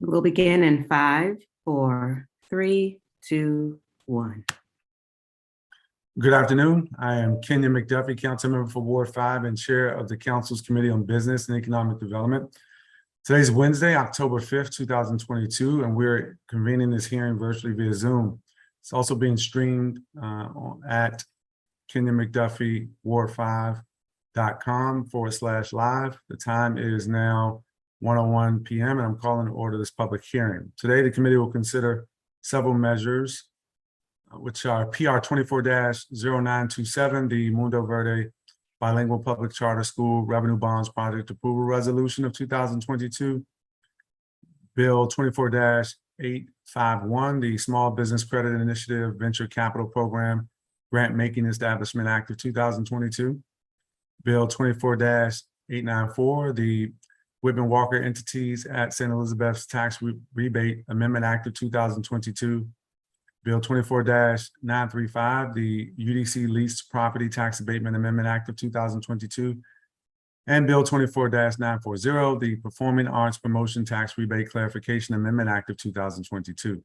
We'll begin in 5, 4, 3, 2, 1. Good afternoon. I am Kenya McDuffie, Council Member for Ward 5 and Chair of the Council's Committee on Business and Economic Development. Today's Wednesday, October 5th, 2022, and we're convening this hearing virtually via Zoom. It's also being streamed at Kenya McDuffie ward5.com/live. The time is now 1:01 p.m. and I'm calling to order this public hearing. Today, the committee will consider several measures, which are PR 24-0927, the Mundo Verde Bilingual Public Charter School Revenue Bonds Project Approval Resolution of 2022, Bill 24-851, the Small Business Credit Initiative Venture Capital Program Grant Making Establishment Act of 2022, Bill 24-894, the Whitman Walker Entities at St. Elizabeth's Tax Rebate Amendment Act of 2022, Bill 24-935, the UDC Lease Property Tax Abatement Amendment Act of 2022, and Bill 24-940, the Performing Arts Promotion Tax Rebate Clarification Amendment Act of 2022.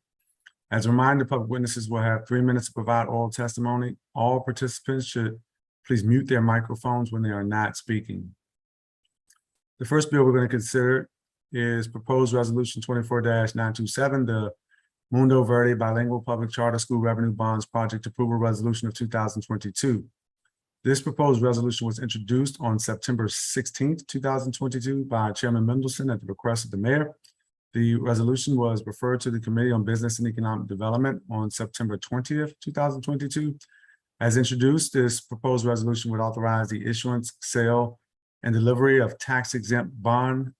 As a reminder, public witnesses will have 3 minutes to provide oral testimony. All participants should please mute their microphones when they are not speaking. The first bill we're going to consider is proposed resolution 24-927, the Mundo Verde Bilingual Public Charter School Revenue Bonds Project Approval Resolution of 2022. This proposed resolution was introduced on September 16th, 2022 by Chairman Mendelson at the request of the mayor. The resolution was referred to the Committee on Business and Economic Development on September 20th, 2022. As introduced, this proposed resolution would authorize the issuance, sale, and delivery of tax-exempt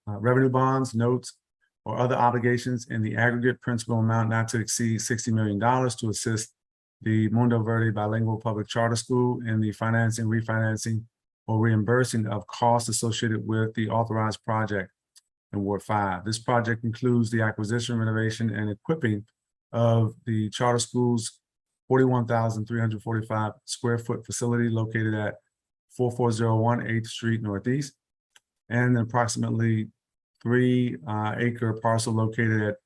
revenue bonds, notes, or other obligations in the aggregate principal amount not to exceed $60 million to assist the Mundo Verde Bilingual Public Charter School in the financing, refinancing, or reimbursing of costs associated with the authorized project in Ward 5. This project includes the acquisition, renovation, and equipping of the charter school's 41,345 square foot facility located at 4401 8th Street Northeast, and approximately 3-acre parcel located at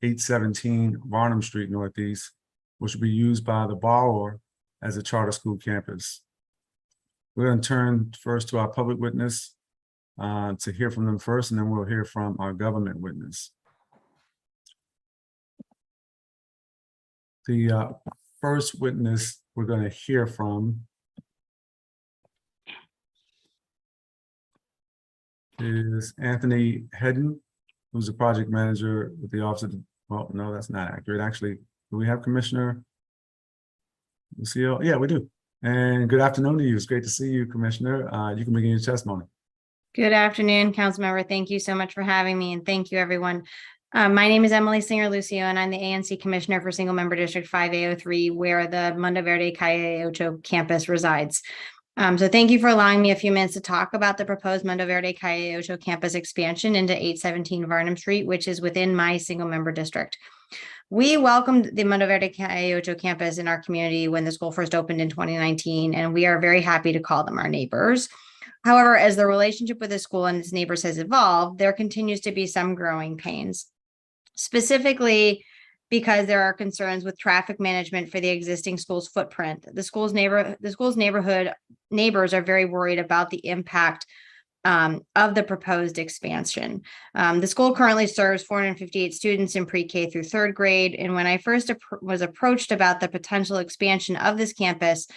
817 Varnum Street Northeast, which will be used by the borrower as a charter school campus. We're going to turn first to our public witness to hear from them first, and then we'll hear from our government witness. The first witness we're going to hear from is Anthony Hedden, who's a project manager with the Office of, well, no, that's not accurate. Actually, do we have Commissioner Lucille? Yeah, we do. And good afternoon to you. It's great to see you, Commissioner. You can begin your testimony. Good afternoon, Councilmember. Thank you so much for having me, and thank you, everyone. My name is Emily Singer-Lucio, and I'm the ANC Commissioner for Single Member District 5A03, where the Mundo Verde Calle Ocho campus resides. So thank you for allowing me a few minutes to talk about the proposed Mundo Verde Calle Ocho campus expansion into 817 Varnum Street, which is within my single member district. We welcomed the Mundo Verde Calle Ocho campus in our community when the school first opened in 2019, and we are very happy to call them our neighbors. However, as the relationship with the school and its neighbors has evolved, there continues to be some growing pains, specifically because there are concerns with traffic management for the existing school's footprint. The school's neighborhood neighbors are very worried about the impact of the proposed expansion. The school currently serves 458 students in pre-K through 3rd grade. And when I first was approached about the potential expansion of this campus,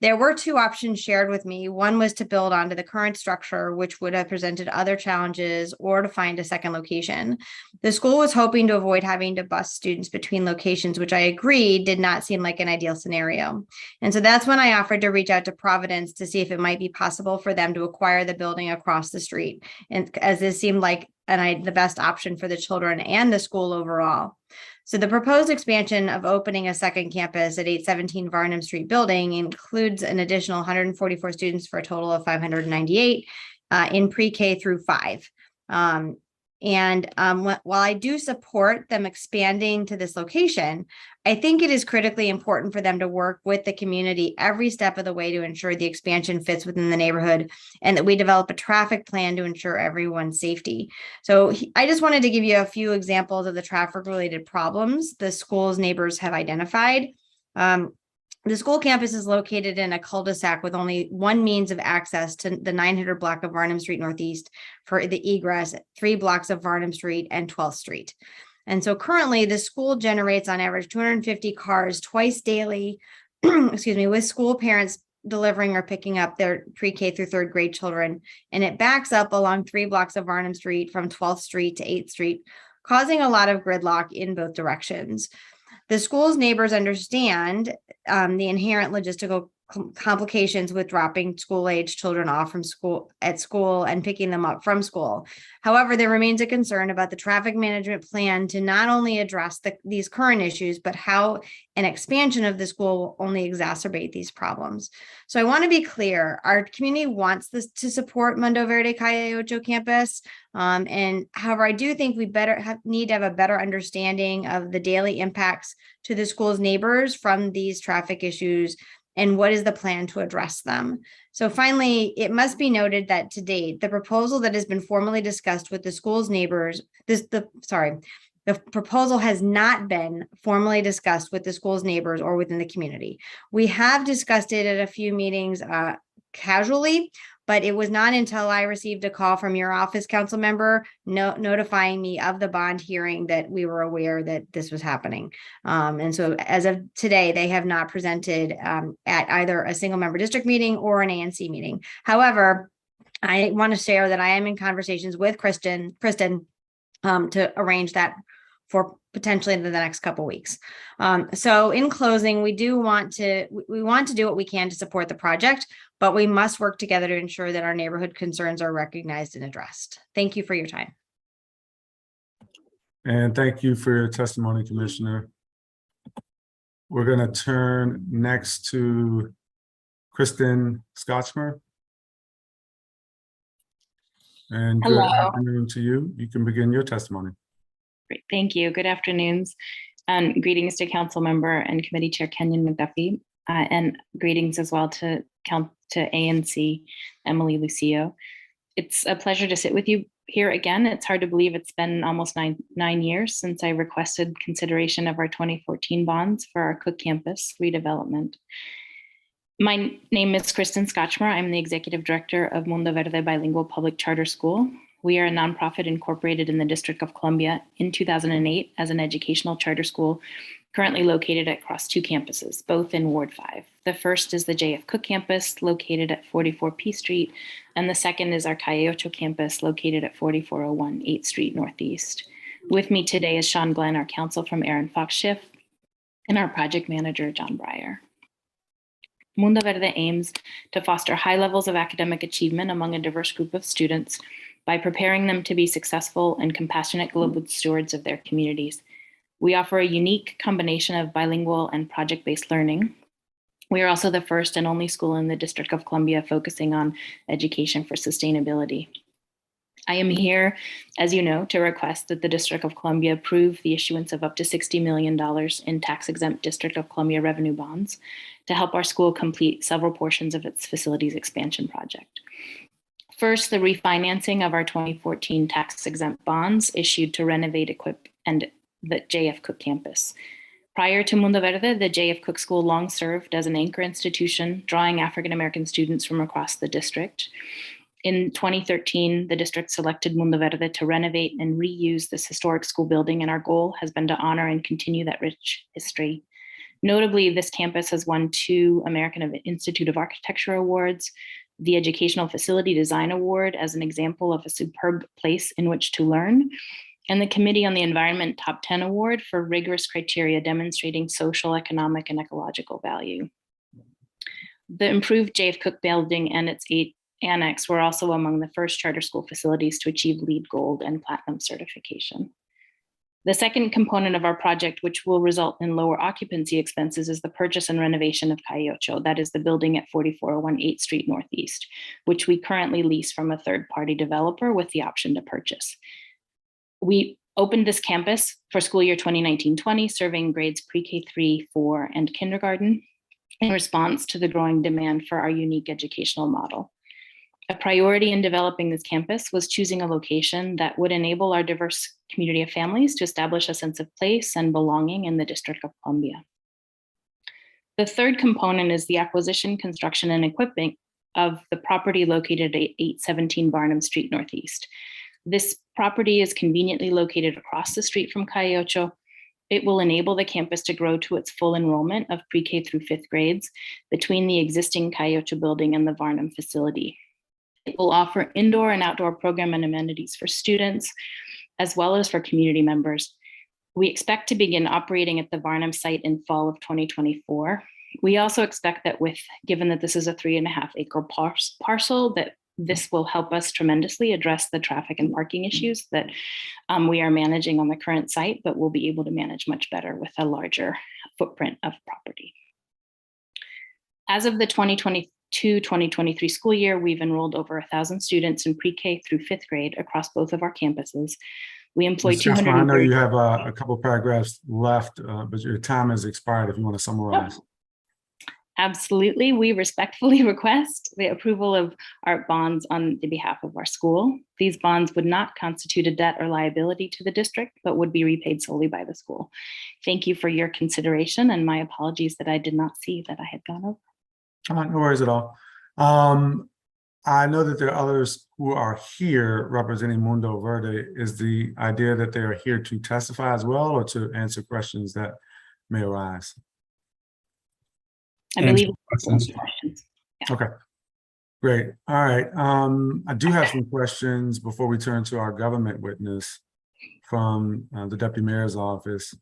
there were 2 options shared with me. One was to build onto the current structure, which would have presented other challenges, or to find a second location. The school was hoping to avoid having to bus students between locations, which I agreed did not seem like an ideal scenario. And so that's when I offered to reach out to Providence to see if it might be possible for them to acquire the building across the street, and as this seemed like the best option for the children and the school overall. So the proposed expansion of opening a second campus at 817 Varnum Street building includes an additional 144 students for a total of 598 in pre-K through 5. And while I do support them expanding to this location, I think it is critically important for them to work with the community every step of the way to ensure the expansion fits within the neighborhood and that we develop a traffic plan to ensure everyone's safety. So I just wanted to give you a few examples of the traffic related problems the school's neighbors have identified. The school campus is located in a cul-de-sac with only one means of access to the 900 block of Varnum Street Northeast for the egress, 3 blocks of Varnum Street and 12th Street. And so currently the school generates on average 250 cars twice daily, excuse me, with school parents delivering or picking up their pre-K through 3rd grade children. And it backs up along 3 blocks of Varnum Street from 12th Street to 8th Street, causing a lot of gridlock in both directions. The school's neighbors understand the inherent logistical complications with dropping school-age children off from school and picking them up from school. However, there remains a concern about the traffic management plan to not only address these current issues, but how an expansion of the school will only exacerbate these problems. So I want to be clear, our community wants this to support Mundo Verde Calle Ocho campus. And however, I do think we need to have a better understanding of the daily impacts to the school's neighbors from these traffic issues and what is the plan to address them. So finally, it must be noted that to date, the proposal that has been formally discussed with the school's neighbors, the proposal has not been formally discussed with the school's neighbors or within the community. We have discussed it at a few meetings casually, but it was not until I received a call from your office, council member, notifying me of the bond hearing that we were aware that this was happening. And so as of today, they have not presented at either a single member district meeting or an ANC meeting. However, I want to share that I am in conversations with Kristen to arrange that for potentially in the next couple of weeks. So in closing, we want to do what we can to support the project, but we must work together to ensure that our neighborhood concerns are recognized and addressed. Thank you for your time. And thank you for your testimony, Commissioner. We're going to turn next to Kristen Scotchmer. And good afternoon to you. You can begin your testimony. Great, thank you. Good afternoons and greetings to Council Member and Committee Chair Kenyon McDuffie, and greetings as well to ANC Emily Lucio. It's a pleasure to sit with you here again. It's hard to believe it's been almost nine years since I requested consideration of our 2014 bonds for our Cook campus redevelopment. My name is Kristen Scotchmer. I'm the Executive Director of Mundo Verde Bilingual Public Charter School. We are a nonprofit incorporated in the District of Columbia in 2008 as an educational charter school, currently located across 2 campuses, both in Ward 5. The first is the J.F. Cook campus, located at 44 P Street, and the second is our Calle Ocho campus, located at 4401 8th Street Northeast. With me today is Sean Glenn, our counsel from Aaron Fox Schiff, and our project manager, John Breyer. Mundo Verde aims to foster high levels of academic achievement among a diverse group of students by preparing them to be successful and compassionate global stewards of their communities. We offer a unique combination of bilingual and project-based learning. We are also the first and only school in the District of Columbia focusing on education for sustainability. I am here, as you know, to request that the District of Columbia approve the issuance of up to $60 million in tax-exempt District of Columbia revenue bonds to help our school complete several portions of its facilities expansion project. First, the refinancing of our 2014 tax-exempt bonds issued to renovate, equip, and the J.F. Cook campus. Prior to Mundo Verde, the J.F. Cook School long served as an anchor institution, drawing African-American students from across the district. In 2013, the district selected Mundo Verde to renovate and reuse this historic school building, and our goal has been to honor and continue that rich history. Notably, this campus has won 2 American Institute of Architecture awards, the Educational Facility Design Award as an example of a superb place in which to learn, and the Committee on the Environment Top 10 Award for rigorous criteria demonstrating social, economic, and ecological value. The improved J.F. Cook building and its 8 annex were also among the first charter school facilities to achieve LEED Gold and Platinum certification. The second component of our project, which will result in lower occupancy expenses, is the purchase and renovation of Calle Ocho, that is the building at 4401 8th Street Northeast, which we currently lease from a third-party developer with the option to purchase. We opened this campus for school year 2019-20, serving grades pre-K 3, 4, and kindergarten in response to the growing demand for our unique educational model. A priority in developing this campus was choosing a location that would enable our diverse community of families to establish a sense of place and belonging in the District of Columbia. The third component is the acquisition, construction, and equipping of the property located at 817 Barnum Street Northeast. This property is conveniently located across the street from Calle Ocho. It will enable the campus to grow to its full enrollment of pre-K through 5th grades between the existing Calle Ocho building and the Varnum facility. It will offer indoor and outdoor program and amenities for students, as well as for community members. We expect to begin operating at the Varnum site in fall of 2024. We also expect that given that this is a 3.5 acre parcel, that this will help us tremendously address the traffic and parking issues that we are managing on the current site, but we'll be able to manage much better with a larger footprint of property. As of the 2022-2023 school year, we've enrolled over 1,000 students in pre-K through 5th grade across both of our campuses. We employ Ms. Cashman, 200. I know you have a couple of paragraphs left, but your time has expired if you want to summarize. Absolutely. We respectfully request the approval of our bonds on the behalf of our school. These bonds would not constitute a debt or liability to the district, but would be repaid solely by the school. Thank you for your consideration, and my apologies that I did not see that I had gone over. No worries at all. I know that there are others who are here representing Mundo Verde. Is the idea that they are here to testify as well, or to answer questions that may arise? I believe questions. Yeah. Okay, great. All right. I do have some questions before we turn to our government witness from the Deputy Mayor's office.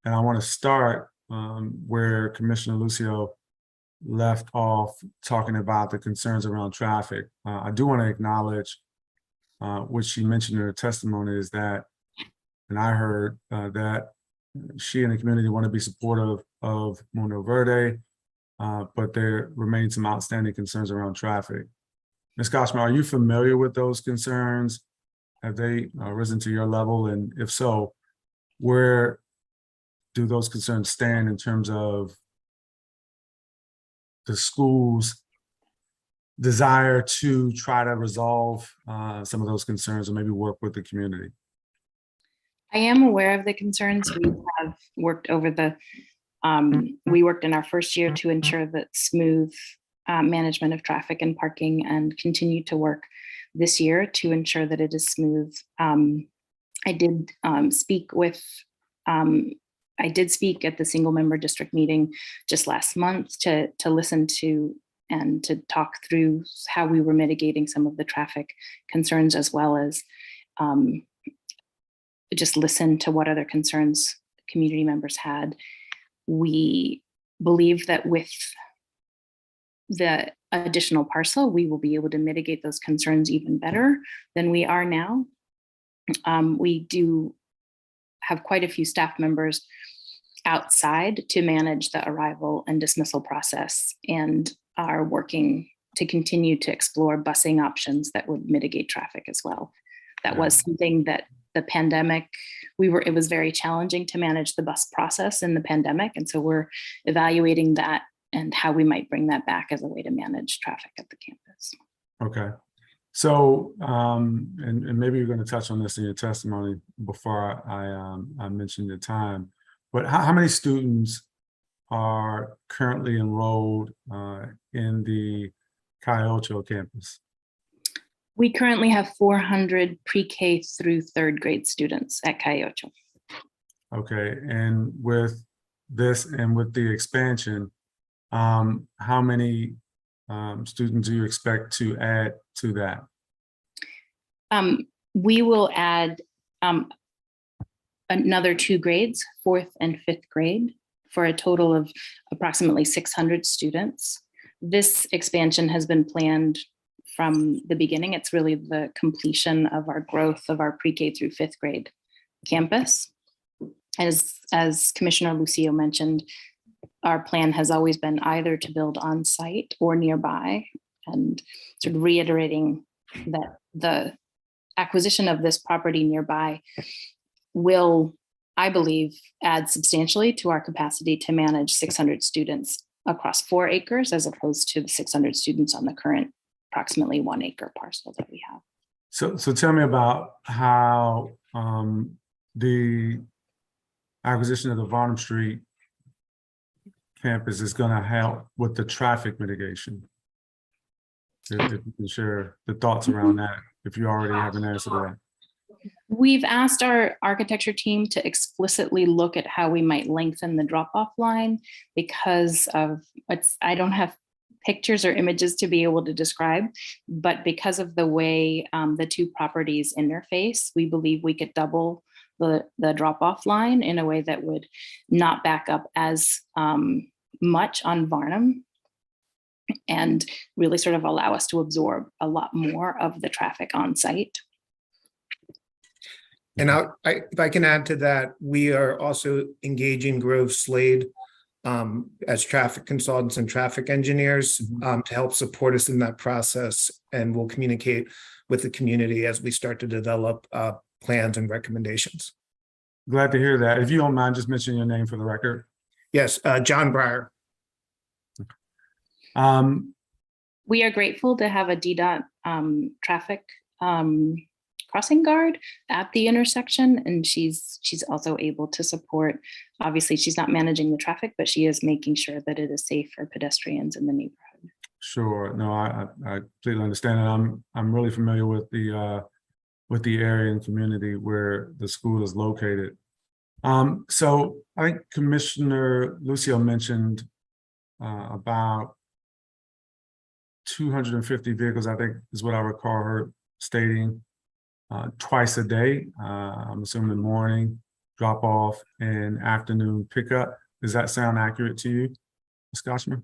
And I want to start where Commissioner Lucio left off, talking about the concerns around traffic. I do want to acknowledge what she mentioned in her testimony is that, and I heard that she and the community want to be supportive of Mundo Verde, but there remain some outstanding concerns around traffic. Ms. Koshma, are you familiar with those concerns? Have they risen to your level? And if so, where do those concerns stand in terms of the school's desire to try to resolve some of those concerns, or maybe work with the community? I am aware of the concerns. We have worked over we worked in our first year to ensure that smooth management of traffic and parking, and continue to work this year to ensure that it is smooth. I did speak at the single member district meeting just last month to listen to and to talk through how we were mitigating some of the traffic concerns, as well as just listen to what other concerns community members had. We believe that with the additional parcel, we will be able to mitigate those concerns even better than we are now. We do have quite a few staff members outside to manage the arrival and dismissal process, and are working to continue to explore busing options that would mitigate traffic as well. That was something that the pandemic, it was very challenging to manage the bus process in the pandemic. And so we're evaluating that and how we might bring that back as a way to manage traffic at the campus. Okay. So, and maybe you're going to touch on this in your testimony before I mention the time, but how many students are currently enrolled in the Calle Ocho campus? We currently have 400 pre-K through 3rd grade students at Calle Ocho. Okay, and with this and with the expansion, how many students do you expect to add to that? We will add another 2 grades, 4th and 5th grade, for a total of approximately 600 students. This expansion has been planned from the beginning. It's really the completion of our growth of our pre-K through 5th grade campus. As Commissioner Lucio mentioned, our plan has always been either to build on site or nearby, and sort of reiterating that the acquisition of this property nearby will, I believe, add substantially to our capacity to manage 600 students across 4 acres as opposed to the 600 students on the current approximately 1 acre parcel that we have. So tell me about how the acquisition of the Varnum Street campus is going to help with the traffic mitigation. If you can share the thoughts around that, if you already have an answer to that. We've asked our architecture team to explicitly look at how we might lengthen the drop-off line because of I don't have pictures or images to be able to describe, but because of the way the 2 properties interface, we believe we could double the drop-off line in a way that would not back up as much on Varnum and really sort of allow us to absorb a lot more of the traffic on site. And if I can add to that, we are also engaging Grove Slade as traffic consultants and traffic engineers to help support us in that process. And we'll communicate with the community as we start to develop plans and recommendations. Glad to hear that. If you don't mind, just mention your name for the record. Yes, John Breyer. We are grateful to have a DDOT traffic crossing guard at the intersection, and she's also able to support. Obviously, she's not managing the traffic, but she is making sure that it is safe for pedestrians in the neighborhood. Sure. No, I completely understand. And I'm really familiar with the area and community where the school is located. So I think Commissioner Lucio mentioned about 250 vehicles, I think is what I recall her stating, twice a day. I'm assuming morning drop off and afternoon pickup. Does that sound accurate to you, Ms. Gossamer?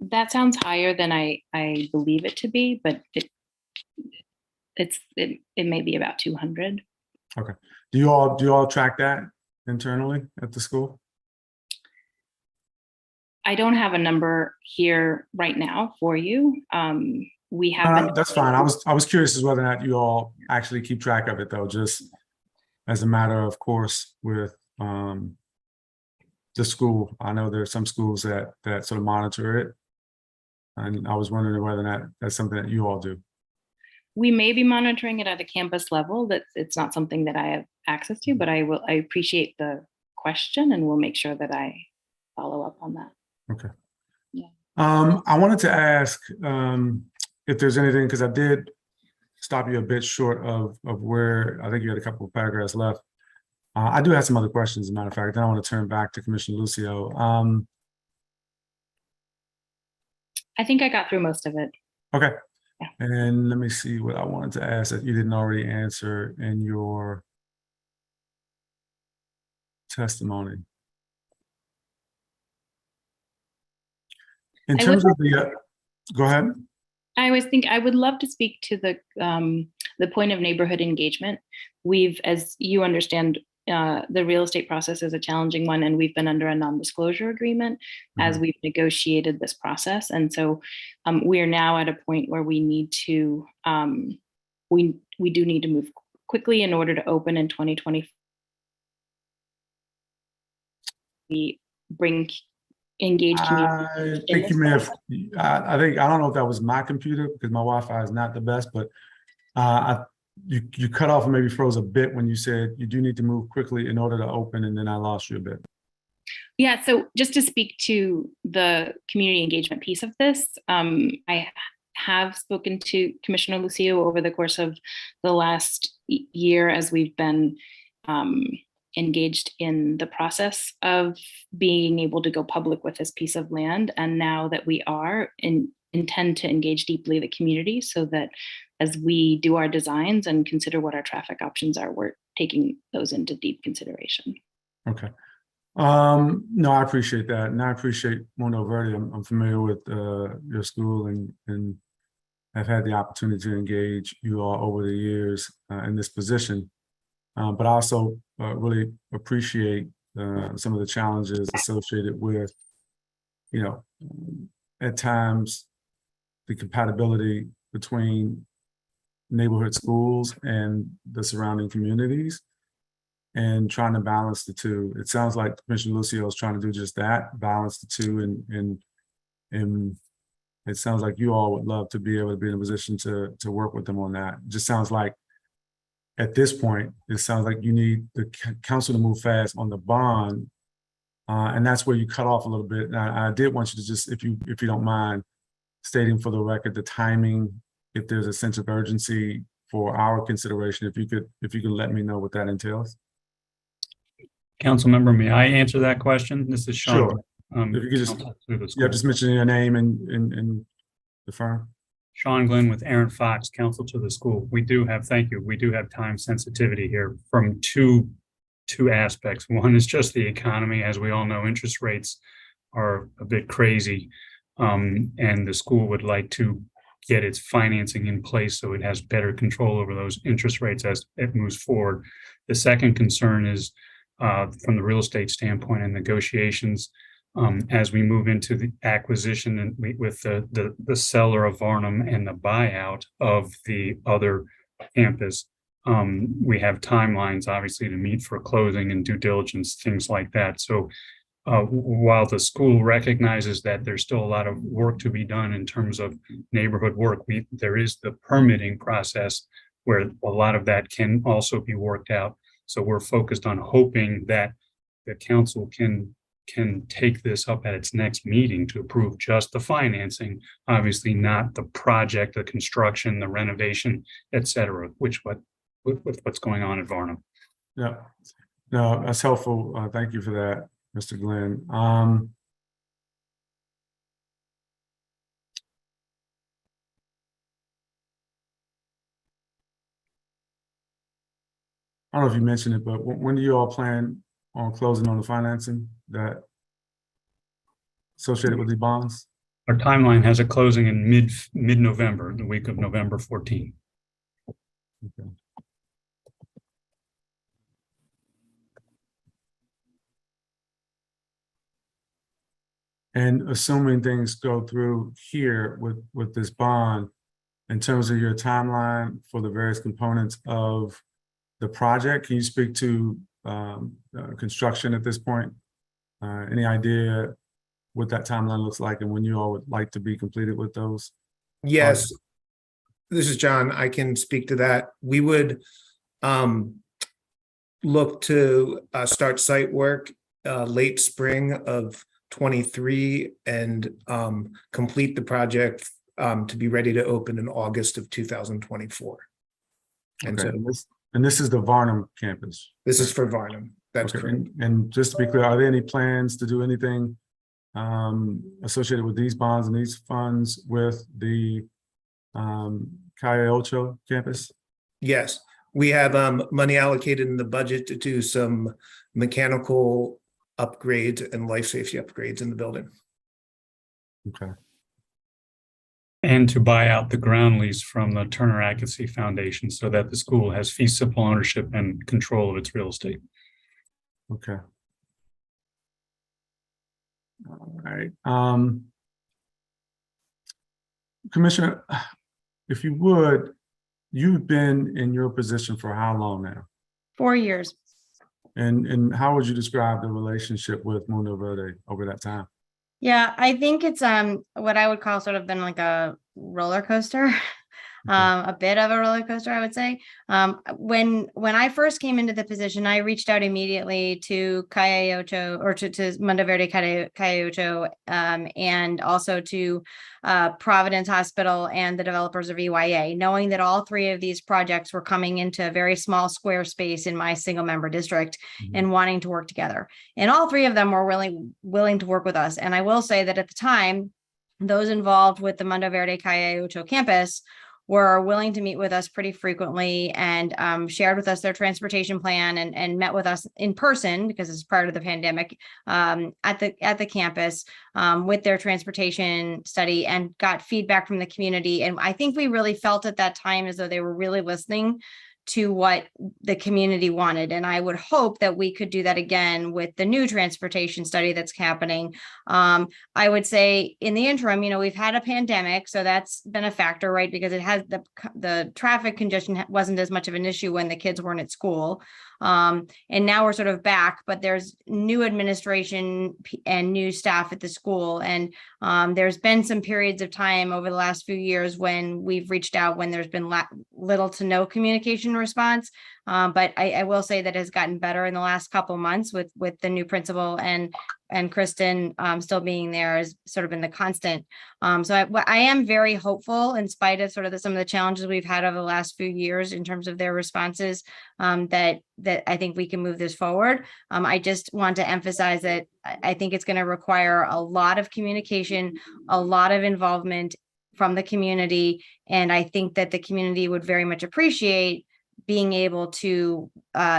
That sounds higher than I believe it to be, but it may be about 200. Okay. Do you all track that internally at the school? I don't have a number here right now for you. We have That's fine. I was curious as whether or not you all actually keep track of it, though, just as a matter of course with the school. I know there are some schools that sort of monitor it, and I was wondering whether or not that's something that you all do. We may be monitoring it at a campus level. That it's not something that I have access to, but I appreciate the question, and we'll make sure that I follow up on that. Okay. Yeah. I wanted to ask if there's anything, because I did stop you a bit short of where I think you had a couple of paragraphs left. I do have some other questions, as a matter of fact. Then I want to turn back to Commissioner Lucio. I think I got through most of it. Okay. Yeah. And let me see what I wanted to ask that you didn't already answer in your testimony. In terms of the, go ahead. I would love to speak to the point of neighborhood engagement. We've, as you understand, the real estate process is a challenging one, and we've been under a non-disclosure agreement as we've negotiated this process. And so we are now at a point where we need to, we do need to move quickly in order to open in 2020. We bring engaged community. I think you may have, I don't know if that was my computer because my Wi-Fi is not the best, but you cut off and maybe froze a bit when you said you do need to move quickly in order to open, and then I lost you a bit. Yeah, so just to speak to the community engagement piece of this, I have spoken to Commissioner Lucio over the course of the last year as we've been engaged in the process of being able to go public with this piece of land. And now that we are intend to engage deeply the community so that as we do our designs and consider what our traffic options are, we're taking those into deep consideration. Okay. No, I appreciate that. And I appreciate Mundo Verde. I'm familiar with your school and have had the opportunity to engage you all over the years in this position. But I also really appreciate some of the challenges associated with, you know, at times the compatibility between neighborhood schools and the surrounding communities, and trying to balance the two. It sounds like Commissioner Lucio is trying to do just that, balance the two, and it sounds like you all would love to be able to be in a position to work with them on that. It just sounds like at this point, it sounds like you need the council to move fast on the bond. And that's where you cut off a little bit. And I did want you to just, if you don't mind, stating for the record the timing, if there's a sense of urgency for our consideration, if you could let me know what that entails. Council member, may I answer that question? This is Sean. Sure. If you could just, counsel to the yeah, school. just mention your name and the firm. Sean Glenn with Aaron Fox, counsel to the school. We do have, thank you. We do have time sensitivity here from two aspects. One is just the economy. As we all know, interest rates are a bit crazy. And the school would like to get its financing in place so it has better control over those interest rates as it moves forward. The second concern is from the real estate standpoint and negotiations, as we move into the acquisition and with the seller of Varnum and the buyout of the other campus, we have timelines obviously to meet for closing and due diligence, things like that. So while the school recognizes that there's still a lot of work to be done in terms of neighborhood work, there is the permitting process where a lot of that can also be worked out. So we're focused on hoping that the council can take this up at its next meeting to approve just the financing, obviously not the project, the construction, the renovation, et cetera, with what's going on at Varnum. Yeah, no, that's helpful. Thank you for that, Mr. Glenn. I don't know if you mentioned it, but when do you all plan on closing on the financing that associated with the bonds? Our timeline has a closing in mid-November, the week of November 14th. Okay. And assuming things go through here with this bond, in terms of your timeline for the various components of the project, can you speak to construction at this point? Any idea what that timeline looks like and when you all would like to be completed with those? Yes, this is John. I can speak to that. We would look to start site work late spring of 23 and complete the project to be ready to open in August of 2024. And Okay. so And this is the Varnum campus. this is for Varnum. That's Okay. correct. And just to be clear, are there any plans to do anything associated with these bonds and these funds with the Calle Ocho campus? Yes, we have money allocated in the budget to do some mechanical upgrades and life safety upgrades in the building. Okay. And to buy out the ground lease from the Turner Advocacy Foundation so that the school has fee simple ownership and control of its real estate. Okay. All right. Commissioner, if you would, you've been in your position for how long now? 4 years. And how would you describe the relationship with Mundo Verde over that time? Yeah, I think it's what I would call sort of been like a roller coaster. A bit of a roller coaster, I would say. When I first came into the position, I reached out immediately to Calle Ocho or to Mundo Verde Calle Ocho, and also to Providence Hospital and the developers of EYA, knowing that all three of these projects were coming into a very small square space in my single member district and wanting to work together. And all three of them were willing to work with us. And I will say that at the time, those involved with the Mundo Verde Calle Ocho campus were willing to meet with us pretty frequently and shared with us their transportation plan and met with us in person because it's prior to the pandemic at the campus with their transportation study and got feedback from the community. And I think we really felt at that time as though they were really listening to what the community wanted. And I would hope that we could do that again with the new transportation study that's happening. I would say in the interim, we've had a pandemic, so that's been a factor, right? Because it has the traffic congestion wasn't as much of an issue when the kids weren't at school. And now we're sort of back, but there's new administration and new staff at the school. And there's been some periods of time over the last few years when we've reached out when there's been little to no communication response. But I will say that has gotten better in the last couple of months with the new principal and Kristen still being there has sort of been the constant. So I am very hopeful in spite of sort of some of the challenges we've had over the last few years in terms of their responses, that I think we can move this forward. I just want to emphasize that I think it's going to require a lot of communication, a lot of involvement from the community. And I think that the community would very much appreciate being able to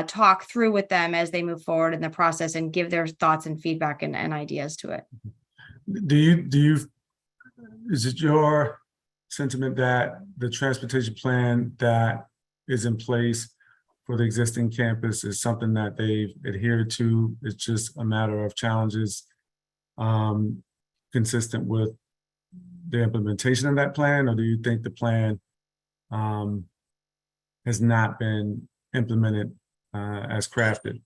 talk through with them as they move forward in the process and give their thoughts and feedback and ideas to it. Is it your sentiment that the transportation plan that is in place for the existing campus is something that they've adhered to? It's just a matter of challenges consistent with the implementation of that plan, or do you think the plan has not been implemented as crafted?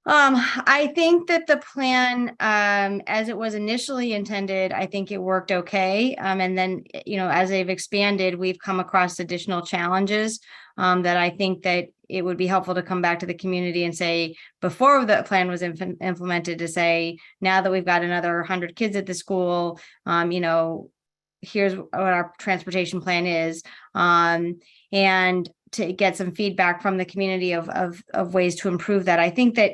I think that the plan, as it was initially intended, I think it worked okay. And then, as they've expanded, we've come across additional challenges that I think that it would be helpful to come back to the community and say, before the plan was implemented, to say, now that we've got another 100 kids at the school, here's what our transportation plan is. And to get some feedback from the community of ways to improve that. I think that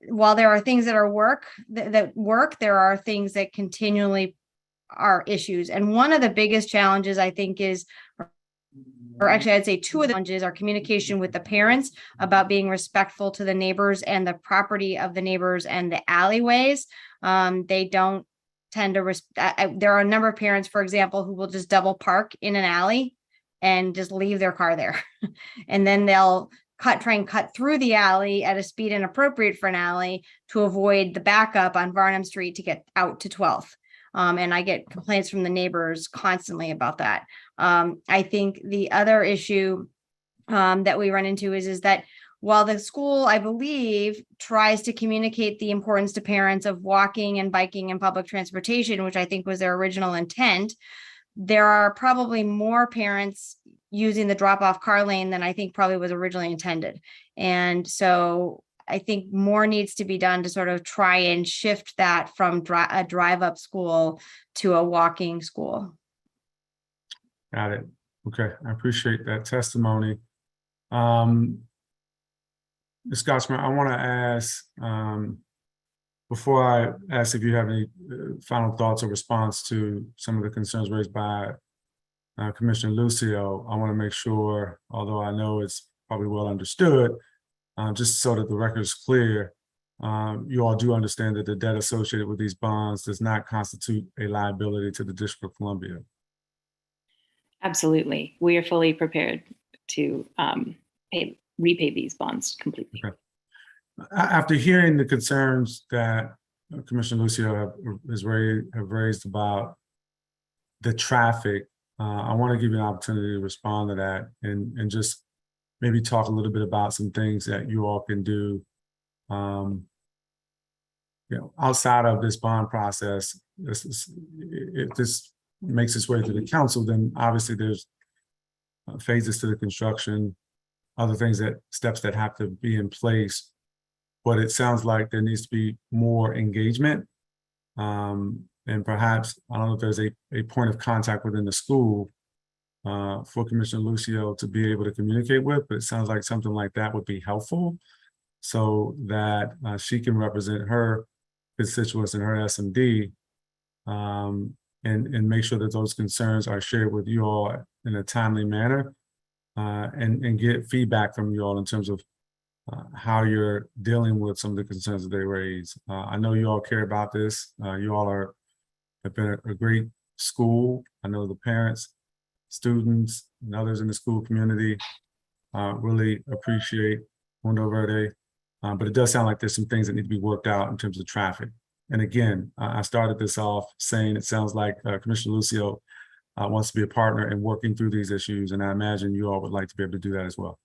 while there are things that work, there are things that continually are issues. And one of the biggest challenges, I think, is, or actually I'd say two of the challenges, are communication with the parents about being respectful to the neighbors and the property of the neighbors and the alleyways. They don't tend to, there are a number of parents, for example, who will just double park in an alley and just leave their car there. And then they'll try and cut through the alley at a speed inappropriate for an alley to avoid the backup on Varnum Street to get out to 12th. And I get complaints from the neighbors constantly about that. I think the other issue that we run into is that while the school, I believe, tries to communicate the importance to parents of walking and biking and public transportation, which I think was their original intent, there are probably more parents using the drop-off car lane than I think probably was originally intended. And so I think more needs to be done to sort of try and shift that from a drive-up school to a walking school. Got it. Okay, I appreciate that testimony. Ms. Gosmer, I want to ask, before I ask if you have any final thoughts or response to some of the concerns raised by Commissioner Lucio, I want to make sure, although I know it's probably well understood, just so that the record is clear, you all do understand that the debt associated with these bonds does not constitute a liability to the District of Columbia. Absolutely. We are fully prepared to repay these bonds completely. Okay. After hearing the concerns that Commissioner Lucio have raised about the traffic, I want to give you an opportunity to respond to that and just maybe talk a little bit about some things that you all can do, outside of this bond process. If this makes its way to the council, then obviously there's phases to the construction, other steps that have to be in place. But it sounds like there needs to be more engagement. And perhaps, I don't know if there's a point of contact within the school for Commissioner Lucio to be able to communicate with, but it sounds like something like that would be helpful so that she can represent her constituents in her SMD and make sure that those concerns are shared with you all in a timely manner and get feedback from you all in terms of how you're dealing with some of the concerns that they raise. I know you all care about this. You all have been a great school. I know the parents students and others in the school community really appreciate Mundo Verde. But it does sound like there's some things that need to be worked out in terms of traffic. And again, I started this off saying it sounds like Commissioner Lucio wants to be a partner in working through these issues. And I imagine you all would like to be able to do that as well.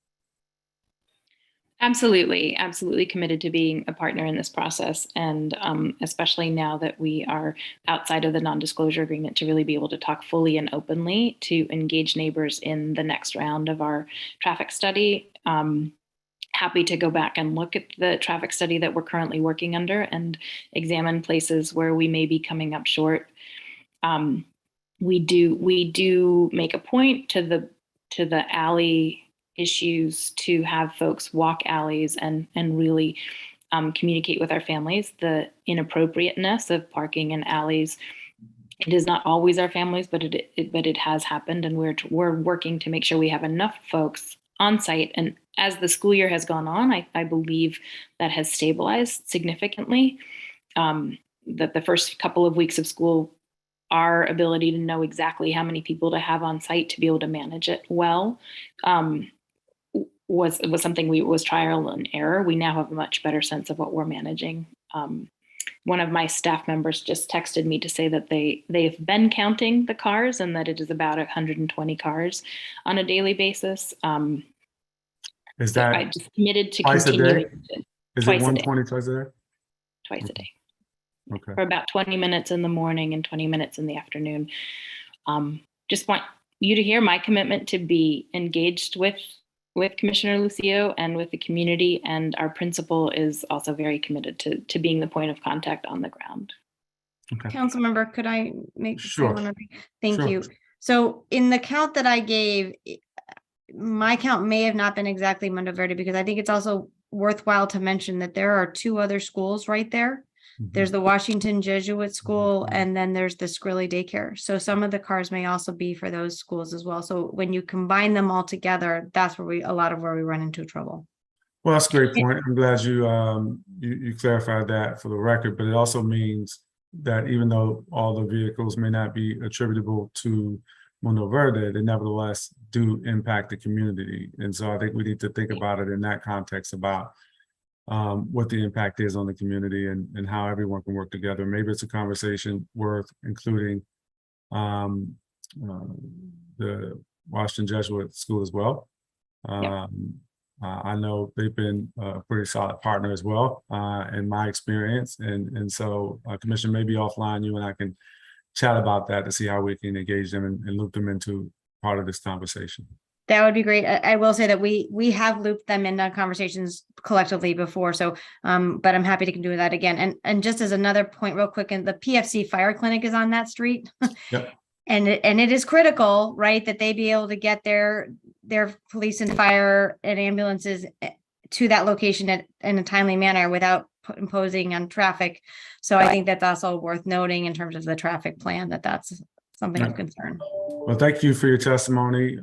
Absolutely, absolutely committed to being a partner in this process. And especially now that we are outside of the non-disclosure agreement, to really be able to talk fully and openly to engage neighbors in the next round of our traffic study. Happy to go back and look at the traffic study that we're currently working under and examine places where we may be coming up short. We do make a point to the alley issues to have folks walk alleys and really communicate with our families the inappropriateness of parking in alleys. It is not always our families, but it has happened, and we're working to make sure we have enough folks on site. And as the school year has gone on, I believe that has stabilized significantly. That the first couple of weeks of school, our ability to know exactly how many people to have on site to be able to manage it well was something was trial and error. We now have a much better sense of what we're managing. One of my staff members just texted me to say that they've been counting the cars and that it is about 120 cars on a daily basis. Is So that I just committed to twice a day? continuing Is it twice a day. 120 twice a day? Twice a day Okay. for about 20 minutes in the morning and 20 minutes in the afternoon. Just want you to hear my commitment to be engaged with Commissioner Lucio and with the community, and our principal is also very committed to being the point of contact on the ground. Okay. Councilmember, could I make? say Sure. one other thing? Thank Sure. you. So in the count that I gave, my count may have not been exactly Mundo Verde, because I think it's also worthwhile to mention that there are two other schools right there. There's the Washington Jesuit School, and then there's the Skrilly Daycare. So some of the cars may also be for those schools as well. So when you combine them all together, that's where a lot of where we run into trouble. Well, that's a great point. I'm glad you you clarified that for the record, but it also means that even though all the vehicles may not be attributable to Mundo Verde, they nevertheless do impact the community. And so I think we need to think about it in that context about what the impact is on the community and how everyone can work together. Maybe it's a conversation worth including the Washington Jesuit School as well. I know they've been a pretty solid partner as well, in my experience. And so, Commissioner, maybe offline, you and I can chat about that to see how we can engage them and loop them into part of this conversation. That would be great. I will say that we have looped them into conversations collectively before. So, but I'm happy to do that again. And just as another point real quick, and the PFC fire clinic is on that street. Yep. And it is critical, right, that they be able to get their police and fire and ambulances to that location in a timely manner without imposing on traffic. So I think that's also worth noting in terms of the traffic plan, that's something of concern. Well, thank you for your testimony,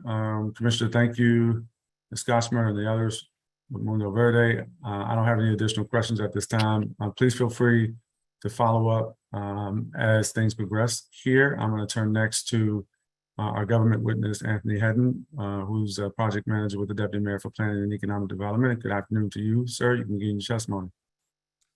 Commissioner. Thank you, Ms. Gosmer and the others with Mundo Verde. I don't have any additional questions at this time. Please feel free to follow up as things progress here. I'm going to turn next to our government witness, Anthony Hedden, who's a project manager with the Deputy Mayor for Planning and Economic Development. Good afternoon to you, sir. You can begin your testimony.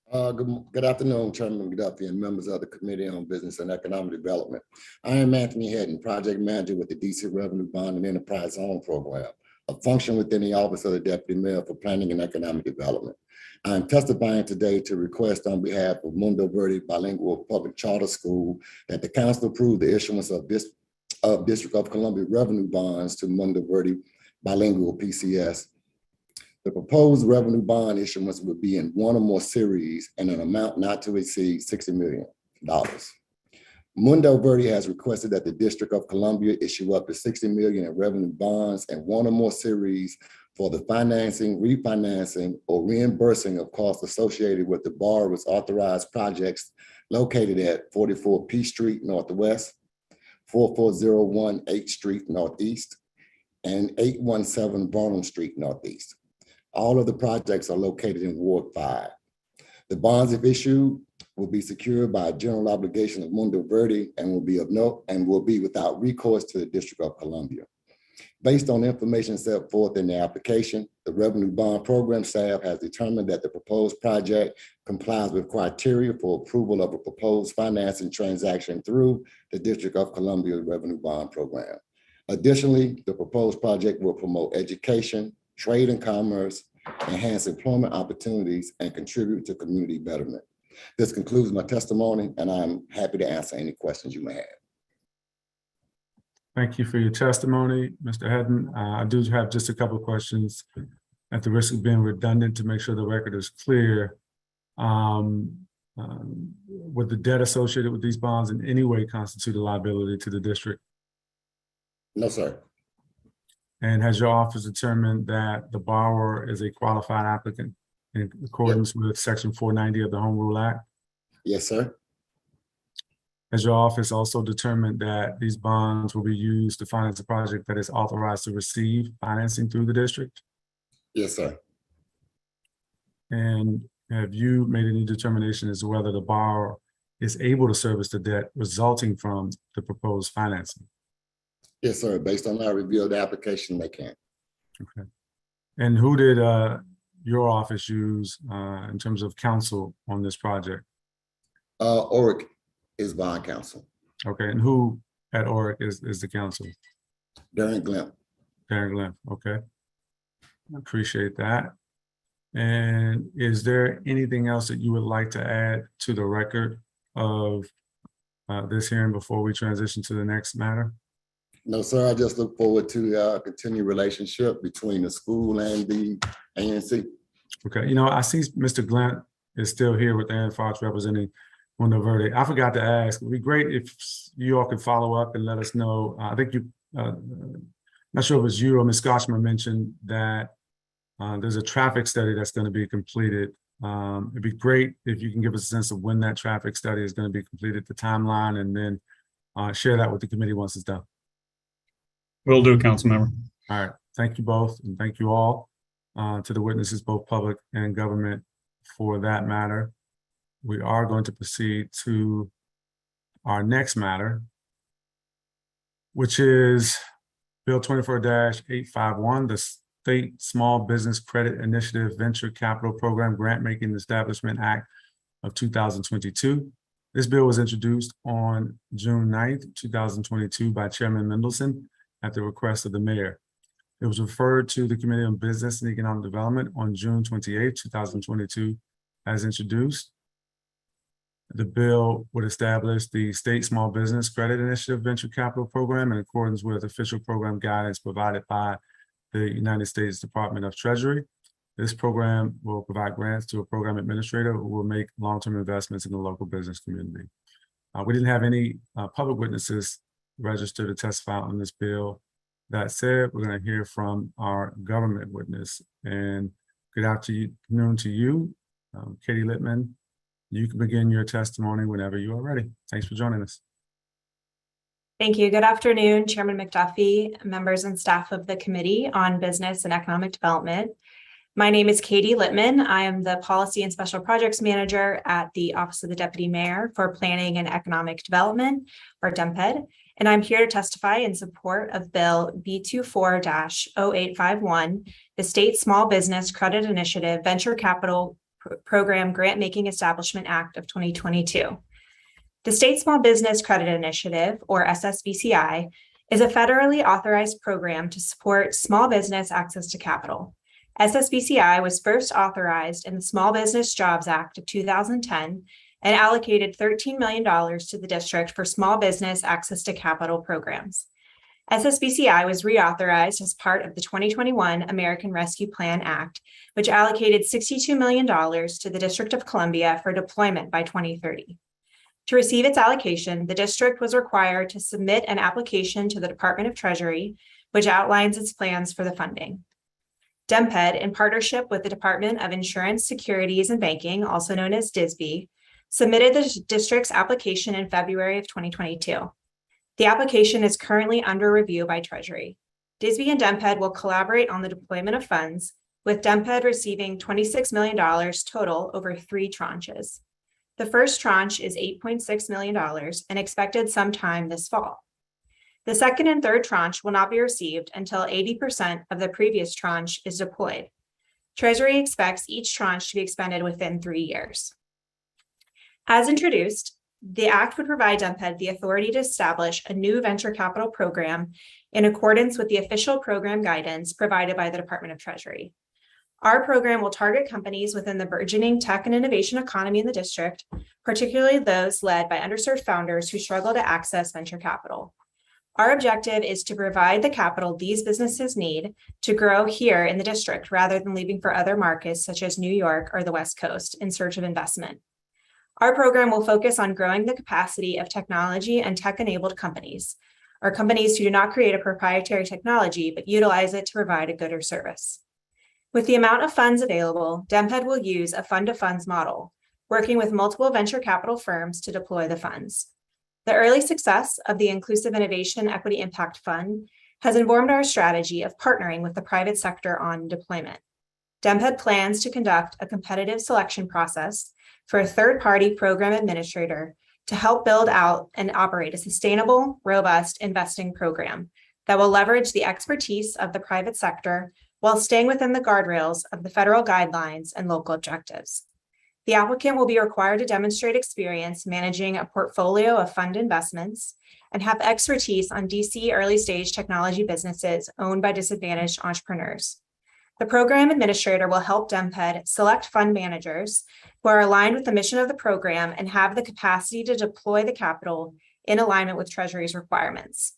Good afternoon, Chairman McDuffie and members of the Committee on Business and Economic Development. I am Anthony Hedden, project manager with the DC Revenue Bond and Enterprise Zone Program, a function within the Office of the Deputy Mayor for Planning and Economic Development. I am testifying today to request on behalf of Mundo Verde Bilingual Public Charter School that the council approve the issuance of District of Columbia revenue bonds to Mundo Verde Bilingual PCS. The proposed revenue bond issuance would be in one or more series and an amount not to exceed $60 million. Mundo Verde has requested that the District of Columbia issue up to $60 million in revenue bonds and one or more series for the financing, refinancing, or reimbursing of costs associated with the borrower's authorized projects located at 44 P Street Northwest, 4401 8th Street Northeast, and 817 Varnum Street Northeast. All of the projects are located in Ward 5. The bonds, if issued, will be secured by a general obligation of Mundo Verde and will be without recourse to the District of Columbia. Based on the information set forth in the application, the Revenue Bond Program staff has determined that the proposed project complies with criteria for approval of a proposed financing transaction through the District of Columbia Revenue Bond Program. Additionally, the proposed project will promote education, trade and commerce, enhance employment opportunities, and contribute to community betterment. This concludes my testimony, and I'm happy to answer any questions you may have. Thank you for your testimony, Mr. Hedden. I do have just a couple of questions at the risk of being redundant to make sure the record is clear. Would the debt associated with these bonds in any way constitute a liability to the district? No, sir. And has your office determined that the borrower is a qualified applicant in accordance with Section 490 of the Home Rule Act? Yes, sir. Has your office also determined that these bonds will be used to finance a project that is authorized to receive financing through the district? Yes, sir. And have you made any determination as to whether the borrower is able to service the debt resulting from the proposed financing? Yes, sir. Based on our review of the application, they can. Okay. And who did your office use in terms of counsel on this project? ORIC is bond counsel. Okay, and who at ORIC is the counsel? Darren Glimp. Darren Glimp, okay. I appreciate that. And is there anything else that you would like to add to the record of this hearing before we transition to the next matter? No, sir. I just look forward to the continued relationship between the school and the ANC. Okay, you know, I see Mr. Glimp is still here with Aaron Fox representing Mundo Verde. I forgot to ask, it'd be great if you all could follow up and let us know. I think you, not sure if it was you or Ms. Scotchman mentioned that there's a traffic study that's going to be completed. It'd be great if you can give us a sense of when that traffic study is going to be completed, the timeline, and then share that with the committee once it's done. Will do, council member. All right, thank you both, and thank you all to the witnesses, both public and government, for that matter. We are going to proceed to our next matter, which is Bill 24-851, the State Small Business Credit Initiative Venture Capital Program Grant Making Establishment Act of 2022. This bill was introduced on June 9th, 2022 by Chairman Mendelson at the request of the mayor. It was referred to the Committee on Business and Economic Development on June 28, 2022 as introduced. The bill would establish the State Small Business Credit Initiative Venture Capital Program in accordance with official program guidance provided by the United States Department of Treasury. This program will provide grants to a program administrator who will make long-term investments in the local business community. We didn't have any public witnesses registered to testify on this bill. That said, we're going to hear from our government witness. And good afternoon to you, Katie Littman. You can begin your testimony whenever you are ready. Thanks for joining us. Thank you. Good afternoon, Chairman McDuffie, members and staff of the Committee on Business and Economic Development. My name is Katie Littman. I am the Policy and Special Projects Manager at the Office of the Deputy Mayor for Planning and Economic Development, or DEMPED, and I'm here to testify in support of Bill B24-0851, the State Small Business Credit Initiative Venture Capital Program Grant Making Establishment Act of 2022. The State Small Business Credit Initiative, or SSBCI, is a federally authorized program to support small business access to capital. SSBCI was first authorized in the Small Business Jobs Act of 2010 and allocated $13 million to the district for small business access to capital programs. SSBCI was reauthorized as part of the 2021 American Rescue Plan Act, which allocated $62 million to the District of Columbia for deployment by 2030. To receive its allocation, the district was required to submit an application to the Department of Treasury, which outlines its plans for the funding. DEMPED, in partnership with the Department of Insurance, Securities, and Banking, also known as DISB, submitted the district's application in February of 2022. The application is currently under review by Treasury. DISB and DEMPED will collaborate on the deployment of funds, with DEMPED receiving $26 million total over 3 tranches. The first tranche is $8.6 million and expected sometime this fall. The second and third tranche will not be received until 80% of the previous tranche is deployed. Treasury expects each tranche to be expended within 3 years. As introduced, the Act would provide DEMPED the authority to establish a new venture capital program in accordance with the official program guidance provided by the Department of Treasury. Our program will target companies within the burgeoning tech and innovation economy in the district, particularly those led by underserved founders who struggle to access venture capital. Our objective is to provide the capital these businesses need to grow here in the district rather than leaving for other markets such as New York or the West Coast in search of investment. Our program will focus on growing the capacity of technology and tech-enabled companies, or companies who do not create a proprietary technology but utilize it to provide a good or service. With the amount of funds available, DEMPED will use a fund-to-funds model, working with multiple venture capital firms to deploy the funds. The early success of the Inclusive Innovation Equity Impact Fund has informed our strategy of partnering with the private sector on deployment. DEMPED plans to conduct a competitive selection process for a third-party program administrator to help build out and operate a sustainable, robust investing program that will leverage the expertise of the private sector while staying within the guardrails of the federal guidelines and local objectives. The applicant will be required to demonstrate experience managing a portfolio of fund investments and have expertise on DC early-stage technology businesses owned by disadvantaged entrepreneurs. The program administrator will help DEMPED select fund managers who are aligned with the mission of the program and have the capacity to deploy the capital in alignment with Treasury's requirements.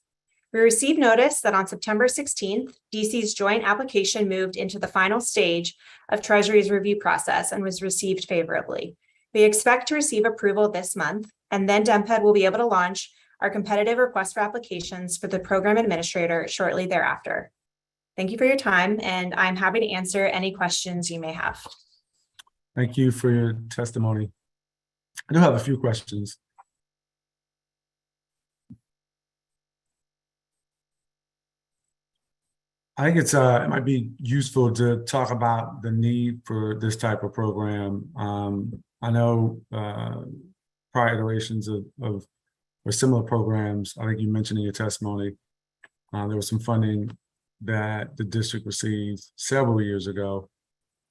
We received notice that on September 16th, DC's joint application moved into the final stage of Treasury's review process and was received favorably. We expect to receive approval this month, and then DEMPED will be able to launch our competitive request for applications for the program administrator shortly thereafter. Thank you for your time, and I'm happy to answer any questions you may have. Thank you for your testimony. I do have a few questions. I think it might be useful to talk about the need for this type of program. I know prior iterations of or similar programs, I think you mentioned in your testimony, there was some funding that the district received several years ago.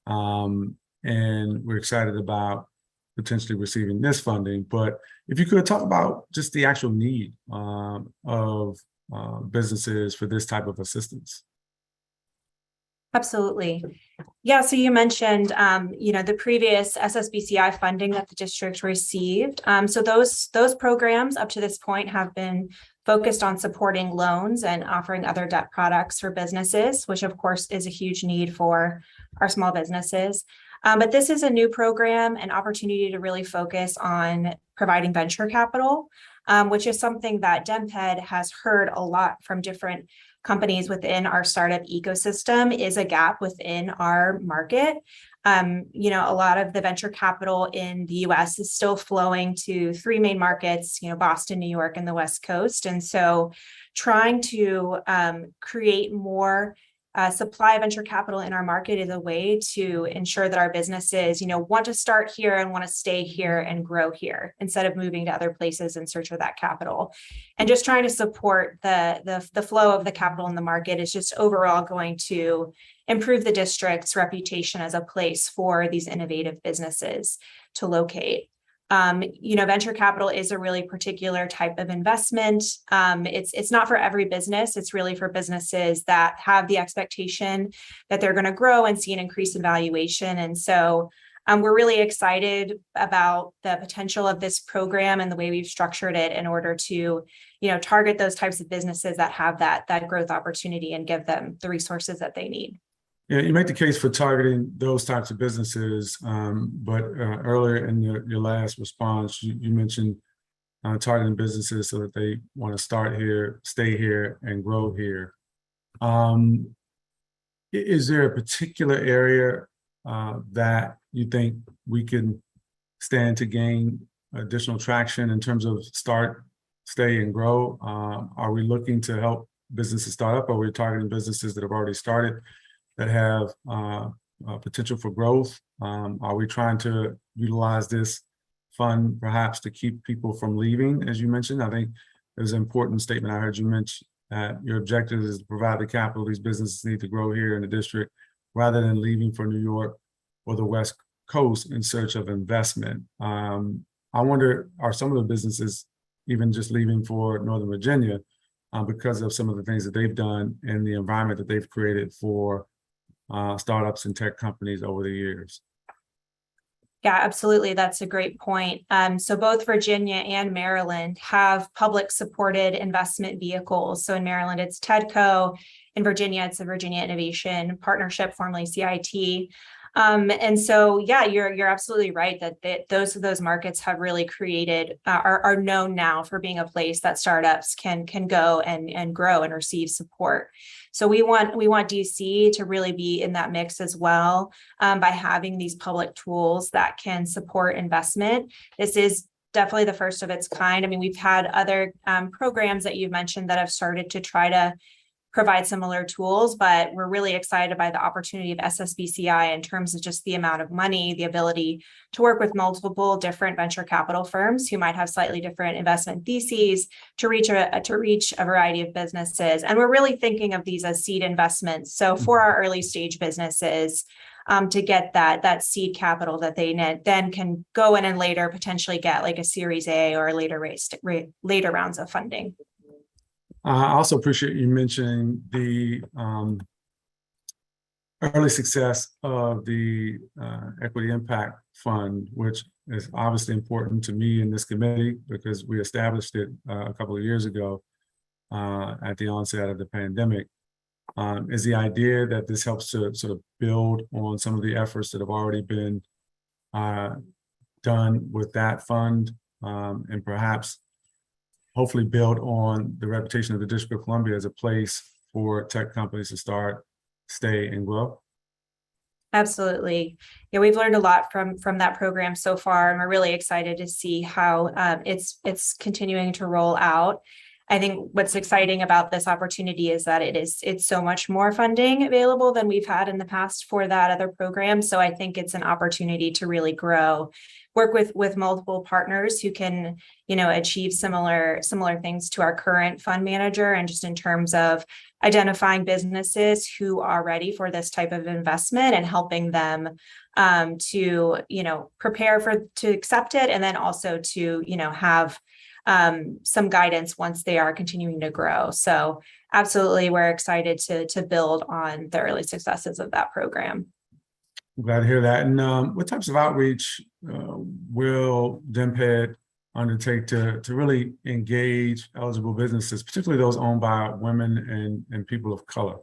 And we're excited about potentially receiving this funding. But if you could talk about just the actual need of businesses for this type of assistance. Absolutely. Yeah, so you mentioned, the previous SSBCI funding that the district received. So those programs up to this point have been focused on supporting loans and offering other debt products for businesses, which of course is a huge need for our small businesses. But this is a new program, an opportunity to really focus on providing venture capital, which is something that DEMPED has heard a lot from different companies within our startup ecosystem is a gap within our market. A lot of the venture capital in the US is still flowing to three main markets, Boston, New York, and the West Coast. And so trying to create more supply of venture capital in our market is a way to ensure that our businesses, want to start here and want to stay here and grow here instead of moving to other places in search of that capital. And just trying to support the flow of the capital in the market is just overall going to improve the district's reputation as a place for these innovative businesses to locate. Venture capital is a really particular type of investment. It's not for every business. It's really for businesses that have the expectation that they're going to grow and see an increase in valuation. And so we're really excited about the potential of this program and the way we've structured it in order to, target those types of businesses that have that growth opportunity and give them the resources that they need. Yeah, you make the case for targeting those types of businesses, but earlier in your last response, you mentioned targeting businesses so that they want to start here, stay here, and grow here. Is there a particular area that you think we can stand to gain additional traction in terms of start, stay, and grow? Are we looking to help businesses start up? Or are we targeting businesses that have already started, that have potential for growth? Are we trying to utilize this fund perhaps to keep people from leaving, as you mentioned. I think it was an important statement I heard you mention that your objective is to provide the capital these businesses need to grow here in the district rather than leaving for New York or the West Coast in search of investment. I wonder, are some of the businesses even just leaving for Northern Virginia because of some of the things that they've done and the environment that they've created for startups and tech companies over the years? Yeah, absolutely. That's a great point. So both Virginia and Maryland have public supported investment vehicles. So in Maryland, it's TEDCO. In Virginia, it's the Virginia Innovation Partnership, formerly CIT. And so, yeah, you're absolutely right that those markets have really created, are known now for being a place that startups can go and grow and receive support. So we want DC to really be in that mix as well, by having these public tools that can support investment. This is definitely the first of its kind. I mean, we've had other programs that you've mentioned that have started to try to provide similar tools, but we're really excited by the opportunity of SSBCI in terms of just the amount of money, the ability to work with multiple different venture capital firms who might have slightly different investment theses to reach a variety of businesses. And we're really thinking of these as seed investments. So for our early stage businesses, to get that seed capital that they then can go in and later potentially get like a Series A or later rounds of funding. I also appreciate you mentioning the early success of the Equity Impact Fund, which is obviously important to me in this committee because we established it a couple of years ago at the onset of the pandemic. Is the idea that this helps to sort of build on some of the efforts that have already been done with that fund, and perhaps hopefully build on the reputation of the District of Columbia as a place for tech companies to start, stay, and grow? Absolutely. Yeah, we've learned a lot from that program so far, and we're really excited to see how it's continuing to roll out. I think what's exciting about this opportunity is that it's so much more funding available than we've had in the past for that other program. So I think it's an opportunity to really grow, work with multiple partners who can, achieve similar things to our current fund manager, and just in terms of identifying businesses who are ready for this type of investment and helping them to prepare to accept it, and then also to have some guidance once they are continuing to grow. So absolutely, we're excited to build on the early successes of that program. I'm glad to hear that. And what types of outreach will DMPED undertake to really engage eligible businesses, particularly those owned by women and people of color?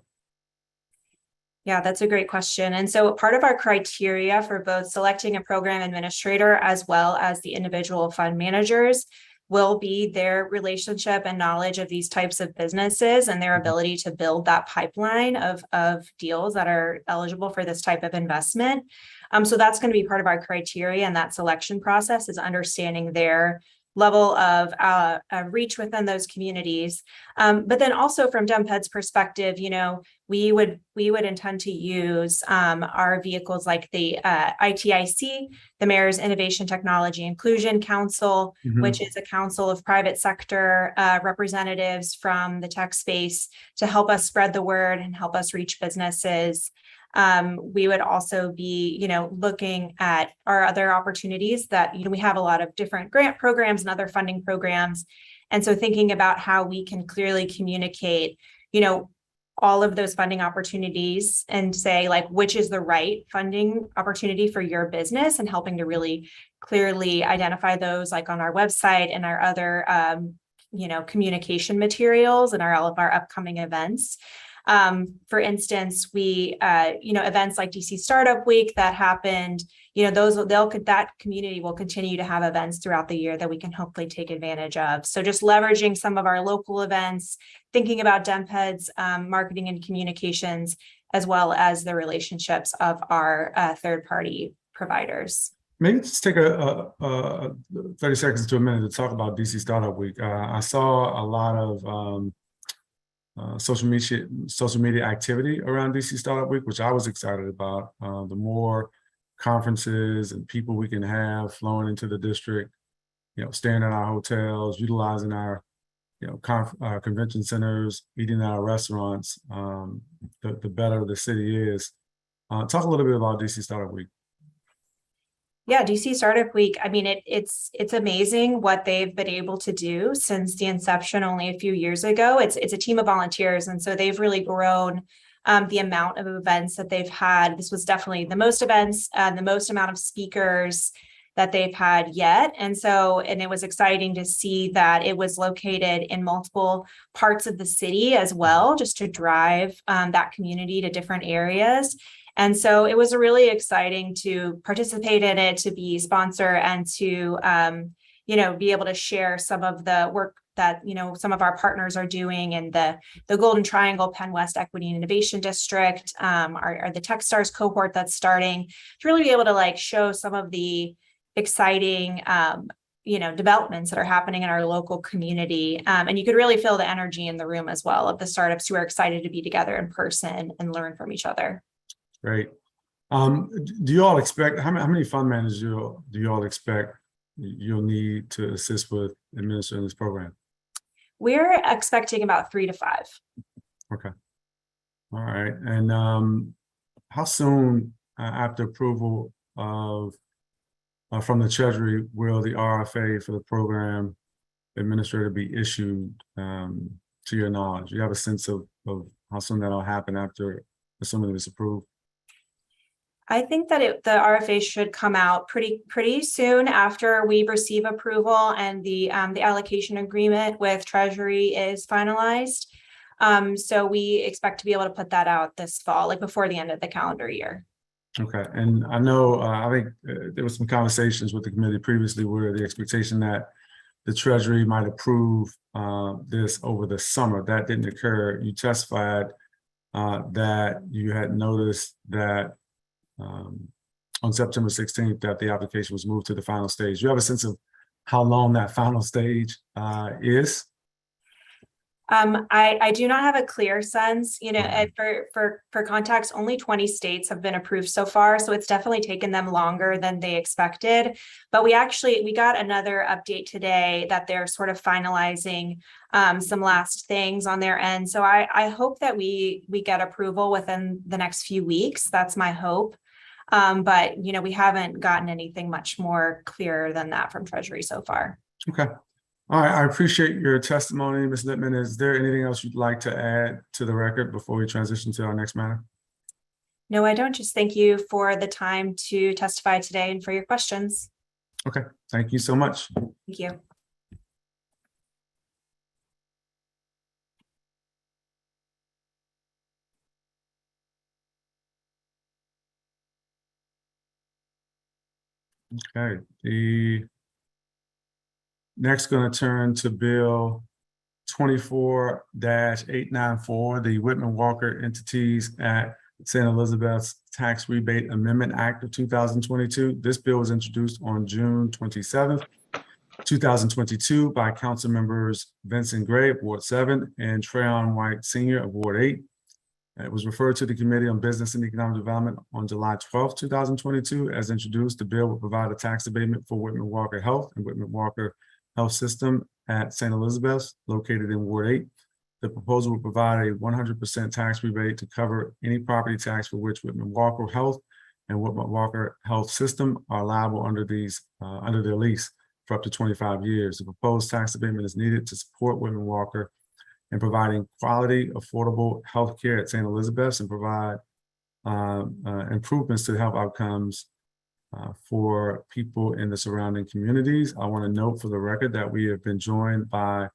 Yeah, that's a great question. And so part of our criteria for both selecting a program administrator as well as the individual fund managers will be their relationship and knowledge of these types of businesses and their ability to build that pipeline of deals that are eligible for this type of investment. So that's going to be part of our criteria, and that selection process is understanding their level of reach within those communities. But then also from DMPED's perspective, we would intend to use our vehicles like the ITIC, the Mayor's Innovation Technology Inclusion Council, which is a council of private sector representatives from the tech space to help us spread the word and help us reach businesses. We would also be, looking at our other opportunities that, we have a lot of different grant programs and other funding programs. And so thinking about how we can clearly communicate, all of those funding opportunities and say like, which is the right funding opportunity for your business, and helping to really clearly identify those like on our website and our other, communication materials and all of our upcoming events. For instance, we, events like DC Startup Week that happened, that community will continue to have events throughout the year that we can hopefully take advantage of. So just leveraging some of our local events, thinking about DMPED's marketing and communications, as well as the relationships of our third-party providers. Maybe just take a 30 seconds to a minute to talk about DC Startup Week. I saw a lot of social media activity around DC Startup Week, which I was excited about. The more conferences and people we can have flowing into the district, staying in our hotels, utilizing our, convention centers, eating at our restaurants, the better the city is. Talk a little bit about DC Startup Week. Yeah, DC Startup Week. I mean, it's amazing what they've been able to do since the inception only a few years ago. It's a team of volunteers, and so they've really grown the amount of events that they've had. This was definitely the most events, the most amount of speakers that they've had yet. And it was exciting to see that it was located in multiple parts of the city as well, just to drive that community to different areas. And so it was really exciting to participate in it, to be sponsor, and to, be able to share some of the work that, some of our partners are doing in the Golden Triangle, Penn West Equity and Innovation District, are the Techstars cohort that's starting, to really be able to show some of the exciting, developments that are happening in our local community. And you could really feel the energy in the room as well of the startups who are excited to be together in person and learn from each other. Great. Do you all expect, how many fund managers do you all expect you'll need to assist with administering this program? We're expecting about 3 to 5. Okay. All right. And how soon after approval of from the Treasury will the RFA for the program administrator be issued, to your knowledge? Do you have a sense of how soon that'll happen after, assuming it's approved? I think that the RFA should come out pretty soon after we receive approval and the allocation agreement with Treasury is finalized. So we expect to be able to put that out this fall, before the end of the calendar year. Okay, and I know I think there was some conversations with the committee previously where the expectation that the Treasury might approve this over the summer. That didn't occur. You testified that you had noticed that on September 16th that the application was moved to the final stage. Do you have a sense of how long that final stage is? I do not have a clear sense, for context, only 20 states have been approved so far. So it's definitely taken them longer than they expected. But we got another update today that they're sort of finalizing some last things on their end. So I hope that we get approval within the next few weeks. That's my hope. But, we haven't gotten anything much more clear than that from Treasury so far. Okay. All right. I appreciate your testimony, Ms. Lippman. Is there anything else you'd like to add to the record before we transition to our next matter? No, I don't. Just thank you for the time to testify today and for your questions. Okay. Thank you so much. Thank you. Okay. The next going to turn to Bill 24-894, the Whitman Walker Entities at St. Elizabeth's Tax Rebate Amendment Act of 2022. This bill was introduced on June 27th, 2022 by Council members Vincent Gray of Ward 7 and Trayon White Sr. of Ward 8. It was referred to the Committee on Business and Economic Development on July 12, 2022. As introduced, the bill will provide a tax abatement for Whitman Walker Health and Whitman Walker Health System at St. Elizabeth's, located in Ward 8. The proposal will provide a 100% tax rebate to cover any property tax for which Whitman Walker Health and Whitman Walker Health System are liable under their lease for up to 25 years. The proposed tax abatement is needed to support Whitman Walker in providing quality, affordable health care at St. Elizabeth's and provide improvements to health outcomes for people in the surrounding communities. I want to note for the record that we have been joined by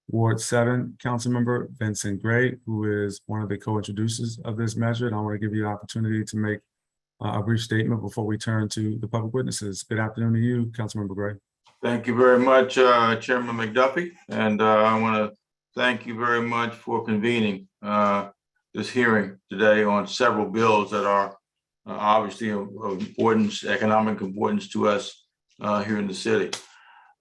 Ward 7 Councilmember Vincent Gray, who is one of the co-introducers of this measure. And I want to give you an opportunity to make a brief statement before we turn to the public witnesses. Good afternoon to you, Councilmember Gray. Thank you very much, Chairman McDuffie. And I want to thank you very much for convening this hearing today on several bills that are obviously of importance, economic importance to us here in the city.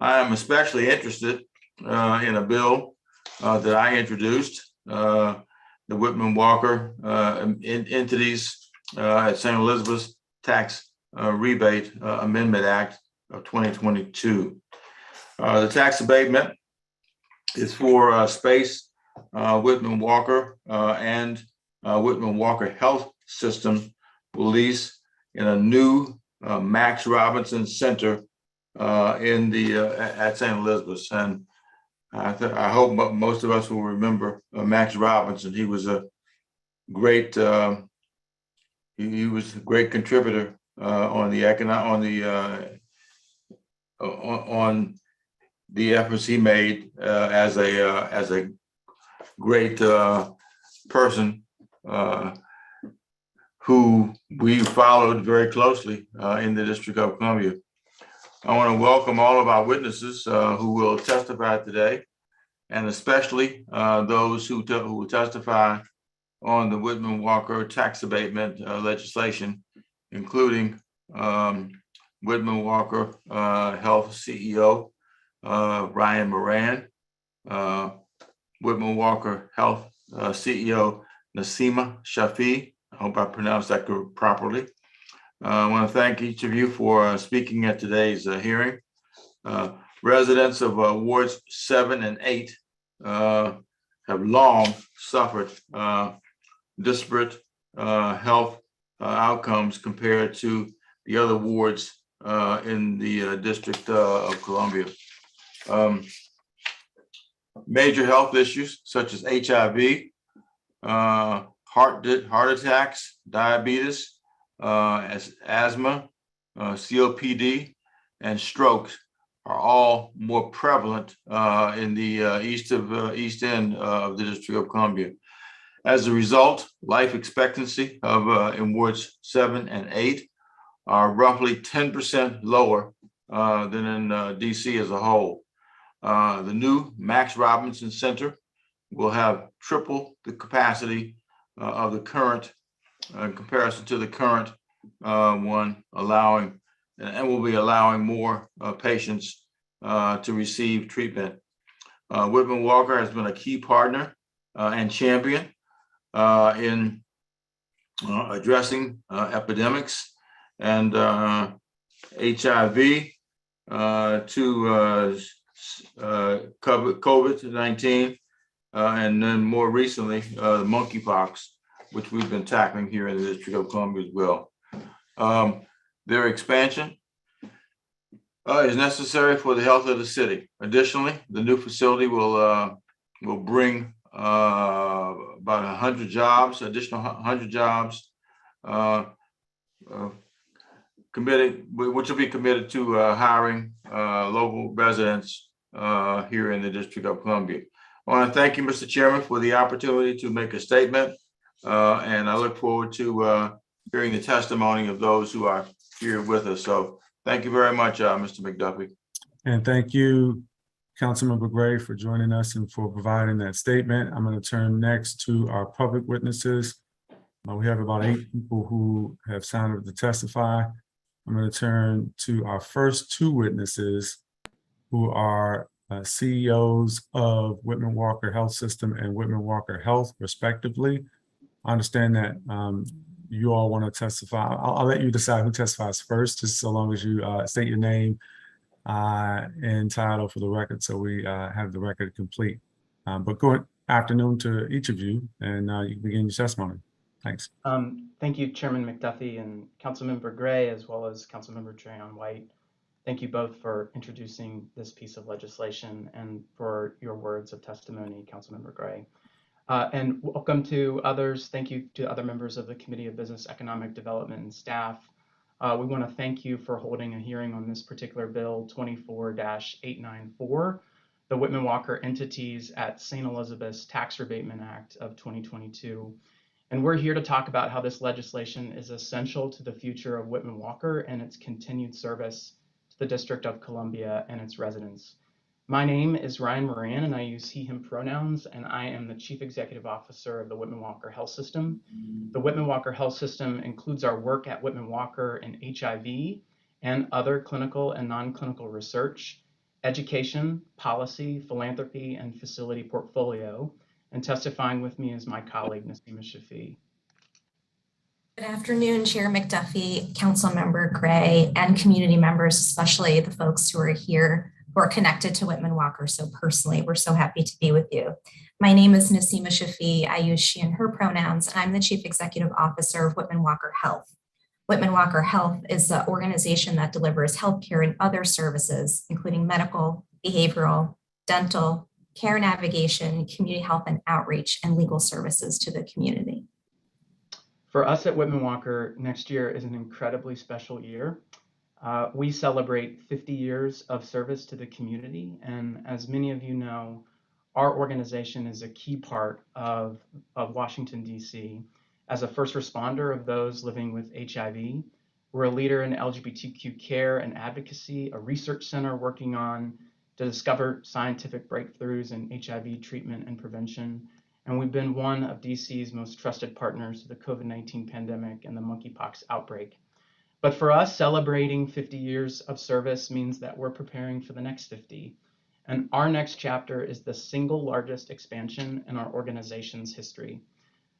I am especially interested in a bill that I introduced, the Whitman Walker entities at St. Elizabeth's Tax Rebate Amendment Act of 2022. The tax abatement is for space, Whitman Walker and Whitman Walker Health System will lease in a new Max Robinson Center in the at St. Elizabeth's. And I hope most of us will remember Max Robinson. He was a great he was a great contributor on the on the efforts he made as a great person who we followed very closely in the District of Columbia. I want to welcome all of our witnesses who will testify today, and especially those who will testify on the Whitman Walker tax abatement legislation, including Whitman Walker Health CEO Ryan Moran, Whitman Walker Health CEO Nasima Shafi. I hope I pronounced that properly. I want to thank each of you for speaking at today's hearing. Residents of wards 7 and 8 have long suffered disparate health outcomes compared to the other wards in the District of Columbia. Major health issues such as HIV, heart attacks, diabetes, asthma, COPD, and strokes are all more prevalent in the east end of the District of Columbia. As a result, life expectancy of in wards 7 and 8 are roughly 10% lower than in DC as a whole. The new Max Robinson Center will have triple the capacity of the current in comparison to the current one, allowing and will be allowing more patients to receive treatment. Whitman Walker has been a key partner and champion in addressing epidemics and HIV to cover COVID-19 and then more recently monkeypox, which we've been tackling here in the District of Columbia as well. Their expansion is necessary for the health of the city. Additionally, the new facility will bring about 100 jobs, additional 100 jobs, committed, which will be committed to hiring local residents here in the District of Columbia. I want to thank you, Mr. Chairman, for the opportunity to make a statement, and I look forward to hearing the testimony of those who are here with us. So thank you very much, Mr. McDuffie. And thank you, Councilmember Gray, for joining us and for providing that statement. I'm going to turn next to our public witnesses. We have about 8 people who have signed up to testify. I'm going to turn to our first 2 witnesses who are CEOs of Whitman Walker Health System and Whitman Walker Health, respectively. I understand that you all want to testify. I'll let you decide who testifies first, just so long as you state your name and title for the record, so we have the record complete. But good afternoon to each of you, and you can begin your testimony. Thanks. Thank you, Chairman McDuffie and Councilmember Gray, as well as Councilmember Trayon White. Thank you both for introducing this piece of legislation and for your words of testimony, Councilmember Gray. And welcome to others. Thank you to other members of the Committee of Business, Economic Development and staff. We want to thank you for holding a hearing on this particular bill, 24-894, the Whitman Walker Entities at St. Elizabeth's Tax Rebatement Act of 2022. And we're here to talk about how this legislation is essential to the future of Whitman Walker and its continued service to the District of Columbia and its residents. My name is Ryan Moran, and I use he, him pronouns, and I am the Chief Executive Officer of the Whitman Walker Health System. The Whitman Walker Health System includes our work at Whitman Walker in HIV and other clinical and non-clinical research, education, policy, philanthropy, and facility portfolio. And testifying with me is my colleague, Nasima Shafi. Good afternoon, Chair McDuffie, Councilmember Gray, and community members, especially the folks who are here who are connected to Whitman Walker so personally. We're so happy to be with you. My name is Nasima Shafi. I use she and her pronouns, and I'm the Chief Executive Officer of Whitman Walker Health. Whitman Walker Health is an organization that delivers healthcare and other services, including medical, behavioral, dental, care navigation, community health and outreach, and legal services to the community. For us at Whitman Walker, next year is an incredibly special year. We celebrate 50 years of service to the community, and as many of you know, our organization is a key part of Washington, D.C. As a first responder of those living with HIV, we're a leader in LGBTQ care and advocacy, a research center working on to discover scientific breakthroughs in HIV treatment and prevention, and we've been one of DC's most trusted partners to the COVID-19 pandemic and the monkeypox outbreak. But for us, celebrating 50 years of service means that we're preparing for the next 50. And our next chapter is the single largest expansion in our organization's history.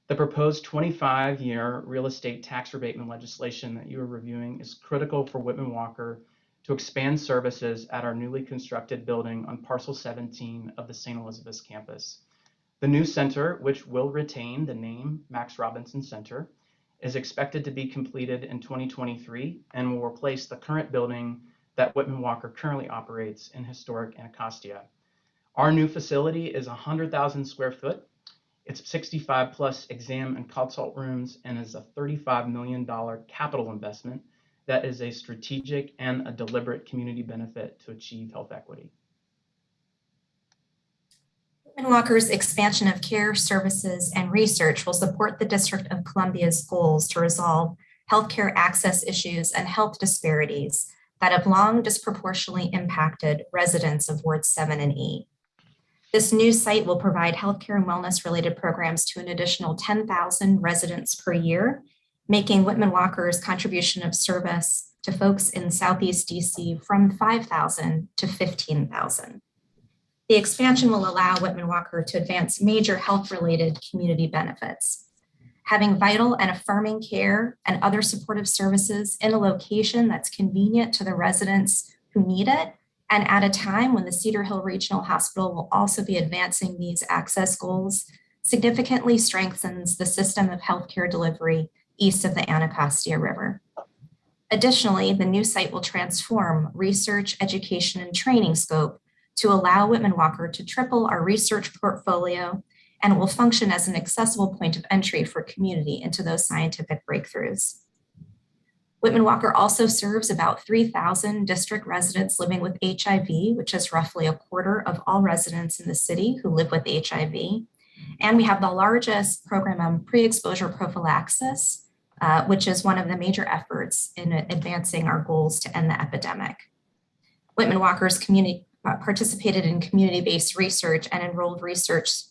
The proposed 25-year real estate tax rebatement legislation that you are reviewing is critical for Whitman Walker to expand services at our newly constructed building on parcel 17 of the St. Elizabeth's campus. The new center, which will retain the name Max Robinson Center, is expected to be completed in 2023 and will replace the current building that Whitman Walker currently operates in historic Anacostia. Our new facility is 100,000 square foot. It's 65 plus exam and consult rooms and is a $35 million capital investment that is a strategic and a deliberate community benefit to achieve health equity. Whitman Walker's expansion of care, services, and research will support the District of Columbia's goals to resolve healthcare access issues and health disparities that have long disproportionately impacted residents of Wards 7 and 8. This new site will provide healthcare and wellness-related programs to an additional 10,000 residents per year, making Whitman Walker's contribution of service to folks in Southeast DC from 5,000 to 15,000. The expansion will allow Whitman Walker to advance major health-related community benefits. Having vital and affirming care and other supportive services in a location that's convenient to the residents who need it, and at a time when the Cedar Hill Regional Hospital will also be advancing these access goals, significantly strengthens the system of healthcare delivery east of the Anacostia River. Additionally, the new site will transform research, education, and training scope to allow Whitman Walker to triple our research portfolio, and will function as an accessible point of entry for community into those scientific breakthroughs. Whitman Walker also serves about 3,000 district residents living with HIV, which is roughly a quarter of all residents in the city who live with HIV. And we have the largest program on pre-exposure prophylaxis, which is one of the major efforts in advancing our goals to end the epidemic. Whitman Walker's community participated in community-based research and enrolled research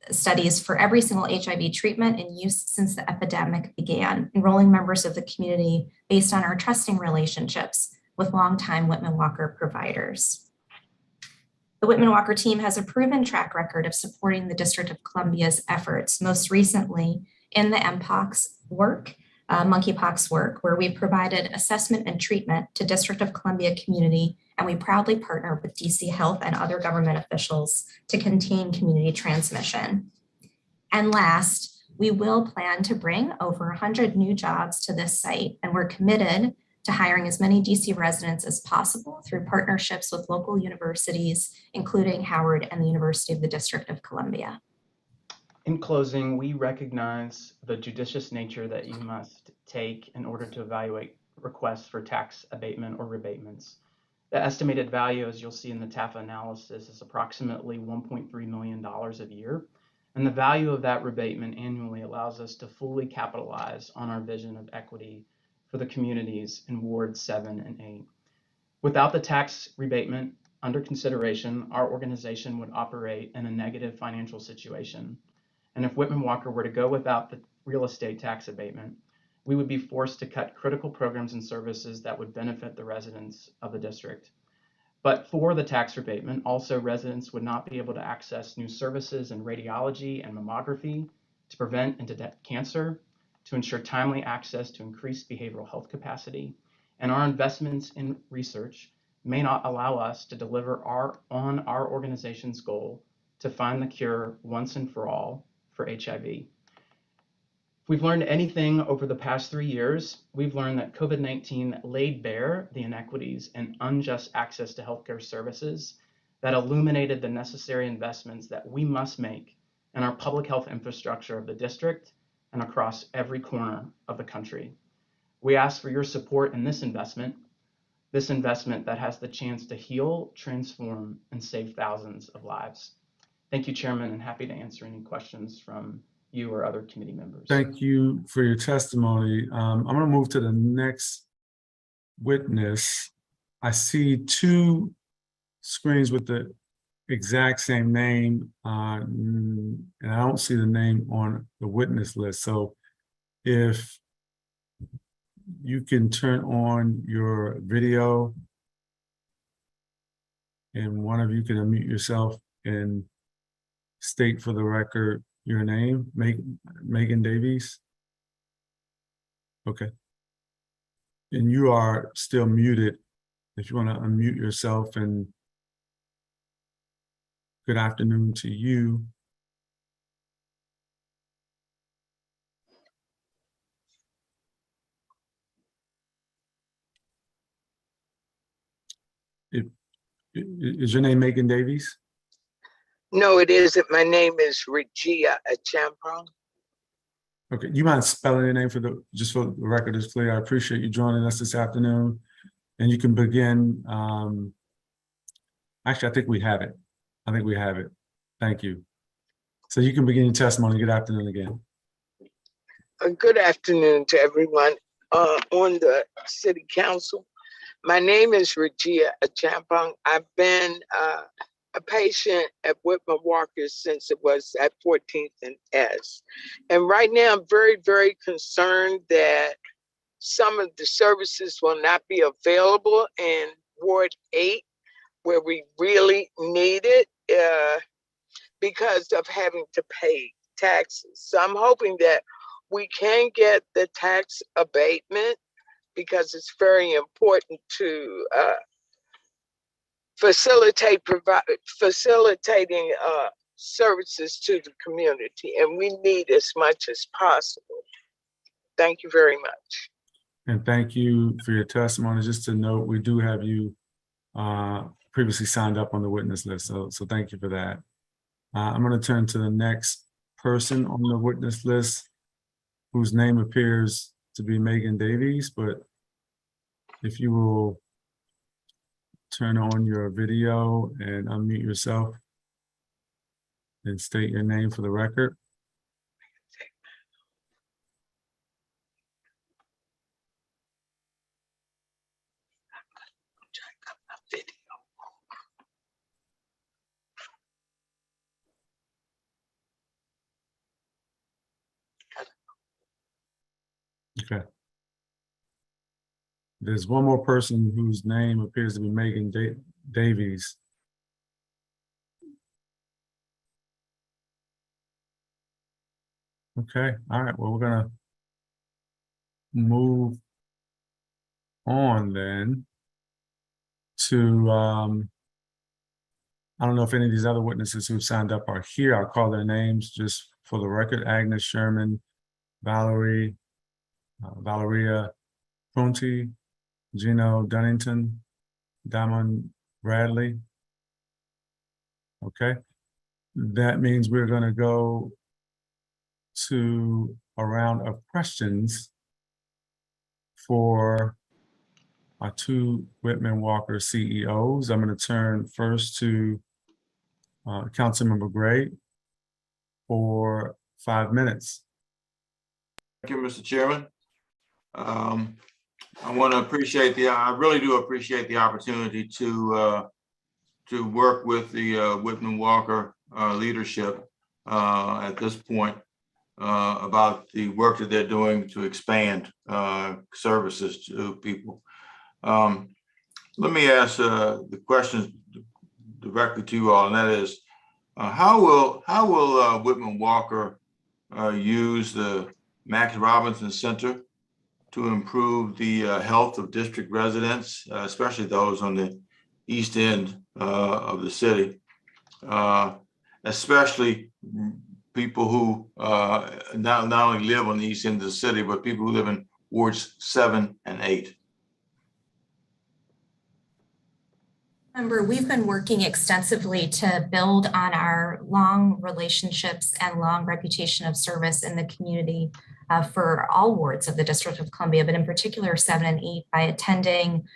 studies for every single HIV treatment in use since the epidemic began, enrolling members of the community based on our trusting relationships with longtime Whitman Walker providers. The Whitman Walker team has a proven track record of supporting the District of Columbia's efforts, most recently in the monkeypox work, where we provided assessment and treatment to District of Columbia community, and we proudly partner with DC Health and other government officials to contain community transmission. And last, we will plan to bring over 100 new jobs to this site, and we're committed to hiring as many DC residents as possible through partnerships with local universities, including Howard and the University of the District of Columbia. In closing, we recognize the judicious nature that you must take in order to evaluate requests for tax abatement or rebatements. The estimated value, as you'll see in the TAFA analysis, is approximately $1.3 million a year. And the value of that rebatement annually allows us to fully capitalize on our vision of equity for the communities in Wards 7 and 8. Without the tax rebatement under consideration, our organization would operate in a negative financial situation. And if Whitman Walker were to go without the real estate tax abatement, we would be forced to cut critical programs and services that would benefit the residents of the district. But for the tax rebatement, also residents would not be able to access new services in radiology and mammography to prevent and detect cancer, to ensure timely access to increased behavioral health capacity, and our investments in research may not allow us to deliver on our organization's goal to find the cure once and for all for HIV. If we've learned anything over the past 3 years, we've learned that COVID-19 laid bare the inequities and unjust access to healthcare services that illuminated the necessary investments that we must make in our public health infrastructure of the district and across every corner of the country. We ask for your support in this investment that has the chance to heal, transform, and save thousands of lives. Thank you, Chairman, and happy to answer any questions from you or other committee members. Thank you for your testimony. I'm going to move to the next witness. I see two screens with the exact same name, and I don't see the name on the witness list. So if you can turn on your video and one of you can unmute yourself and state for the record your name, Megan Davies. Okay. And you are still muted. If you want to unmute yourself, and good afternoon to you. Is your name Megan Davies? No, it isn't. My name is Regia Achampong. Okay, you mind spelling your name just for the record is clear? I appreciate you joining us this afternoon. And you can begin. Actually, I think we have it. Thank you. So you can begin your testimony. Good afternoon again. Good afternoon to everyone on the City Council. My name is Regia Achampong. I've been a patient at Whitman Walker since it was at 14th and S. And right now I'm very, very concerned that some of the services will not be available in Ward 8, where we really need it because of having to pay taxes. So I'm hoping that we can get the tax abatement because it's very important to facilitating services to the community, and we need as much as possible. Thank you very much. And thank you for your testimony. Just to note, we do have you previously signed up on the witness list, so thank you for that. I'm going to turn to the next person on the witness list, whose name appears to be Megan Davies, but if you will turn on your video and unmute yourself and state your name for the record. Okay. There's one more person whose name appears to be Megan Davies. Okay, all right, well, we're gonna move on then to, I don't know if any of these other witnesses who've signed up are here. I'll call their names just for the record. Agnes Sherman, Valeria Punti, Gino Dunnington, Damon Bradley. Okay, that means we're going to go to a round of questions for our two Whitman Walker CEOs. I'm going to turn first to Councilmember Gray for 5 minutes. Thank you, Mr. Chairman. I want to I really do appreciate the opportunity to work with the Whitman Walker leadership at this point about the work that they're doing to expand services to people. Let me ask the questions directly to you all, and that is, how will Whitman Walker use the Max Robinson Center to improve the health of district residents, especially those on the east end of the city, especially people who not only live on the east end of the city, but people who live in wards 7 and 8. Member, we've been working extensively to build on our long relationships and long reputation of service in the community for all wards of the District of Columbia, but in particular 7 and 8 by attending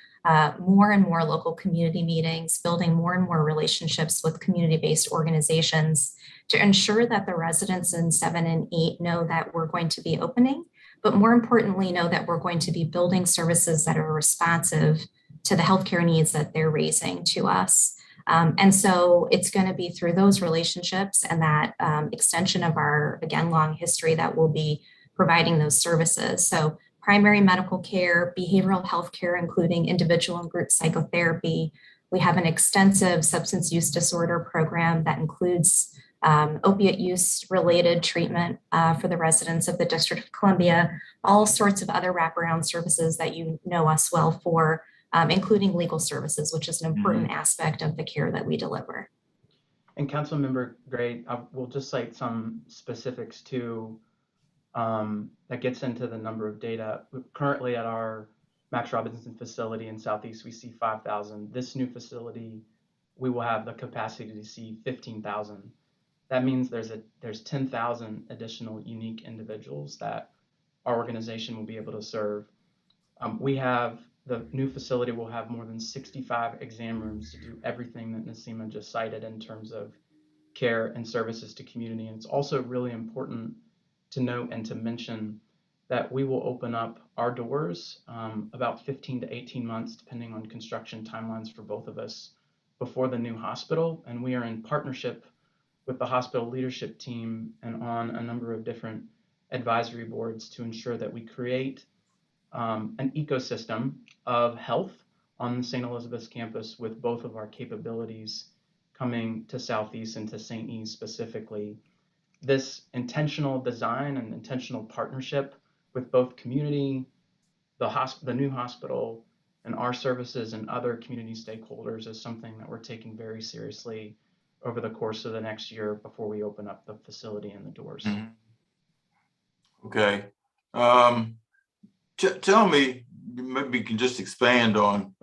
more and more local community meetings, building more and more relationships with community-based organizations to ensure that the residents in 7 and 8 know that we're going to be opening, but more importantly, know that we're going to be building services that are responsive to the healthcare needs that they're raising to us. And so it's going to be through those relationships and that extension of our, again, long history that we'll be providing those services. So primary medical care, behavioral health care, including individual and group psychotherapy. We have an extensive substance use disorder program that includes opiate use related treatment for the residents of the District of Columbia, all sorts of other wraparound services that you know us well for, including legal services, which is an important aspect of the care that we deliver. And Councilmember Gray, I will just cite some specifics too that gets into the number of data. Currently at our Max Robinson facility in Southeast, we see 5,000. This new facility, we will have the capacity to see 15,000. That means there's 10,000 additional unique individuals that our organization will be able to serve. The new facility will have more than 65 exam rooms to do everything that Naseema just cited in terms of care and services to community. And it's also really important to note and to mention that we will open up our doors about 15 to 18 months, depending on construction timelines for both of us, before the new hospital. And we are in partnership with the hospital leadership team and on a number of different advisory boards to ensure that we create an ecosystem of health on the St. Elizabeth's campus with both of our capabilities coming to Southeast and to St. E specifically. This intentional design and intentional partnership with both community, the new hospital, and our services and other community stakeholders is something that we're taking very seriously over the course of the next year before we open up the facility and the doors. Okay. Tell me, maybe you can just expand on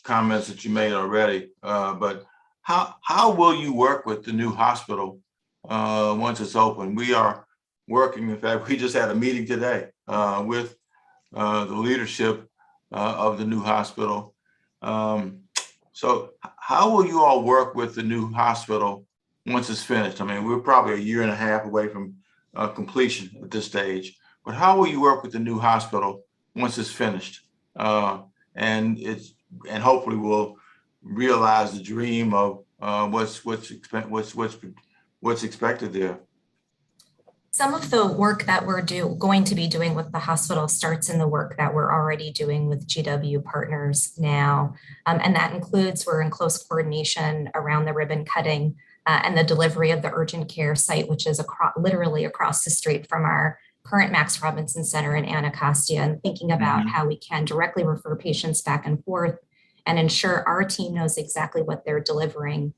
comments that you made already, but how will you work with the new hospital once it's open? We are working, in fact, we just had a meeting today with the leadership of the new hospital. So how will you all work with the new hospital once it's finished? I mean, we're probably 1.5 years away from completion at this stage, but how will you work with the new hospital once it's finished? And hopefully we'll realize the dream of what's expected there. Some of the work that we're going to be doing with the hospital starts in the work that we're already doing with GW partners now. And that includes, we're in close coordination around the ribbon cutting and the delivery of the urgent care site, which is literally across the street from our current Max Robinson Center in Anacostia, and thinking about how we can directly refer patients back and forth and ensure our team knows exactly what they're delivering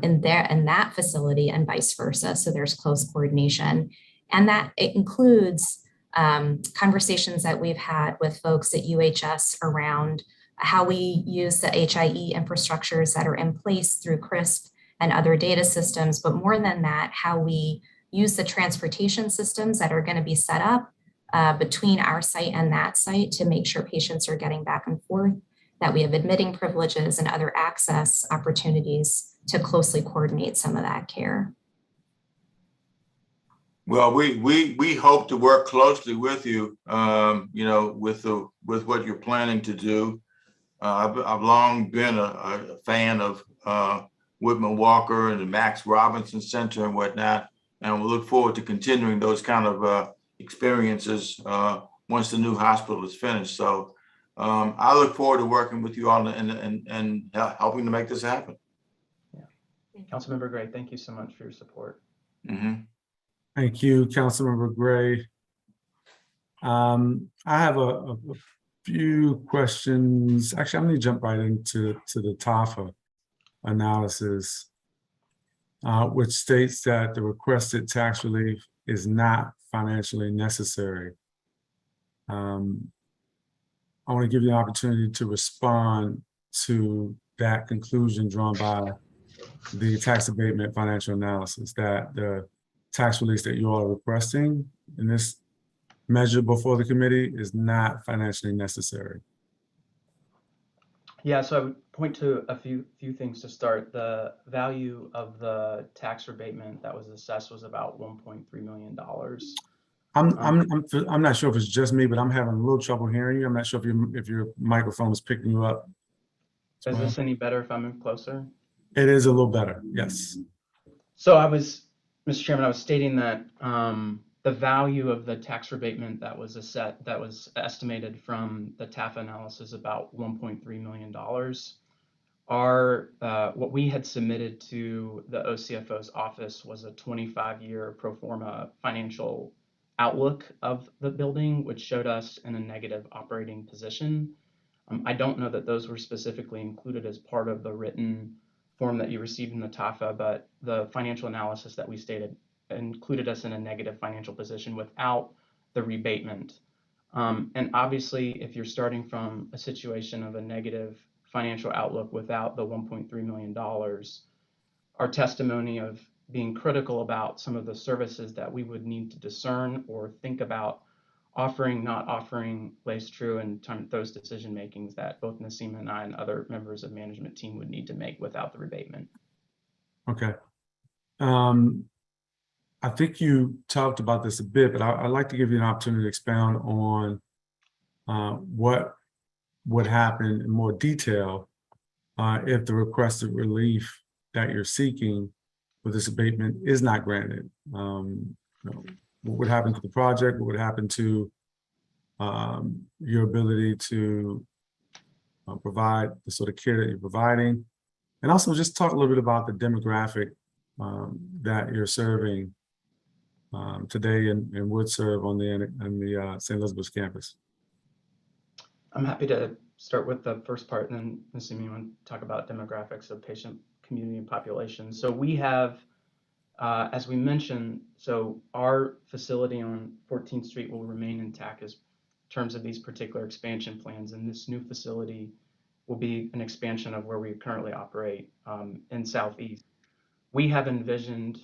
in that facility and vice versa. So there's close coordination. And that it includes conversations that we've had with folks at UHS around how we use the HIE infrastructures that are in place through CRISP and other data systems. But more than that, how we use the transportation systems that are going to be set up between our site and that site to make sure patients are getting back and forth, that we have admitting privileges and other access opportunities to closely coordinate some of that care. Well, we hope to work closely with you, with what you're planning to do. I've long been a fan of Whitman Walker and the Max Robinson Center and whatnot, and we'll look forward to continuing those kind of experiences once the new hospital is finished. So I look forward to working with you all and helping to make this happen. Yeah. Councilmember Gray, thank you so much for your support. Thank you, Councilmember Gray. I have a few questions. Actually, I'm going to jump right into the TAFA analysis, which states that the requested tax relief is not financially necessary. I want to give you an opportunity to respond to that conclusion drawn by the tax abatement financial analysis, that the tax release that you all are requesting in this measure before the committee is not financially necessary. Yeah, so I would point to a few things to start. The value of the tax rebatement that was assessed was about $1.3 million. I'm not sure if it's just me, but I'm having a little trouble hearing you. I'm not sure if your microphone is picking you up. Is this any better if I'm closer? It is a little better, yes. So Mr. Chairman, I was stating that the value of the tax rebatement that was estimated from the TAFA analysis about $1.3 million. What we had submitted to the OCFO's office was a 25-year pro forma financial outlook of the building, which showed us in a negative operating position. I don't know that those were specifically included as part of the written form that you received in the TAFA, but the financial analysis that we stated included us in a negative financial position without the rebatement. And obviously, if you're starting from a situation of a negative financial outlook without the $1.3 million, our testimony of being critical about some of the services that we would need to discern or think about offering, not offering, lays true in those decision makings that both Naseem and I and other members of management team would need to make without the rebatement. Okay. I think you talked about this a bit, but I'd like to give you an opportunity to expound on what would happen in more detail if the requested relief that you're seeking with this abatement is not granted. What would happen to the project? What would happen to your ability to provide the sort of care that you're providing? And also just talk a little bit about the demographic that you're serving today and would serve on the St. Elizabeth's campus. I'm happy to start with the first part, and then Naseem, you want to talk about demographics of patient, community, and population. So we have, as we mentioned, so our facility on 14th Street will remain intact as terms of these particular expansion plans, and this new facility will be an expansion of where we currently operate in Southeast. We have envisioned,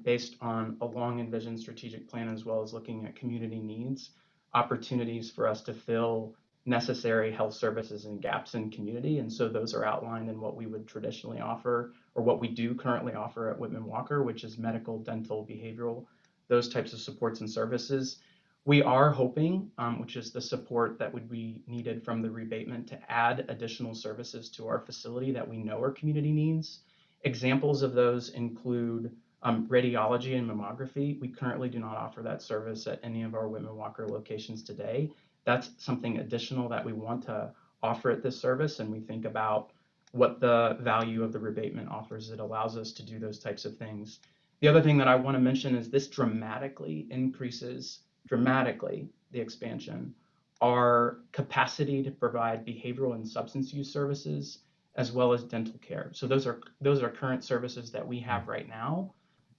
based on a long envisioned strategic plan, as well as looking at community needs, opportunities for us to fill necessary health services and gaps in community. And so those are outlined in what we would traditionally offer, or what we do currently offer at Whitman Walker, which is medical, dental, behavioral, those types of supports and services. We are hoping, which is the support that would be needed from the rebatement, to add additional services to our facility that we know are community needs. Examples of those include radiology and mammography. We currently do not offer that service at any of our Whitman Walker locations today. That's something additional that we want to offer at this service, and we think about what the value of the rebatement offers. It allows us to do those types of things. The other thing that I want to mention is this dramatically increases the expansion, our capacity to provide behavioral and substance use services, as well as dental care. So those are current services that we have right now,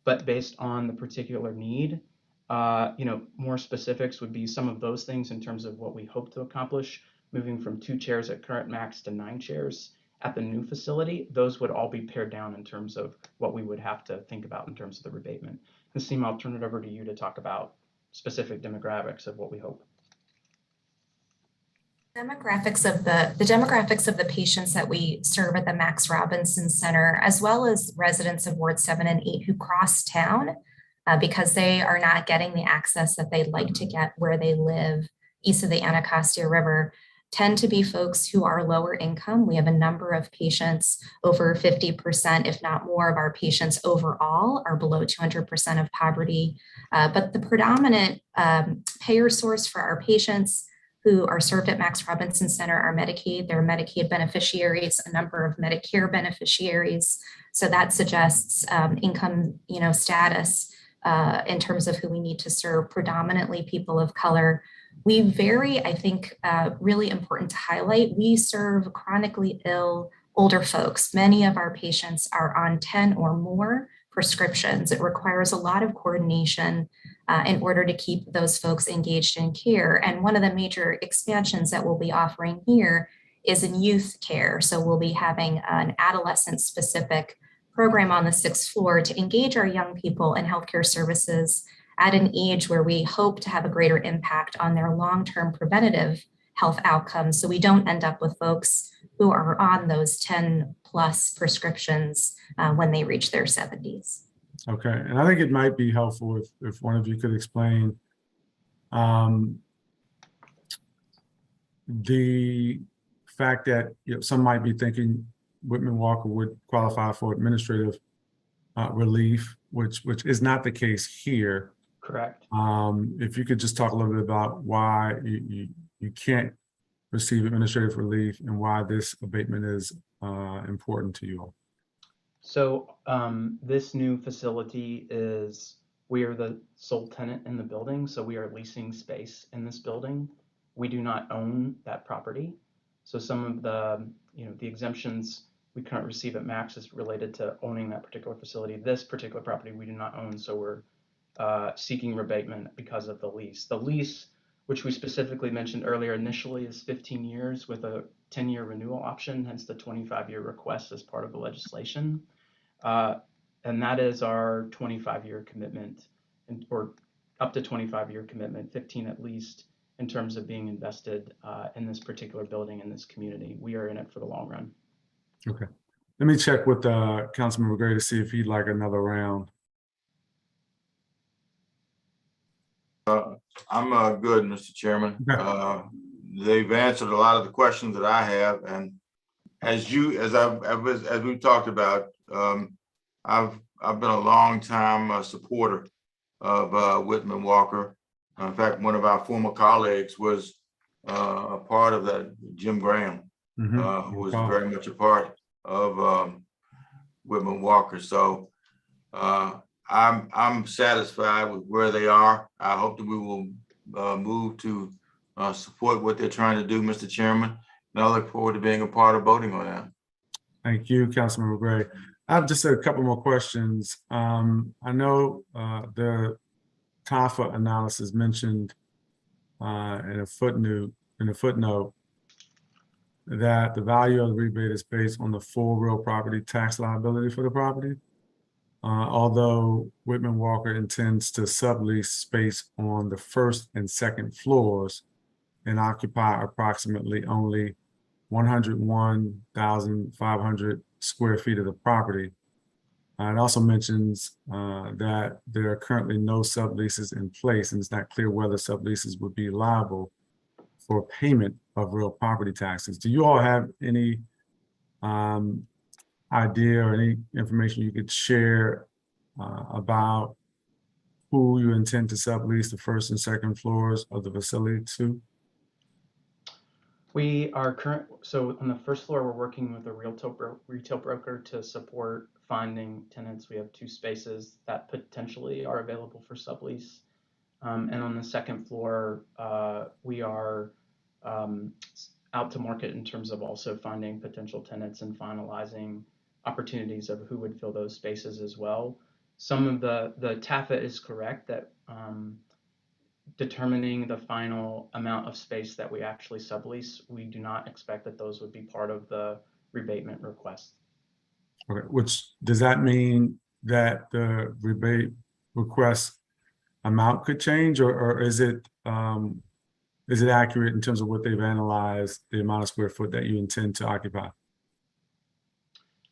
but based on the particular need, more specifics would be some of those things in terms of what we hope to accomplish, moving from 2 chairs at current max to 9 chairs at the new facility. Those would all be pared down in terms of what we would have to think about in terms of the rebatement. Naseem, I'll turn it over to you to talk about specific demographics of what we hope. The demographics of the patients that we serve at the Max Robinson Center, as well as residents of Ward 7 and 8 who cross town because they are not getting the access that they'd like to get where they live east of the Anacostia River, tend to be folks who are lower income. We have a number of patients, over 50%, if not more, of our patients overall are below 200% of poverty. But the predominant payer source for our patients who are served at Max Robinson Center are Medicaid. They're Medicaid beneficiaries, a number of Medicare beneficiaries. So that suggests income, status in terms of who we need to serve, predominantly people of color. We vary, I think, really important to highlight. We serve chronically ill older folks. Many of our patients are on 10 or more prescriptions. It requires a lot of coordination in order to keep those folks engaged in care. And one of the major expansions that we'll be offering here is in youth care. So we'll be having an adolescent-specific program on the 6th floor to engage our young people in healthcare services at an age where we hope to have a greater impact on their long-term preventative health outcomes. So we don't end up with folks who are on those 10 plus prescriptions when they reach their 70s. Okay, and I think it might be helpful if one of you could explain the fact that some might be thinking Whitman Walker would qualify for administrative relief, which is not the case here. Correct. If you could just talk a little bit about why you can't receive administrative relief and why this abatement is important to you all. So this new facility we are the sole tenant in the building, so we are leasing space in this building. We do not own that property. So some of the exemptions we currently receive at Max is related to owning that particular facility. This particular property we do not own, so we're seeking rebatement because of the lease. The lease, which we specifically mentioned earlier, initially is 15 years with a 10-year renewal option, hence the 25-year request as part of the legislation. And that is our 25-year commitment, or up to 25-year commitment, 15 at least, in terms of being invested in this particular building, in this community. We are in it for the long run. Okay. Let me check with Councilman Gray to see if he'd like another round. I'm good, Mr. Chairman. Okay. They've answered a lot of the questions that I have, and as we talked about, I've been a long time supporter of Whitman Walker. In fact, one of our former colleagues was a part of that, Jim Graham, who was very much a part of Whitman Walker. So I'm satisfied with where they are. I hope that we will move to support what they're trying to do, Mr. Chairman. And I look forward to being a part of voting on that. Thank you, Councilman Gray. I have just a couple more questions. I know the TAFA analysis mentioned in a footnote that the value of the rebate is based on the full real property tax liability for the property. Although Whitman Walker intends to sublease space on the 1st and 2nd floors and occupy approximately only 101,500 square feet of the property. It also mentions that there are currently no subleases in place, and it's not clear whether subleases would be liable for payment of real property taxes. Do you all have any idea or any information you could share about who you intend to sublease the 1st and 2nd floors of the facility to? We are so on the 1st floor, we're working with a retail broker to support finding tenants. We have 2 spaces that potentially are available for sublease. And on the 2nd floor, we are out to market in terms of also finding potential tenants and finalizing opportunities of who would fill those spaces as well. Some of the TAFA is correct that determining the final amount of space that we actually sublease, we do not expect that those would be part of the rebatement request. Okay, which does that mean that the rebate request amount could change, or is it accurate in terms of what they've analyzed, the amount of square foot that you intend to occupy?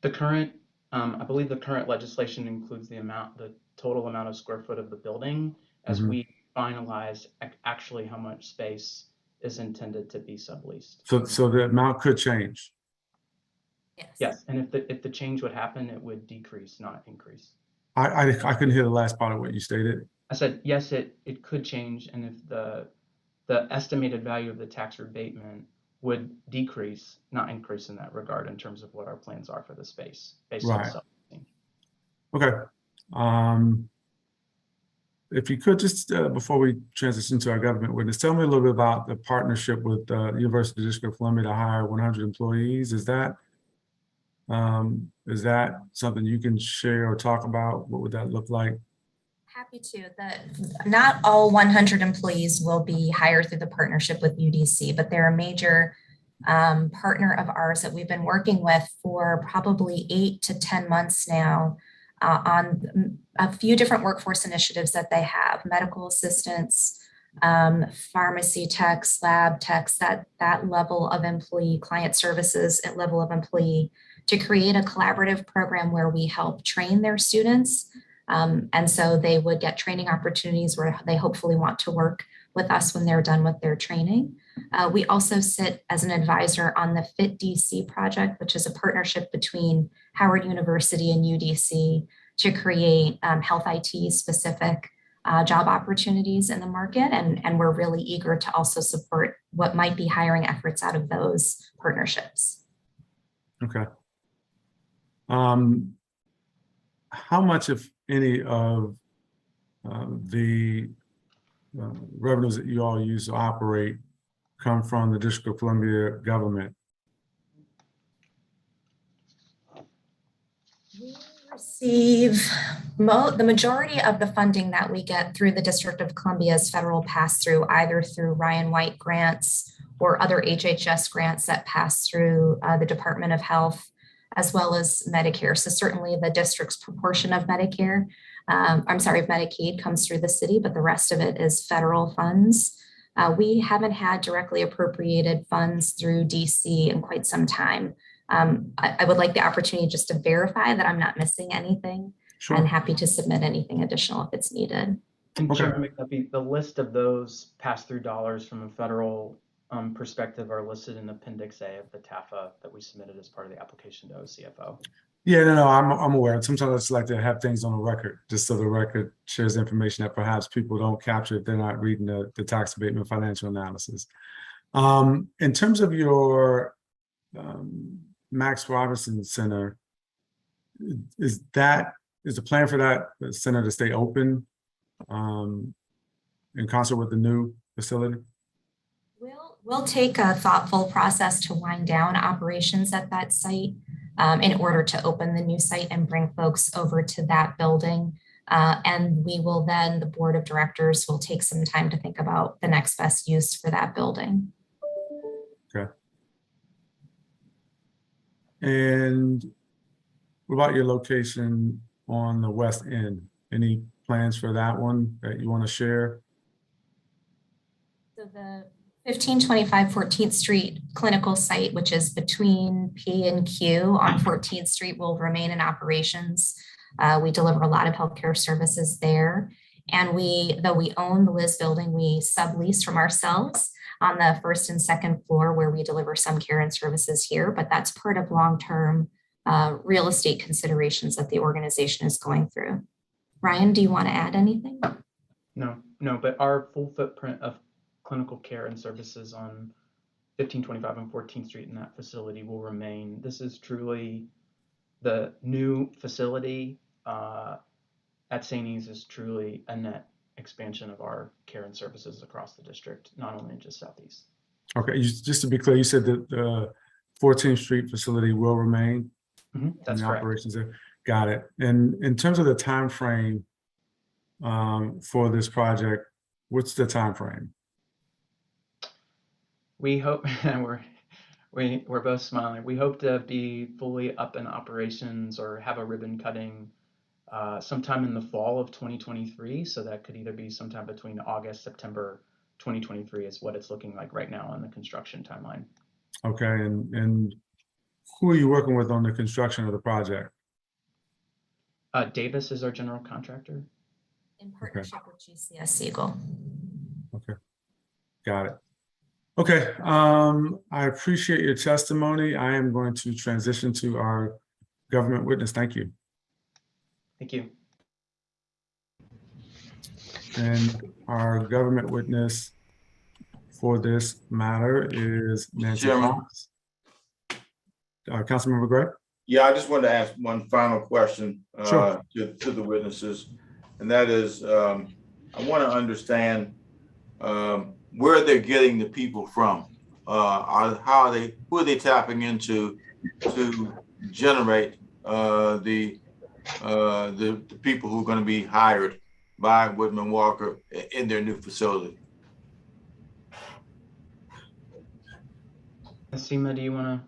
The current, I believe the current legislation includes the total amount of square foot of the building as we finalize actually how much space is intended to be subleased. So the amount could change? Yes, and if the change would happen, it would decrease, not increase. I couldn't hear the last part of what you stated. I said, yes, it could change, and if the estimated value of the tax rebatement would decrease, not increase in that regard in terms of what our plans are for the space based on subleasing. Okay. if you could just, before we transition to our government witness, tell me a little bit about the partnership with University District of Columbia to hire 100 employees. Is that something you can share or talk about? What would that look like? Happy to. Not all 100 employees will be hired through the partnership with UDC, but they're a major partner of ours that we've been working with for probably 8 to 10 months now on a few different workforce initiatives that they have: medical assistants, pharmacy techs, lab techs, that level of employee, client services at level of employee, to create a collaborative program where we help train their students. And so they would get training opportunities where they hopefully want to work with us when they're done with their training. We also sit as an advisor on the FIT DC project, which is a partnership between Howard University and UDC to create health IT specific job opportunities in the market. And we're really eager to also support what might be hiring efforts out of those partnerships. Okay. How much, if any, of the revenues that you all use to operate come from the District of Columbia government? We receive the majority of the funding that we get through the District of Columbia's federal pass-through, either through Ryan White grants or other HHS grants that pass through the Department of Health, as well as Medicare. So certainly the district's proportion of Medicare, of Medicaid comes through the city, but the rest of it is federal funds. We haven't had directly appropriated funds through DC in quite some time. I would like the opportunity just to verify that I'm not missing anything. Sure. And happy to submit anything additional if it's needed. And Chairman McDuffie, the list of those pass-through dollars from a federal perspective are listed in Appendix A of the TAFA that we submitted as part of the application to OCFO. Yeah, no, I'm aware. Sometimes I just like to have things on the record, just so the record shares information that perhaps people don't capture if they're not reading the tax abatement financial analysis. In terms of your Max Robinson Center, is the plan for that center to stay open in concert with the new facility? We'll take a thoughtful process to wind down operations at that site in order to open the new site and bring folks over to that building. And we will then, the board of directors will take some time to think about the next best use for that building. Okay. And what about your location on the west end? Any plans for that one that you want to share? So the 1525 14th Street clinical site, which is between P and Q on 14th Street, will remain in operations. We deliver a lot of healthcare services there. And though we own the Liz building, we sublease from ourselves on the first and second floor where we deliver some care and services here, but that's part of long-term real estate considerations that the organization is going through. Ryan, do you want to add anything? No, but our full footprint of clinical care and services on 1525 and 14th Street in that facility will remain. This is truly the new facility at St. E's is truly a net expansion of our care and services across the district, not only in just Southeast. Okay, just to be clear, you said that the 14th Street facility will remain? That's in the correct. Operations there. Got it. And in terms of the time frame for this project, what's the time frame? We hope, we're both smiling. We hope to be fully up in operations or have a ribbon cutting sometime in the fall of 2023. So that could either be sometime between August, September 2023 is what it's looking like right now on the construction timeline. Okay, and who are you working with on the construction of the project? Davis is our general contractor. In partnership with GCS Siegel. Okay, got it. Okay, I appreciate your testimony. I am going to transition to our government witness. Thank you. Thank you. And our government witness for this matter is Nancy Fox. Councilmember Gray? Yeah, I just wanted to ask one final question Sure. to the witnesses, and that is, I want to understand where they're getting the people from. Who are they tapping into to generate the people who are going to be hired by Whitman Walker in their new facility? Nasima, do you want to?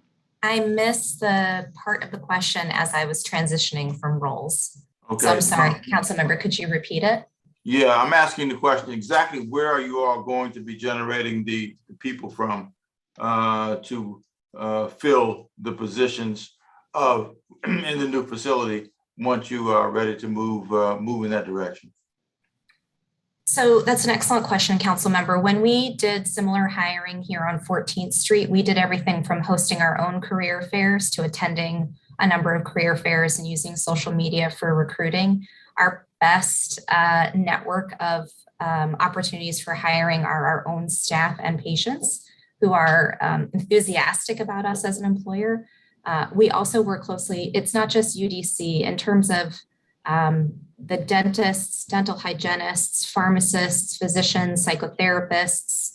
I missed the part of the question as I was transitioning from roles. Okay. So I'm sorry, council member, could you repeat it? Yeah, I'm asking the question exactly where are you all going to be generating the people from to fill the positions of in the new facility once you are ready to move in that direction? So that's an excellent question, council member. When we did similar hiring here on 14th Street, we did everything from hosting our own career fairs to attending a number of career fairs and using social media for recruiting. Our best network of opportunities for hiring are our own staff and patients who are enthusiastic about us as an employer. We also work closely, it's not just UDC in terms of the dentists, dental hygienists, pharmacists, physicians, psychotherapists,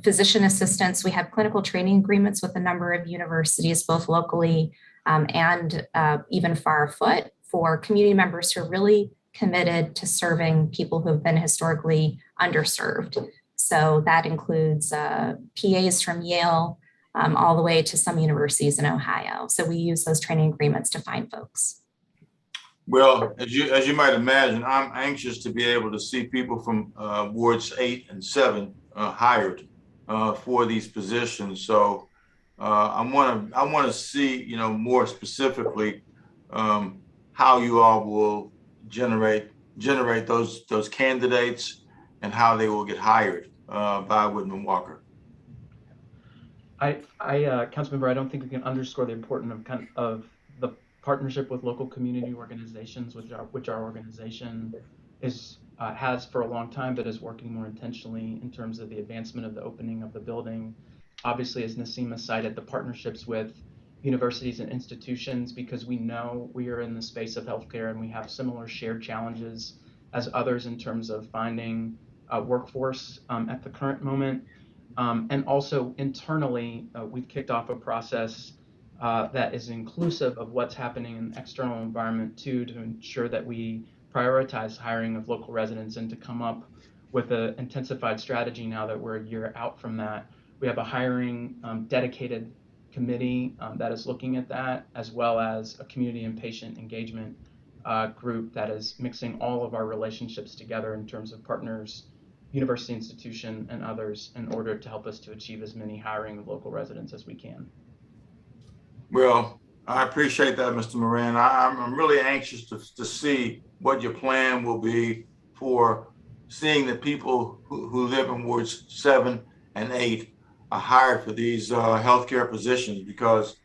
physician assistants. We have clinical training agreements with a number of universities, both locally and even far afoot, for community members who are really committed to serving people who have been historically underserved. So that includes PAs from Yale all the way to some universities in Ohio. So we use those training agreements to find folks. Well, as you might imagine, I'm anxious to be able to see people from wards 8 and 7 hired for these positions. So I want to see, more specifically how you all will generate those candidates and how they will get hired by Whitman Walker. Councilmember, I don't think we can underscore the importance of the partnership with local community organizations, which our organization has for a long time, but is working more intentionally in terms of the advancement of the opening of the building. Obviously, as Nasima cited, the partnerships with universities and institutions, because we know we are in the space of healthcare and we have similar shared challenges as others in terms of finding a workforce at the current moment. And also internally, we've kicked off a process that is inclusive of what's happening in the external environment too, to ensure that we prioritize hiring of local residents and to come up with an intensified strategy now that we're a year out from that. We have a hiring dedicated committee that is looking at that, as well as a community and patient engagement group that is mixing all of our relationships together in terms of partners, university institution, and others in order to help us to achieve as many hiring of local residents as we can. Well, I appreciate that, Mr. Moran. I'm really anxious to see what your plan will be for seeing the people who live in wards 7 and 8 are hired for these healthcare positions, because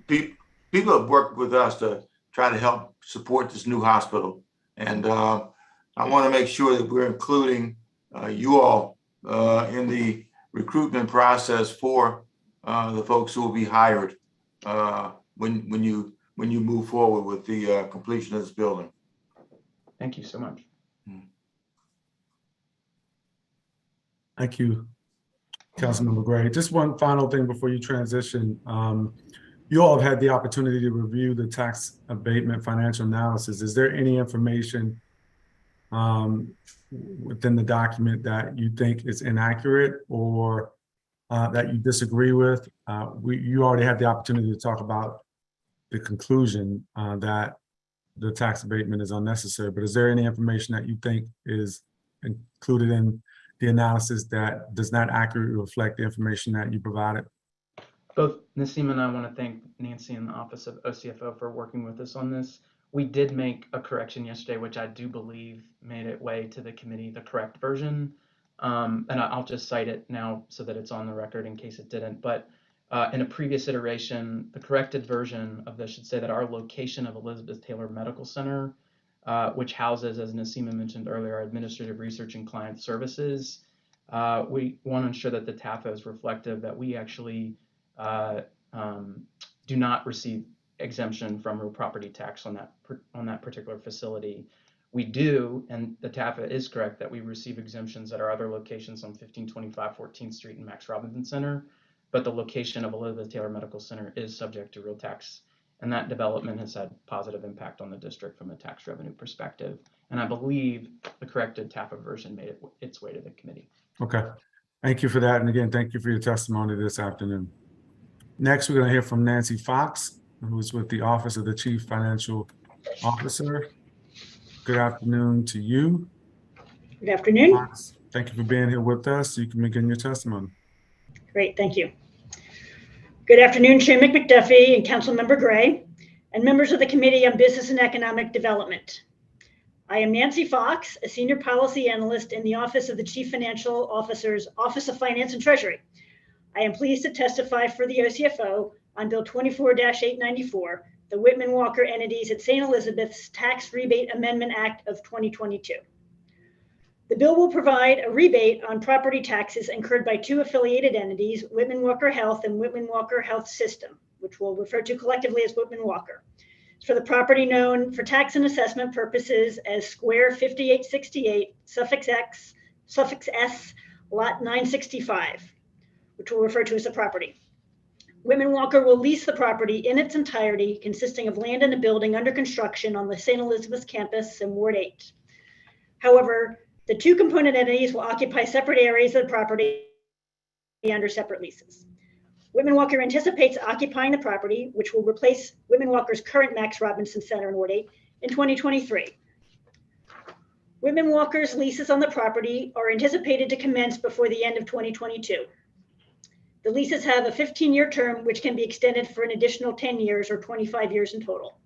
people have worked with us to try to help support this new hospital. And I want to make sure that we're including you all in the recruitment process for the folks who will be hired when you move forward with the completion of this building. Thank you so much. Thank you, Councilmember Gray. Just one final thing before you transition. You all have had the opportunity to review the tax abatement financial analysis. Is there any information within the document that you think is inaccurate or that you disagree with? You already had the opportunity to talk about the conclusion that the tax abatement is unnecessary, but is there any information that you think is included in the analysis that does not accurately reflect the information that you provided? Both Nasima and I want to thank Nancy and the Office of OCFO for working with us on this. We did make a correction yesterday, which I do believe made it way to the committee, the correct version. And I'll just cite it now so that it's on the record in case it didn't. But in a previous iteration, the corrected version of this should say that our location of Elizabeth Taylor Medical Center, which houses, as Nasima mentioned earlier, our administrative research and client services. We want to ensure that the TAFO is reflective that we actually do not receive exemption from real property tax on that particular facility. We do, and the TAFA is correct, that we receive exemptions at our other locations on 1525 14th Street and Max Robinson Center, but the location of Elizabeth Taylor Medical Center is subject to real tax, and that development has had positive impact on the district from a tax revenue perspective. And I believe the corrected TAFA version made its way to the committee. Okay, thank you for that. And again, thank you for your testimony this afternoon. Next, we're going to hear from Nancy Fox, who is with the Office of the Chief Financial Officer. Good afternoon to you. Good afternoon. Thank you for being here with us. You can begin your testimony. Great, thank you. Good afternoon, Chairman McDuffie and Councilmember Gray, and members of the Committee on Business and Economic Development. I am Nancy Fox, a Senior Policy Analyst in the Office of the Chief Financial Officer's Office of Finance and Treasury. I am pleased to testify for the OCFO on Bill 24-894, the Whitman Walker Entities at St. Elizabeth's Tax Rebate Amendment Act of 2022. The bill will provide a rebate on property taxes incurred by two affiliated entities, Whitman Walker Health and Whitman Walker Health System, which we'll refer to collectively as Whitman Walker, for the property known for tax and assessment purposes as Square 5868, Suffix S, Lot 965, which we'll refer to as the property. Whitman Walker will lease the property in its entirety, consisting of land and a building under construction on the St. Elizabeth's campus in Ward 8. However, the two component entities will occupy separate areas of the property under separate leases. Whitman Walker anticipates occupying the property, which will replace Whitman Walker's current Max Robinson Center in Ward 8 in 2023. Whitman Walker's leases on the property are anticipated to commence before the end of 2022. The leases have a 15-year term, which can be extended for an additional 10 years or 25 years in total.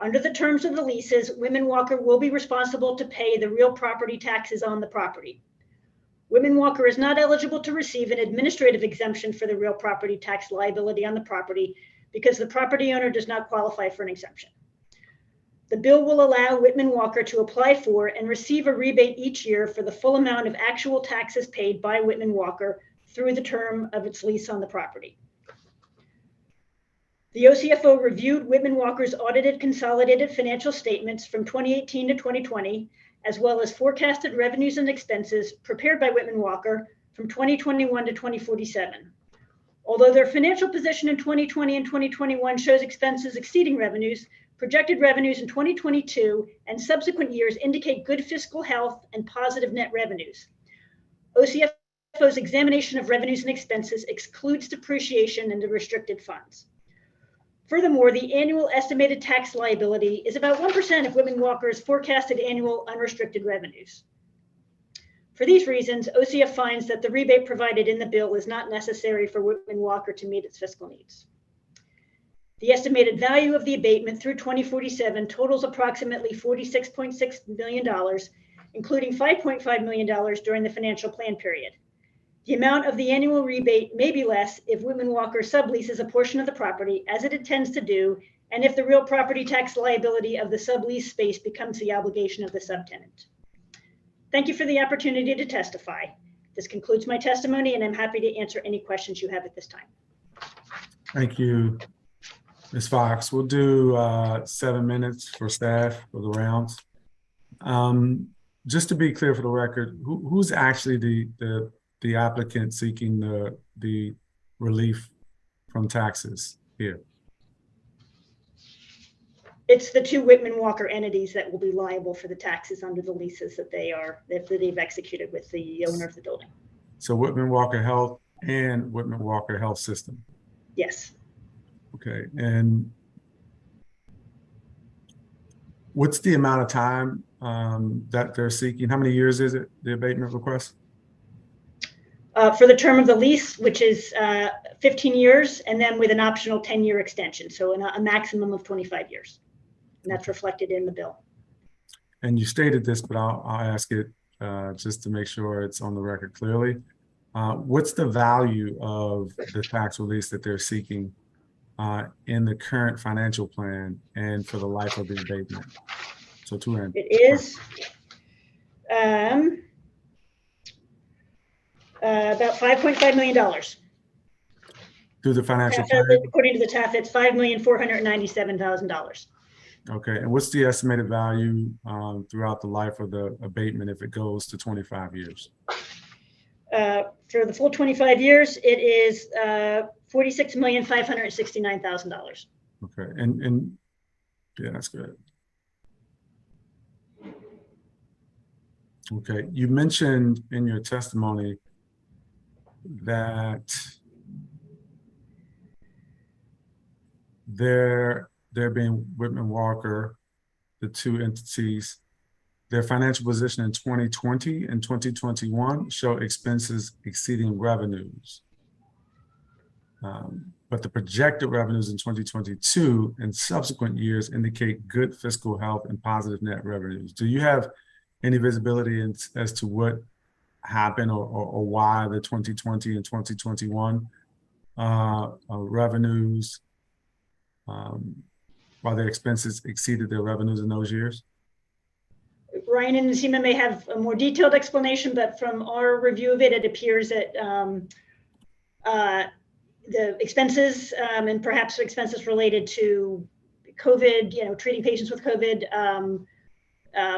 Under the terms of the leases, Whitman Walker will be responsible to pay the real property taxes on the property. Whitman Walker is not eligible to receive an administrative exemption for the real property tax liability on the property because the property owner does not qualify for an exemption. The bill will allow Whitman Walker to apply for and receive a rebate each year for the full amount of actual taxes paid by Whitman Walker through the term of its lease on the property. The OCFO reviewed Whitman Walker's audited consolidated financial statements from 2018 to 2020, as well as forecasted revenues and expenses prepared by Whitman Walker from 2021 to 2047. Although their financial position in 2020 and 2021 shows expenses exceeding revenues, projected revenues in 2022 and subsequent years indicate good fiscal health and positive net revenues. OCFO's examination of revenues and expenses excludes depreciation in the restricted funds. Furthermore, the annual estimated tax liability is about 1% of Whitman Walker's forecasted annual unrestricted revenues. For these reasons, OCF finds that the rebate provided in the bill is not necessary for Whitman Walker to meet its fiscal needs. The estimated value of the abatement through 2047 totals approximately $46.6 million, including $5.5 million during the financial plan period. The amount of the annual rebate may be less if Whitman Walker subleases a portion of the property, as it intends to do, and if the real property tax liability of the sublease space becomes the obligation of the subtenant. Thank you for the opportunity to testify. This concludes my testimony, and I'm happy to answer any questions you have at this time. Thank you, Ms. Fox. We'll do 7 minutes for staff for the rounds. Just to be clear for the record, who's actually the applicant seeking the relief from taxes here? It's the two Whitman Walker entities that will be liable for the taxes under the leases that they've executed with the owner of the building. So Whitman Walker Health and Whitman Walker Health System. Yes. Okay, and what's the amount of time that they're seeking? How many years is it, the abatement request? For the term of the lease, which is 15 years, and then with an optional 10-year extension, so a maximum of 25 years. And that's reflected in the bill. And you stated this, but I'll ask it just to make sure it's on the record clearly. What's the value of the tax release that they're seeking in the current financial plan and for the life of the abatement? So two ends. It is about $5.5 million. Through the financial plan? According to the TAF, it's $5,497,000. Okay, and what's the estimated value throughout the life of the abatement if it goes to 25 years? For the full 25 years, it is $46,569,000. Okay, and yeah, that's good. Okay, you mentioned in your testimony that there being Whitman Walker, the two entities, their financial position in 2020 and 2021 show expenses exceeding revenues. But the projected revenues in 2022 and subsequent years indicate good fiscal health and positive net revenues. Do you have any visibility as to what happened or why the 2020 and 2021 revenues, why their expenses exceeded their revenues in those years? Ryan and Nazima may have a more detailed explanation, but from our review of it, it appears that the expenses and perhaps expenses related to COVID, treating patients with COVID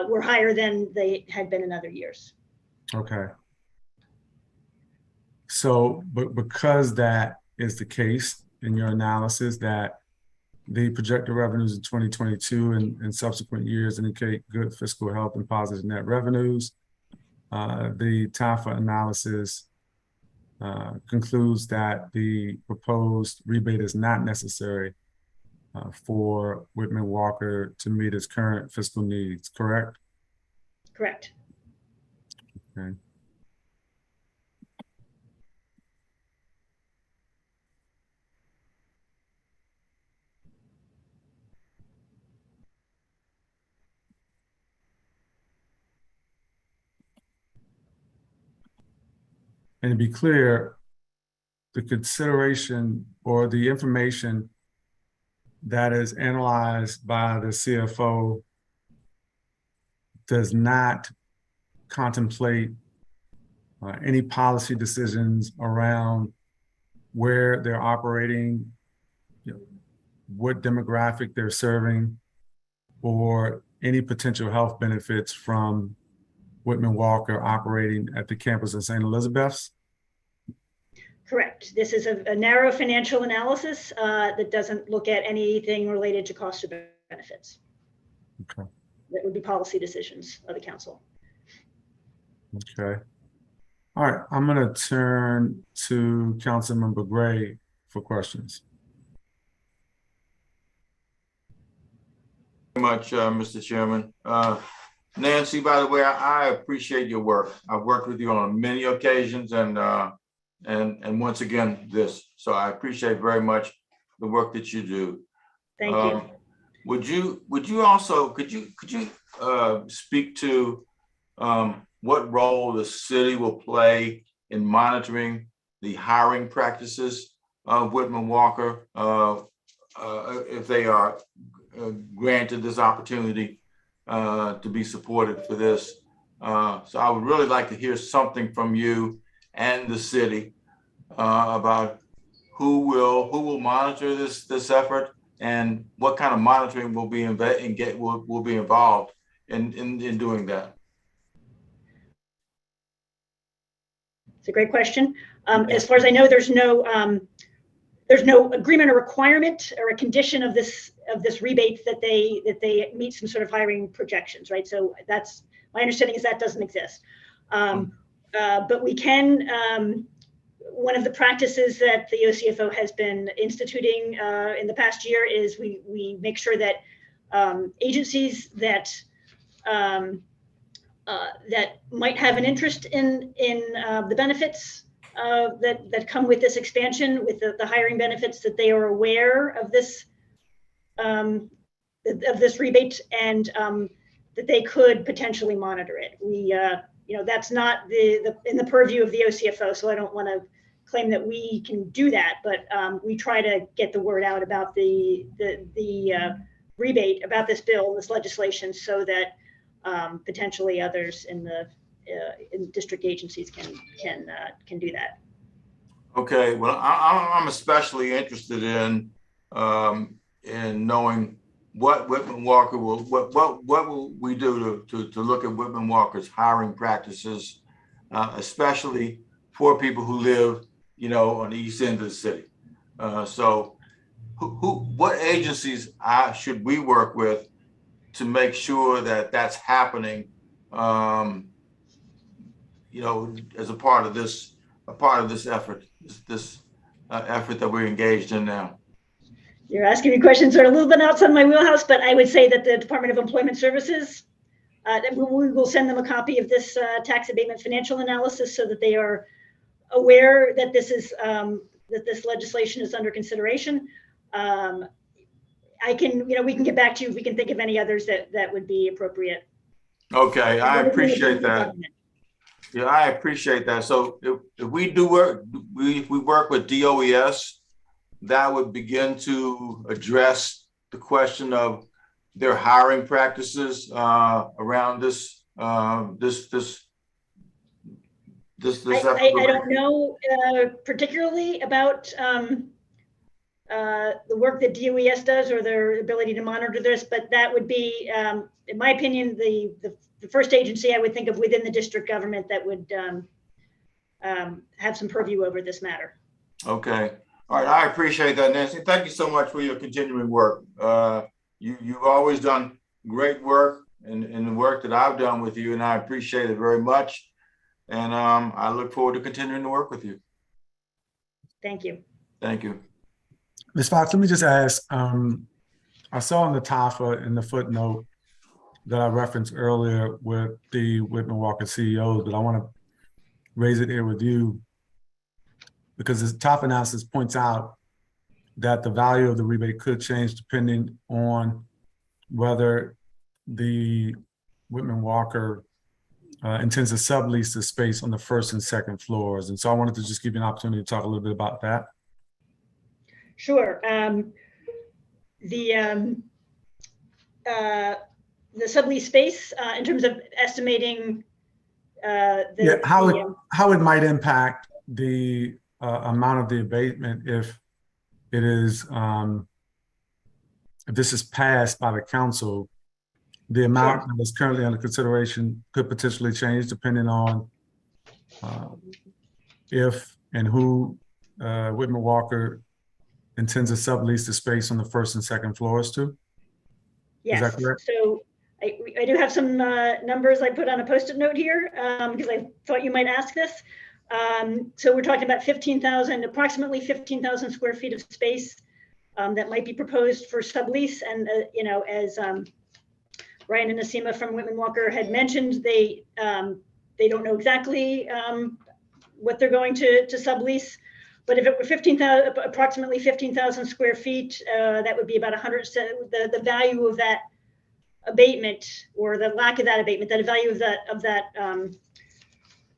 were higher than they had been in other years. Okay. So, but because that is the case in your analysis, that the projected revenues in 2022 and subsequent years indicate good fiscal health and positive net revenues, the TAFA analysis concludes that the proposed rebate is not necessary for Whitman Walker to meet its current fiscal needs, correct? Correct. Okay. And to be clear, the consideration or the information that is analyzed by the CFO does not contemplate any policy decisions around where they're operating, what demographic they're serving, or any potential health benefits from Whitman Walker operating at the campus of St. Elizabeth's? Correct. This is a narrow financial analysis that doesn't look at anything related to cost of benefits. Okay. That would be policy decisions of the council. Okay. All right, I'm going to turn to Councilmember Gray for questions. Very much, Mr. Chairman. Nancy, by the way, I appreciate your work. I've worked with you on many occasions, and once again this. So I appreciate very much the work that you do. Thank you. Would you also could you speak to what role the city will play in monitoring the hiring practices of Whitman Walker if they are granted this opportunity to be supported for this? So I would really like to hear something from you and the city about who will monitor this effort and what kind of monitoring will be involved in doing that. It's a great question. As far as I know, there's no agreement or requirement or a condition of this rebate that they meet some sort of hiring projections, right? So that's my understanding is that doesn't exist. But we can. One of the practices that the OCFO has been instituting in the past year is we make sure that agencies that might have an interest in the benefits that come with this expansion, with the hiring benefits, that they are aware of this rebate and that they could potentially monitor it. We that's not in the purview of the OCFO, so I don't want to claim that we can do that, but we try to get the word out about the rebate, about this bill, this legislation, so that potentially others in district agencies can do that. Okay, well, I'm especially interested in knowing what Whitman Walker will, what will we do to look at Whitman Walker's hiring practices, especially for people who live, you know, on the east end of the city. So what agencies should we work with to make sure that that's happening, you know, as a part of this effort, this effort that we're engaged in now? You're asking me questions that are a little bit outside my wheelhouse, but I would say that the Department of Employment Services, that we will send them a copy of this tax abatement financial analysis so that they are aware that this is that this legislation is under consideration. I can, you know, we can get back to you if we can think of any others that would be appropriate. Okay, I appreciate that. Yeah, I appreciate that. So if we do work, if we work with DOES, that would begin to address the question of their hiring practices around this effort. I don't know particularly about the work that DOES does or their ability to monitor this, but that would be, in my opinion, the first agency I would think of within the district government that would have some purview over this matter. Okay. All right. I appreciate that, Nancy. Thank you so much for your continuing work. You've always done great work in the work that I've done with you, and I appreciate it very much. And I look forward to continuing to work with you. Thank you. Thank you. Ms. Fox, let me just ask, I saw in the TAFA in the footnote that I referenced earlier with the Whitman Walker CEOs, but I want to raise it here with you because this TAFA analysis points out that the value of the rebate could change depending on whether the Whitman Walker intends to sublease the space on the first and second floors. And so I wanted to just give you an opportunity to talk a little bit about that. Sure. The sublease space in terms of estimating how it might impact the amount of the abatement if it is if this is passed by the council. The amount that is currently under consideration could potentially change depending on if and who Whitman Walker intends to sublease the space on the first and second floors to. Yes. Is that correct? So I do have some numbers I put on a Post-it note here because I thought you might ask this. So we're talking about approximately 15,000 square feet of space that might be proposed for sublease. And you know, as Ryan and Nasima from Whitman Walker had mentioned, they don't know exactly what they're going to sublease. But if it were approximately 15,000 square feet, that would be about 100. The value of that abatement, or the lack of that abatement, that value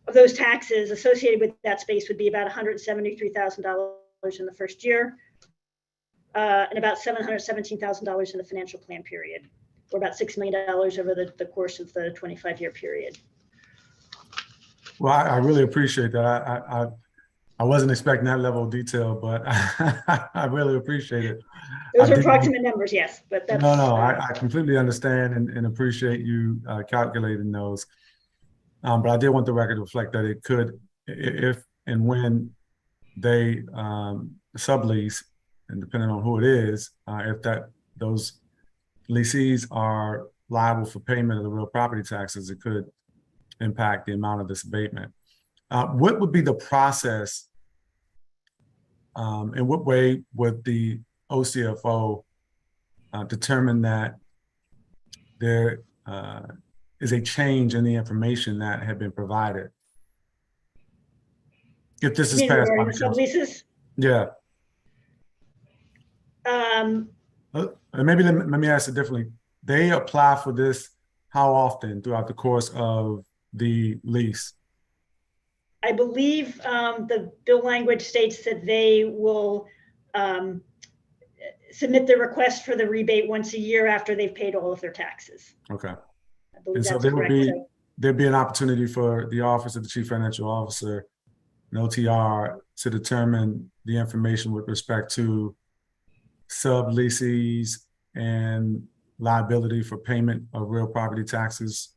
of those taxes associated with that space would be about $173,000 in the first year, and about $717,000 in the financial plan period, or about $6 million over the course of the 25-year period. Well, I really appreciate that. I wasn't expecting that level of detail, but I really appreciate it. Those are approximate numbers, yes, but that's... No, I completely understand and appreciate you calculating those. But I did want the record to reflect that it could, if and when they sublease, and depending on who it is, if those lessees are liable for payment of the real property taxes, it could impact the amount of this abatement. What would be the process? In what way would the OCFO determine that there is a change in the information that had been provided? If this is passed by the subleases? Yeah. Maybe let me ask it differently. They apply for this how often throughout the course of the lease? I believe the bill language states that they will submit the request for the rebate once a year after they've paid all of their taxes. Okay. I believe And so that's correct. there'd be an opportunity for the Office of the Chief Financial Officer, an OTR, to determine the information with respect to subleases and liability for payment of real property taxes.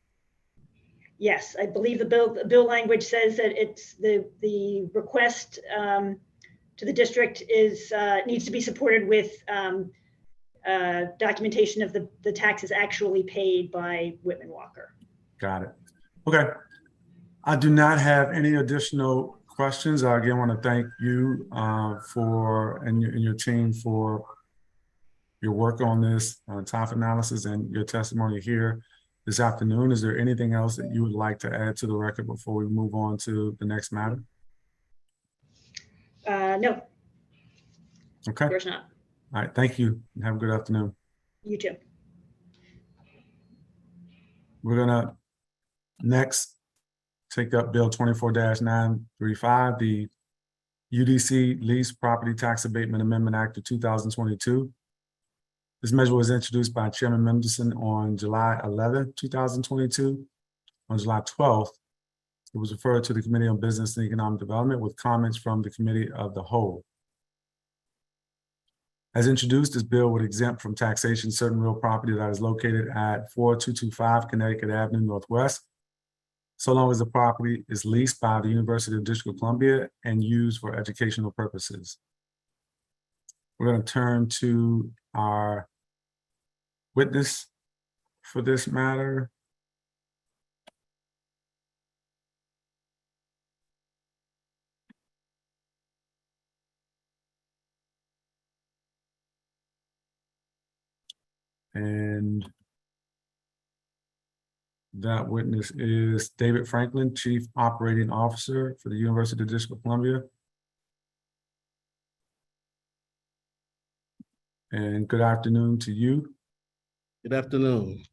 Yes, I believe the bill language says that it's the request to the district is needs to be supported with documentation of the taxes actually paid by Whitman Walker. Got it. Okay. I do not have any additional questions. I again want to thank you and your team for your work on this TOF analysis and your testimony here this afternoon. Is there anything else that you would like to add to the record before we move on to the next matter? No. Okay. There's not. All right. Thank you. And have a good afternoon. You too. We're gonna next take up Bill 24-935, the UDC Lease Property Tax Abatement Amendment Act of 2022. This measure was introduced by Chairman Mendelson on July 11, 2022. On July 12th, it was referred to the Committee on Business and Economic Development with comments from the Committee of the Whole. As introduced, this bill would exempt from taxation certain real property that is located at 4225 Connecticut Avenue Northwest, so long as the property is leased by the University of District of Columbia and used for educational purposes. We're going to turn to our witness for this matter. And that witness is David Franklin, Chief Operating Officer for the University of District of Columbia. And good afternoon to you. Good afternoon.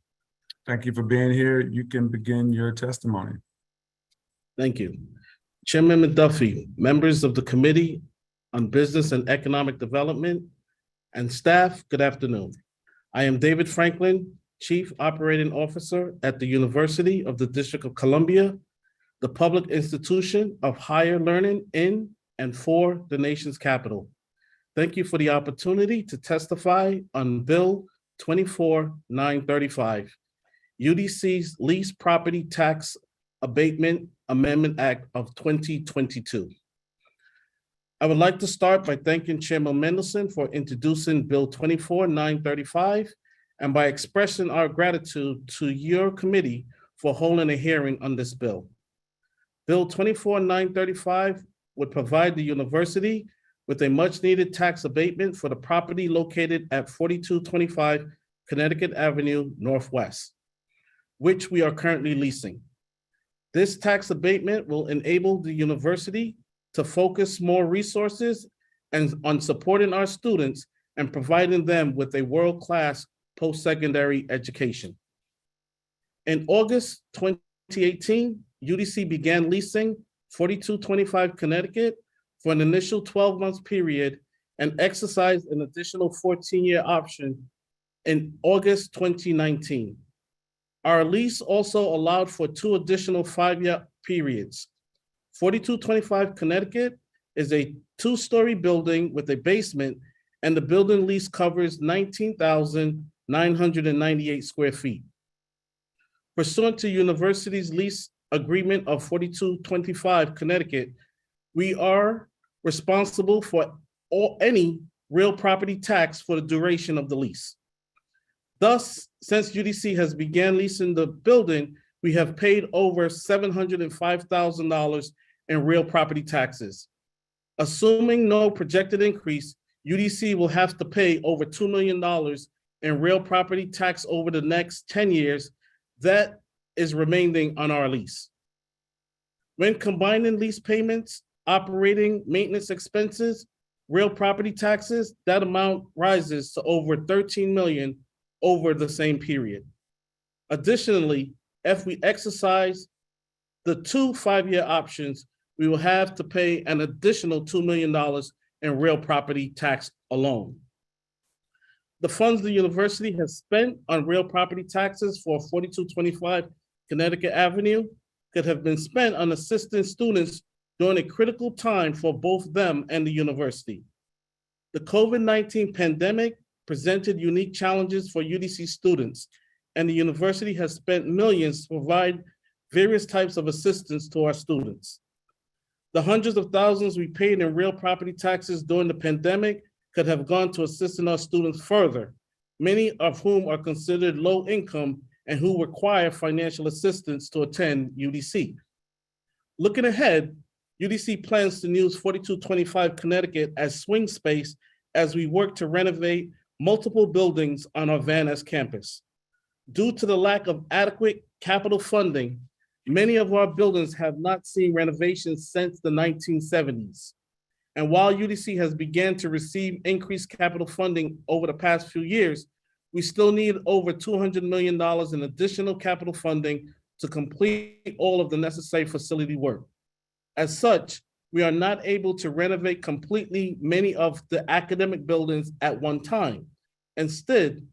Thank you for being here. You can begin your testimony. Thank you. Chairman McDuffie, members of the Committee on Business and Economic Development, and staff, good afternoon. I am David Franklin, Chief Operating Officer at the University of the District of Columbia, the public institution of higher learning in and for the nation's capital. Thank you for the opportunity to testify on Bill 24-935, UDC's Lease Property Tax Abatement Amendment Act of 2022. I would like to start by thanking Chairman Mendelson for introducing Bill 24-935 and by expressing our gratitude to your committee for holding a hearing on this bill. Bill 24-935 would provide the university with a much-needed tax abatement for the property located at 4225 Connecticut Avenue Northwest, which we are currently leasing. This tax abatement will enable the university to focus more resources on supporting our students and providing them with a world-class post-secondary education. In August 2018, UDC began leasing 4225 Connecticut for an initial 12-month period and exercised an additional 14-year option in August 2019. Our lease also allowed for 2 additional 5-year periods. 4225 Connecticut is a 2-story building with a basement, and the building lease covers 19,998 square feet. Pursuant to university's lease agreement of 4225 Connecticut, we are responsible for any real property tax for the duration of the lease. Thus, since UDC has began leasing the building, we have paid over $705,000 in real property taxes. Assuming no projected increase, UDC will have to pay over $2 million in real property tax over the next 10 years that is remaining on our lease. When combining lease payments, operating maintenance expenses, real property taxes, that amount rises to over $13 million over the same period. Additionally, if we exercise the 2 5-year options, we will have to pay an additional $2 million in real property tax alone. The funds the university has spent on real property taxes for 4225 Connecticut Avenue could have been spent on assisting students during a critical time for both them and the university. The COVID-19 pandemic presented unique challenges for UDC students, and the university has spent millions to provide various types of assistance to our students. The hundreds of thousands we paid in real property taxes during the pandemic could have gone to assisting our students further, many of whom are considered low income and who require financial assistance to attend UDC. Looking ahead, UDC plans to use 4225 Connecticut as swing space as we work to renovate multiple buildings on our Van Ness campus. Due to the lack of adequate capital funding, many of our buildings have not seen renovations since the 1970s. And while UDC has begun to receive increased capital funding over the past few years, we still need over $200 million in additional capital funding to complete all of the necessary facility work. As such, we are not able to renovate completely many of the academic buildings at one time. Instead,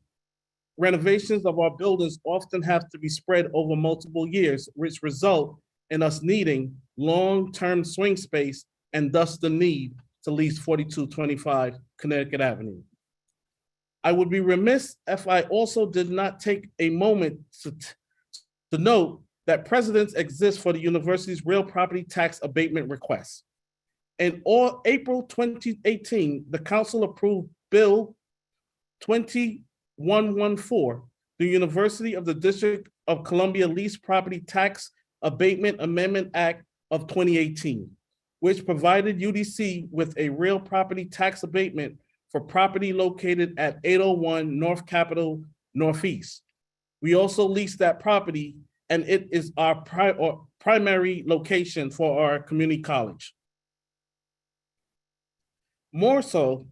renovations of our buildings often have to be spread over multiple years, which result in us needing long-term swing space and thus the need to lease 4225 Connecticut Avenue. I would be remiss if I also did not take a moment to note that precedents exist for the university's real property tax abatement requests. In April 2018, the council approved Bill 2114, the University of the District of Columbia Lease Property Tax Abatement Amendment Act of 2018, which provided UDC with a real property tax abatement for property located at 801 North Capitol Northeast. We also lease that property, and it is our primary location for our community college. More so,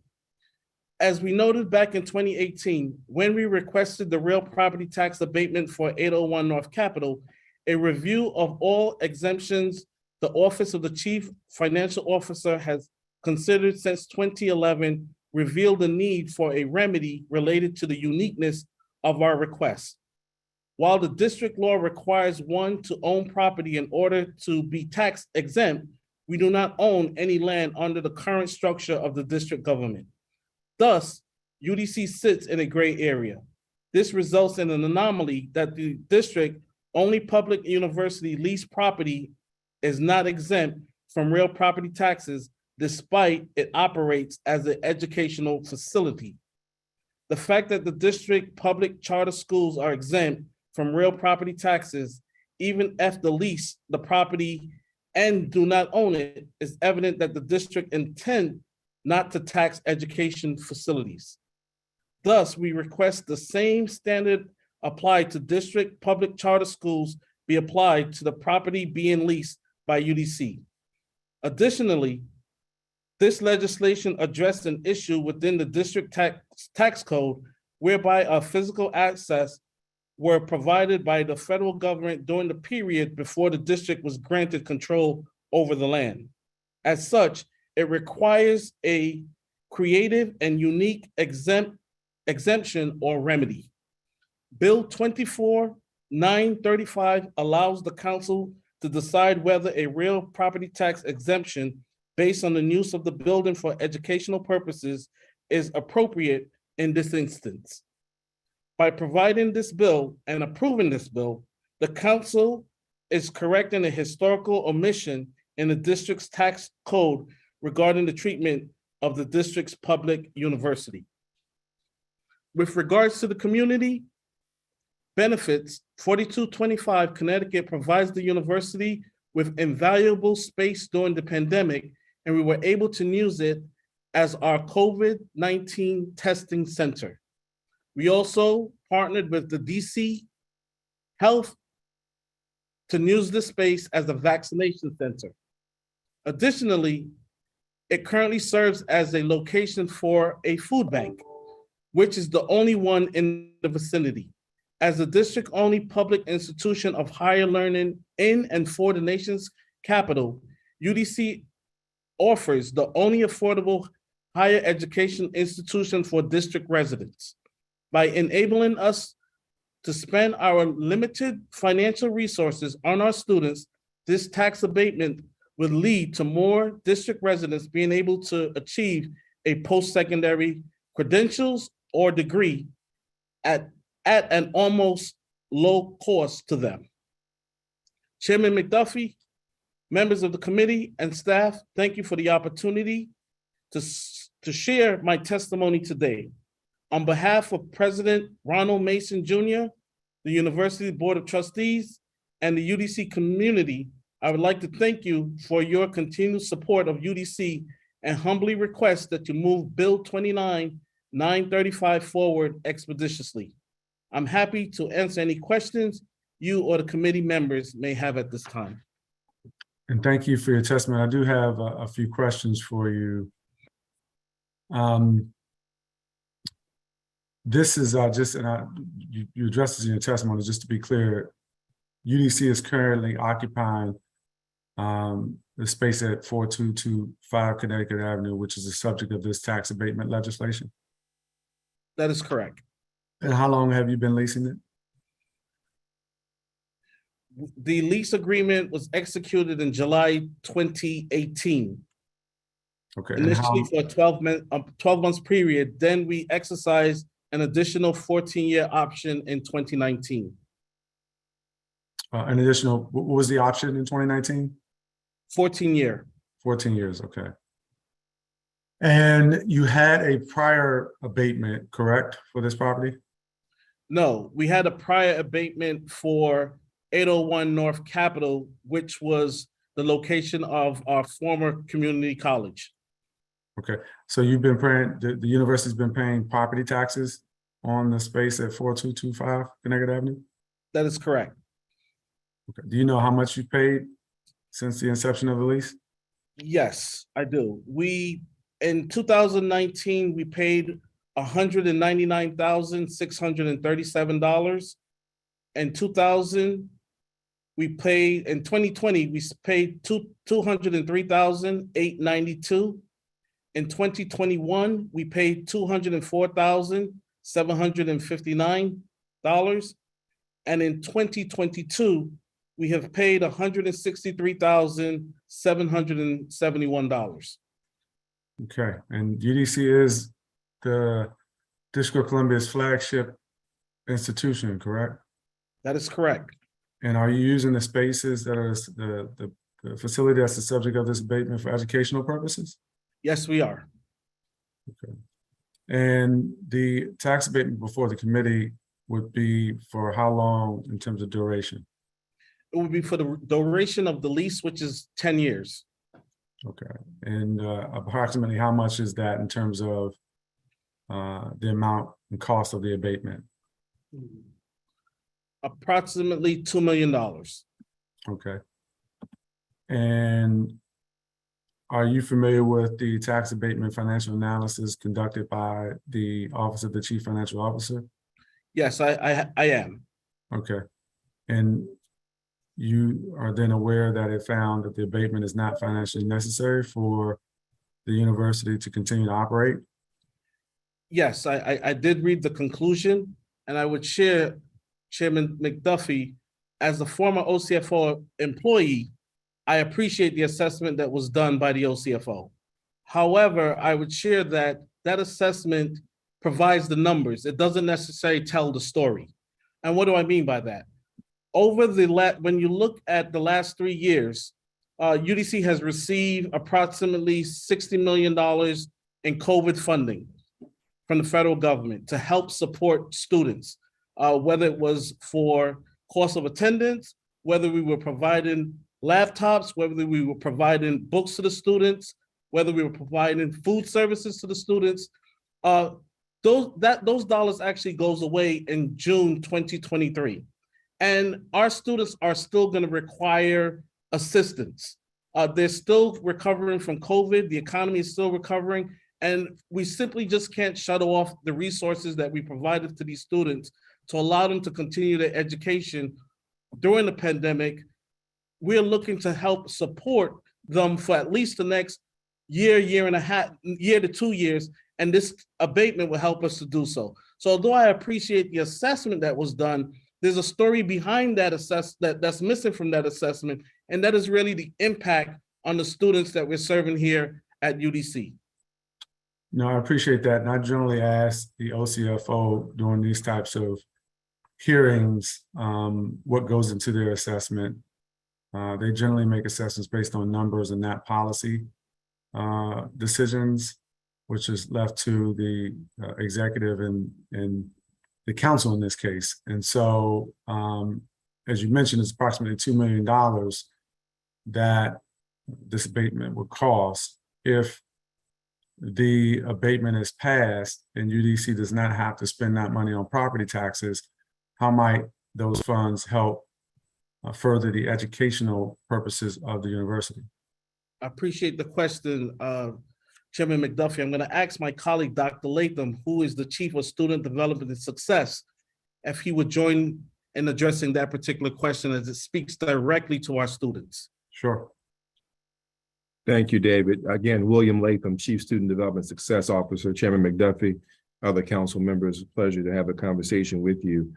as we noted back in 2018, when we requested the real property tax abatement for 801 North Capitol, a review of all exemptions the Office of the Chief Financial Officer has considered since 2011 revealed the need for a remedy related to the uniqueness of our request. While the district law requires one to own property in order to be tax exempt, we do not own any land under the current structure of the district government. Thus, UDC sits in a gray area. This results in an anomaly that the district only public university leased property is not exempt from real property taxes, despite it operates as an educational facility. The fact that the district public charter schools are exempt from real property taxes, even if the lease the property and do not own it, is evident that the district intends not to tax education facilities. Thus, we request the same standard applied to district public charter schools be applied to the property being leased by UDC. Additionally, this legislation addressed an issue within the district tax code whereby a physical access were provided by the federal government during the period before the district was granted control over the land. As such, it requires a creative and unique exemption or remedy. Bill 24935 allows the council to decide whether a real property tax exemption based on the use of the building for educational purposes is appropriate in this instance. By providing this bill and approving this bill, the council is correcting a historical omission in the district's tax code regarding the treatment of the district's public university. With regards to the community benefits, 4225 Connecticut provides the university with invaluable space during the pandemic, and we were able to use it as our COVID-19 testing center. We also partnered with the DC Health to use this space as a vaccination center. Additionally, it currently serves as a location for a food bank, which is the only one in the vicinity. As a district-only public institution of higher learning in and for the nation's capital, UDC offers the only affordable higher education institution for district residents. By enabling us to spend our limited financial resources on our students, this tax abatement would lead to more district residents being able to achieve a post-secondary credentials or degree at an almost low cost to them. Chairman McDuffie, members of the committee and staff, thank you for the opportunity to share my testimony today. On behalf of President Ronald Mason Jr., the University Board of Trustees, and the UDC community, I would like to thank you for your continued support of UDC and humbly request that you move Bill 29-935 forward expeditiously. I'm happy to answer any questions you or the committee members may have at this time. And thank you for your testimony. I do have a few questions for you. This is just, and you addressed this in your testimony, just to be clear, UDC is currently occupying the space at 4225 Connecticut Avenue, which is the subject of this tax abatement legislation. That is correct. And how long have you been leasing it? The lease agreement was executed in July 2018. Okay. Initially for a 12 months period, then we exercised an additional 14-year option in 2019. An additional, what was the option in 2019? 14-year. 14 years, okay. And you had a prior abatement, correct, for this property? No, we had a prior abatement for 801 North Capitol, which was the location of our former community college. Okay, so you've been paying, the university's been paying property taxes on the space at 4225 Connecticut Avenue? That is correct. Okay, do you know how much you paid since the inception of the lease? Yes, I do. In 2019, we paid $199,637. In 2000, we paid, in 2020, we paid $203,892. In 2021, we paid $204,759. And in 2022, we have paid $163,771. Okay, and UDC is the District of Columbia's flagship institution, correct? That is correct. And are you using the spaces that are the facility that's the subject of this abatement for educational purposes? Yes, we are. Okay. And the tax abatement before the committee would be for how long in terms of duration? It would be for the duration of the lease, which is 10 years. Okay, and approximately how much is that in terms of the amount and cost of the abatement? Approximately $2 million. Okay. And are you familiar with the tax abatement financial analysis conducted by the Office of the Chief Financial Officer? Yes, I am. Okay. And you are then aware that it found that the abatement is not financially necessary for the university to continue to operate? Yes, I did read the conclusion, and I would share, Chairman McDuffie, as a former OCFO employee, I appreciate the assessment that was done by the OCFO. However, I would share that that assessment provides the numbers. It doesn't necessarily tell the story. And what do I mean by that? When you look at the last 3 years, UDC has received approximately $60 million in COVID funding from the federal government to help support students, whether it was for cost of attendance, whether we were providing laptops, whether we were providing books to the students, whether we were providing food services to the students. Those dollars actually goes away in June 2023. And our students are still going to require assistance. They're still recovering from COVID. The economy is still recovering. And we simply just can't shut off the resources that we provided to these students to allow them to continue their education during the pandemic. We're looking to help support them for at least the next year and a half, year to 2 years. And this abatement will help us to do so. So although I appreciate the assessment that was done, there's a story behind that that's missing from that assessment, and that is really the impact on the students that we're serving here at UDC. No, I appreciate that. And I generally ask the OCFO during these types of hearings, what goes into their assessment. They generally make assessments based on numbers and not policy decisions, which is left to the executive and the council in this case. And so, as you mentioned, it's approximately $2 million that this abatement would cost. If the abatement is passed and UDC does not have to spend that money on property taxes, how might those funds help further the educational purposes of the university? I appreciate the question, Chairman McDuffie. I'm going to ask my colleague, Dr. Latham, who is the Chief of Student Development and Success, if he would join in addressing that particular question as it speaks directly to our students. Sure. Thank you, David. Again, William Latham, Chief Student Development Success Officer, Chairman McDuffie, other council members, pleasure to have a conversation with you.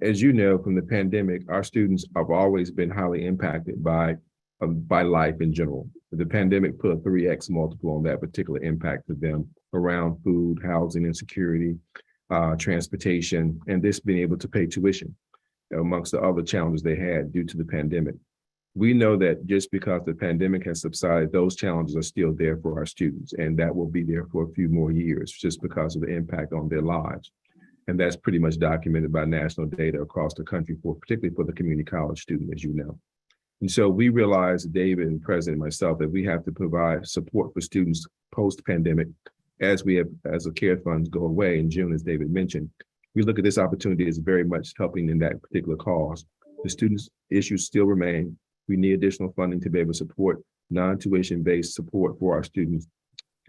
As you know, from the pandemic, our students have always been highly impacted by life in general. The pandemic put a 3x multiple on that particular impact to them around food, housing insecurity, transportation, and this being able to pay tuition amongst the other challenges they had due to the pandemic. We know that just because the pandemic has subsided, those challenges are still there for our students, and that will be there for a few more years just because of the impact on their lives. And that's pretty much documented by national data across the country, particularly for the community college student, as you know. And so we realize, David and President and myself, that we have to provide support for students post-pandemic as the CARE funds go away in June, as David mentioned. We look at this opportunity as very much helping in that particular cause. The students' issues still remain. We need additional funding to be able to support non-tuition based support for our students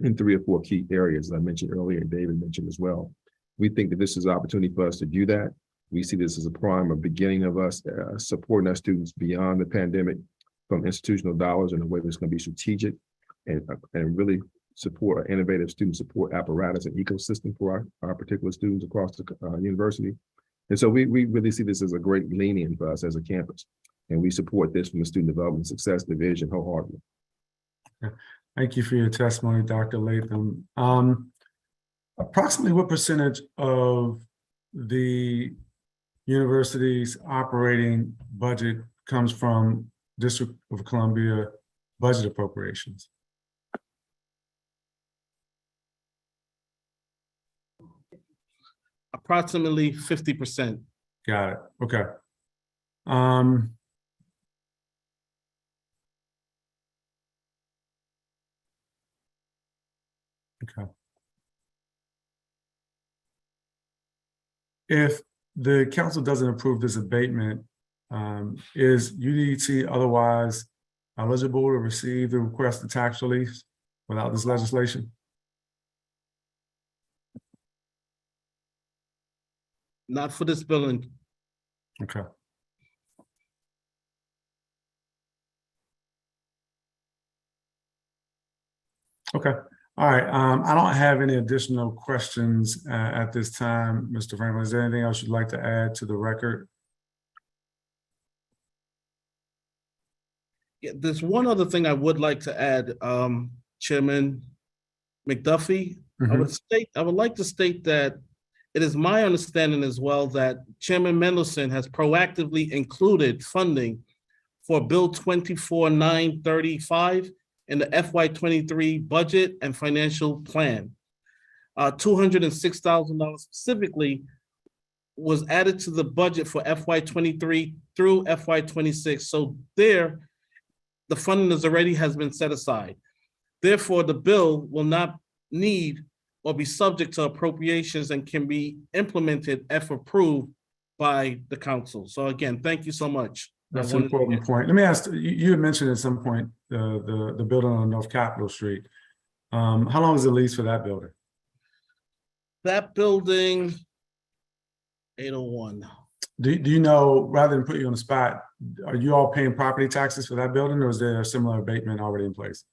in 3 or 4 key areas, as I mentioned earlier, and David mentioned as well. We think that this is an opportunity for us to do that. We see this as a prime or beginning of us supporting our students beyond the pandemic from institutional dollars in a way that's going to be strategic and really support an innovative student support apparatus and ecosystem for our particular students across the university. And so we really see this as a great lean-in for us as a campus. And we support this from the Student Development Success Division wholeheartedly. Thank you for your testimony, Dr. Latham. Approximately what percentage of the university's operating budget comes from District of Columbia budget appropriations? Approximately 50%. Got it. Okay. Okay. If the council doesn't approve this abatement, is UDC otherwise eligible to receive the requested tax relief without this legislation? Not for this building. Okay. Okay. All right. I don't have any additional questions at this time, Mr. Franklin. Is there anything else you'd like to add to the record? Yeah, there's one other thing I would like to add, Chairman McDuffie. I would like to state that it is my understanding as well that Chairman Mendelson has proactively included funding for Bill 24-935 in the FY23 budget and financial plan. $206,000 specifically was added to the budget for FY23 through FY26. So there, the funding has been set aside. Therefore, the bill will not need or be subject to appropriations and can be implemented if approved by the council. So again, thank you so much. That's an important point. Let me ask, you had mentioned at some point the building on North Capitol Street. How long is the lease for that building? That building, 801. Do you know, rather than put you on the spot, are you all paying property taxes for that building, or is there a similar abatement already in place?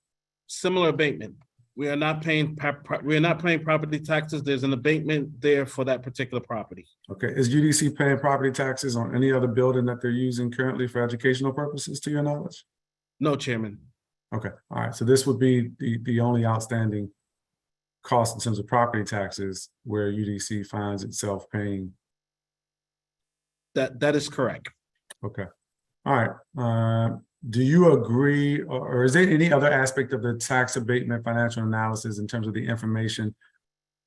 Similar abatement. We are not paying property taxes. There's an abatement there for that particular property. Okay. Is UDC paying property taxes on any other building that they're using currently for educational purposes, to your knowledge? No, Chairman. Okay. All right. So this would be the only outstanding cost in terms of property taxes where UDC finds itself paying. That is correct. Okay. All right. Do you agree, or is there any other aspect of the tax abatement financial analysis in terms of the information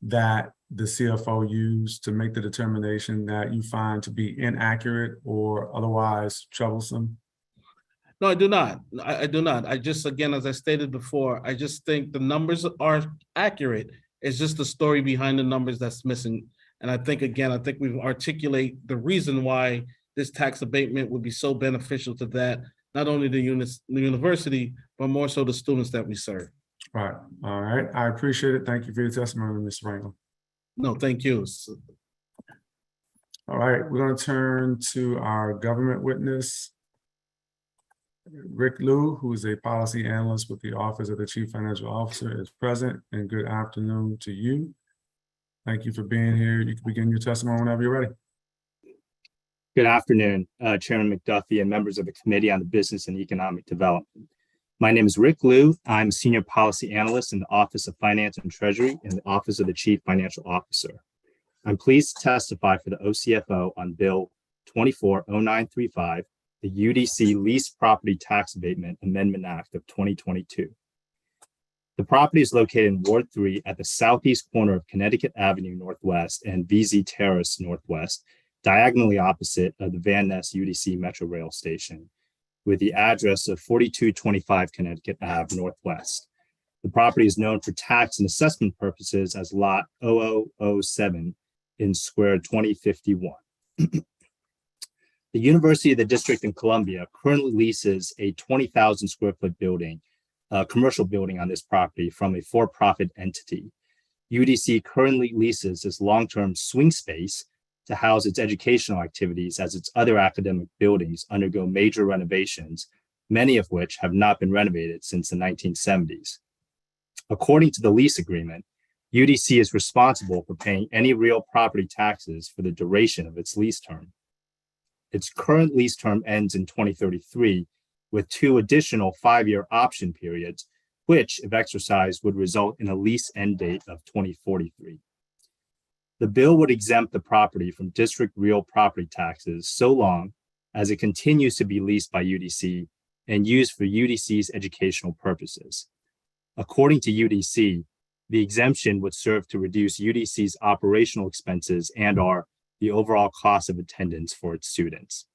that the CFO used to make the determination that you find to be inaccurate or otherwise troublesome? No, I do not. I do not. I just, again, as I stated before, I just think the numbers are accurate. It's just the story behind the numbers that's missing. And I think, again, I think we've articulate the reason why this tax abatement would be so beneficial to that, not only the university, but more so the students that we serve. Right. All right. I appreciate it. Thank you for your testimony, Mr. Rangel. No, thank you. All right. We're going to turn to our government witness, Rick Liu, who is a policy analyst with the Office of the Chief Financial Officer, is present, and good afternoon to you. Thank you for being here. You can begin your testimony whenever you're ready. Good afternoon, Chairman McDuffie and members of the Committee on the Business and Economic Development. My name is Rick Liu. I'm a Senior Policy Analyst in the Office of Finance and Treasury and the Office of the Chief Financial Officer. I'm pleased to testify for the OCFO on Bill 240935, the UDC Lease Property Tax Abatement Amendment Act of 2022. The property is located in Ward 3 at the southeast corner of Connecticut Avenue Northwest and VZ Terrace Northwest, diagonally opposite of the Van Ness UDC Metro Rail Station, with the address of 4225 Connecticut Ave Northwest. The property is known for tax and assessment purposes as Lot 0007 in Square 2051. The University of the District in Columbia currently leases a 20,000 square foot building, commercial building on this property from a for-profit entity. UDC currently leases this long-term swing space to house its educational activities as its other academic buildings undergo major renovations, many of which have not been renovated since the 1970s. According to the lease agreement, UDC is responsible for paying any real property taxes for the duration of its lease term. Its current lease term ends in 2033 with 2 additional 5-year option periods, which, if exercised, would result in a lease end date of 2043. The bill would exempt the property from district real property taxes so long as it continues to be leased by UDC and used for UDC's educational purposes. According to UDC, the exemption would serve to reduce UDC's operational expenses and/or the overall cost of attendance for its students.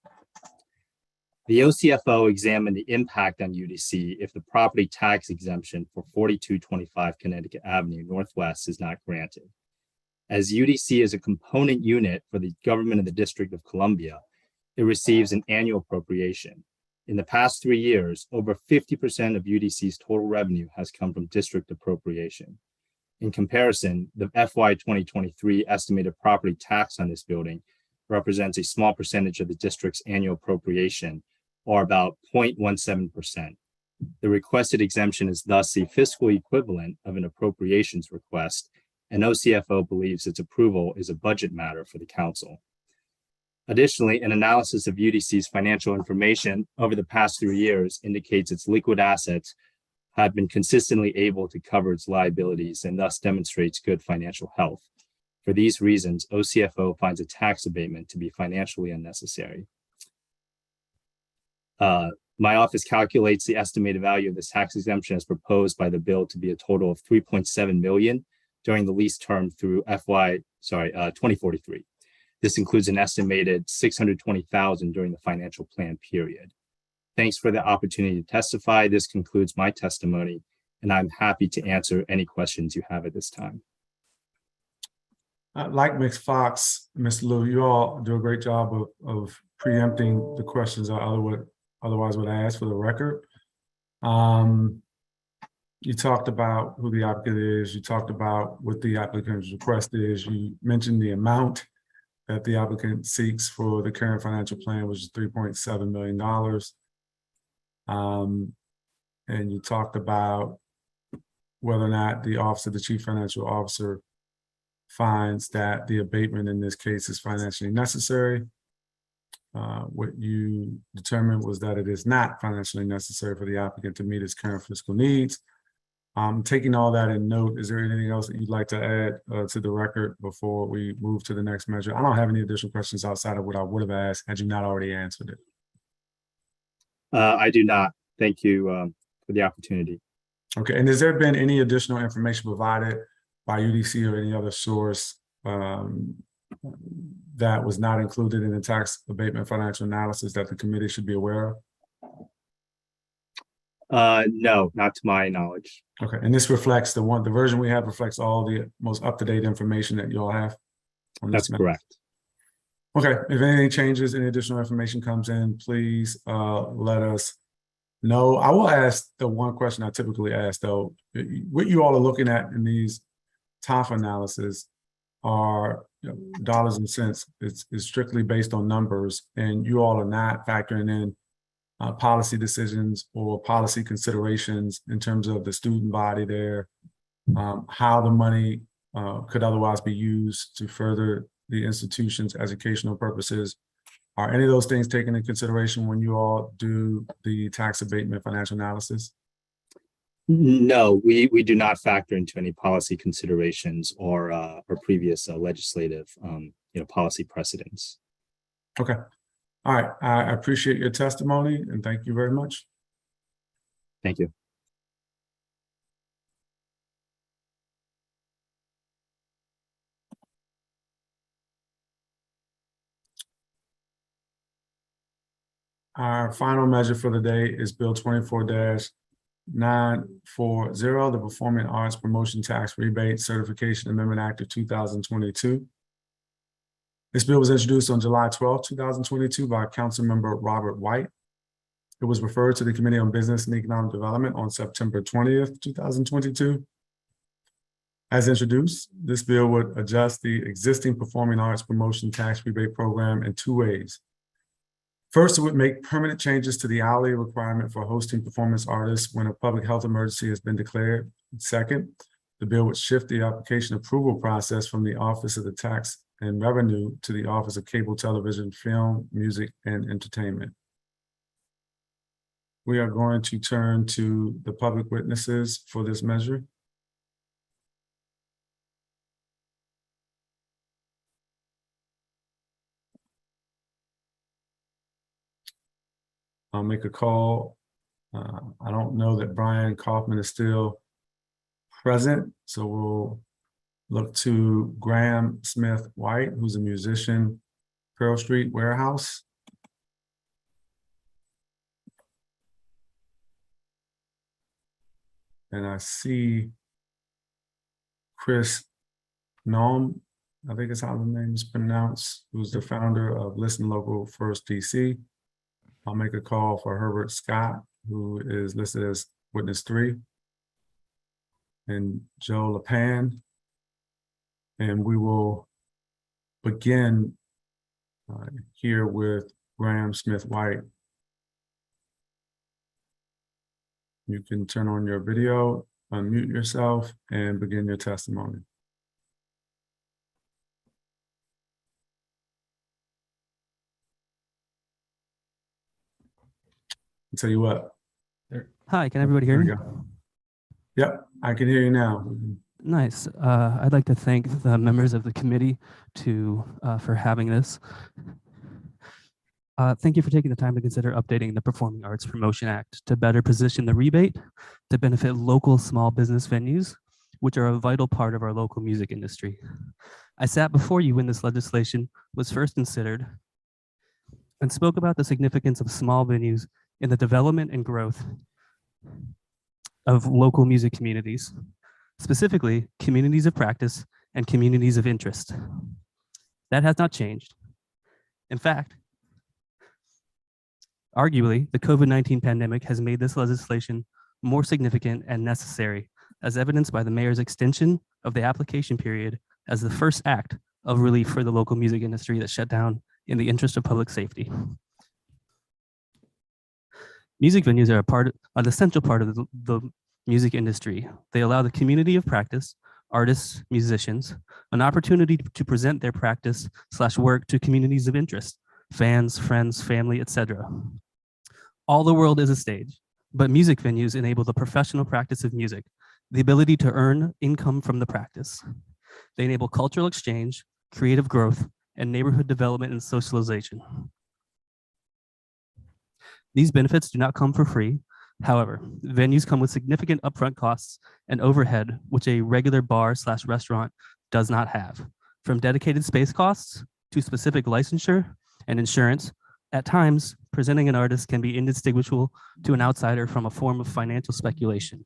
The OCFO examined the impact on UDC if the property tax exemption for 4225 Connecticut Avenue Northwest is not granted. As UDC is a component unit for the government of the District of Columbia, it receives an annual appropriation. In the past 3 years, over 50% of UDC's total revenue has come from district appropriation. In comparison, the FY 2023 estimated property tax on this building represents a small percentage of the district's annual appropriation, or about 0.17%. The requested exemption is thus the fiscal equivalent of an appropriations request, and OCFO believes its approval is a budget matter for the council. Additionally, an analysis of UDC's financial information over the past 3 years indicates its liquid assets have been consistently able to cover its liabilities and thus demonstrates good financial health. For these reasons, OCFO finds a tax abatement to be financially unnecessary. My office calculates the estimated value of this tax exemption as proposed by the bill to be a total of $3.7 million during the lease term through 2043. This includes an estimated $620,000 during the financial plan period. Thanks for the opportunity to testify. This concludes my testimony, and I'm happy to answer any questions you have at this time. Like Ms. Fox, Ms. Liu, you all do a great job of preempting the questions I otherwise would ask for the record. You talked about who the applicant is. You talked about what the applicant's request is. You mentioned the amount that the applicant seeks for the current financial plan, which is $3.7 million. And you talked about whether or not the Office of the Chief Financial Officer finds that the abatement in this case is financially necessary. What you determined was that it is not financially necessary for the applicant to meet his current fiscal needs. Taking all that in note, is there anything else that you'd like to add to the record before we move to the next measure? I don't have any additional questions outside of what I would have asked had you not already answered it. I do not. Thank you for the opportunity. Okay, and has there been any additional information provided by UDC or any other source that was not included in the tax abatement financial analysis that the committee should be aware of? No, not to my knowledge. Okay, and this reflects the version we have reflects all the most up-to-date information that you all have on this. That's correct. Okay, if anything changes, any additional information comes in, please let us know. I will ask the one question I typically ask though. What you all are looking at in these TAF analysis are dollars and cents. It's strictly based on numbers, and you all are not factoring in policy decisions or policy considerations in terms of the student body there, how the money could otherwise be used to further the institution's educational purposes. Are any of those things taken into consideration when you all do the tax abatement financial analysis? No, we do not factor into any policy considerations or previous legislative policy precedents. Okay. All right. I appreciate your testimony and thank you very much. Thank you. Our final measure for the day is Bill 24-940, the Performing Arts Promotion Tax Rebate Certification Amendment Act of 2022. This bill was introduced on July 12, 2022 by Councilmember Robert White. It was referred to the Committee on Business and Economic Development on September 20th, 2022. As introduced, this bill would adjust the existing Performing Arts Promotion Tax Rebate Program in two ways. First, it would make permanent changes to the hourly requirement for hosting performance artists when a public health emergency has been declared. Second, the bill would shift the application approval process from the Office of the Tax and Revenue to the Office of Cable Television, Film, Music, and Entertainment. We are going to turn to the public witnesses for this measure. I'll make a call. I don't know that Brian Kaufman is still present, so we'll look to Graham Smith White, who's a musician, Pearl Street Warehouse. And I see Chris Noam, I think is how the name is pronounced, who's the founder of Listen Local First DC. I'll make a call for Herbert Scott, who is listed as witness 3, and Joe LePan. And we will begin here with Graham Smith White. You can turn on your video, unmute yourself, and begin your testimony. I'll tell you what. Hi, can everybody hear me? Yep, I can hear you now. Nice. I'd like to thank the members of the committee for having this. Thank you for taking the time to consider updating the Performing Arts Promotion Act to better position the rebate to benefit local small business venues, which are a vital part of our local music industry. I sat before you when this legislation was first considered and spoke about the significance of small venues in the development and growth of local music communities, specifically communities of practice and communities of interest. That has not changed. In fact, arguably, the COVID-19 pandemic has made this legislation more significant and necessary, as evidenced by the mayor's extension of the application period as the first act of relief for the local music industry that shut down in the interest of public safety. Music venues are an essential part of the music industry. They allow the community of practice, artists, musicians, an opportunity to present their practice/work to communities of interest, fans, friends, family, etc. All the world is a stage, but music venues enable the professional practice of music the ability to earn income from the practice. They enable cultural exchange, creative growth, and neighborhood development and socialization. These benefits do not come for free. However, venues come with significant upfront costs and overhead, which a regular bar/restaurant does not have. From dedicated space costs to specific licensure and insurance, at times, presenting an artist can be indistinguishable to an outsider from a form of financial speculation.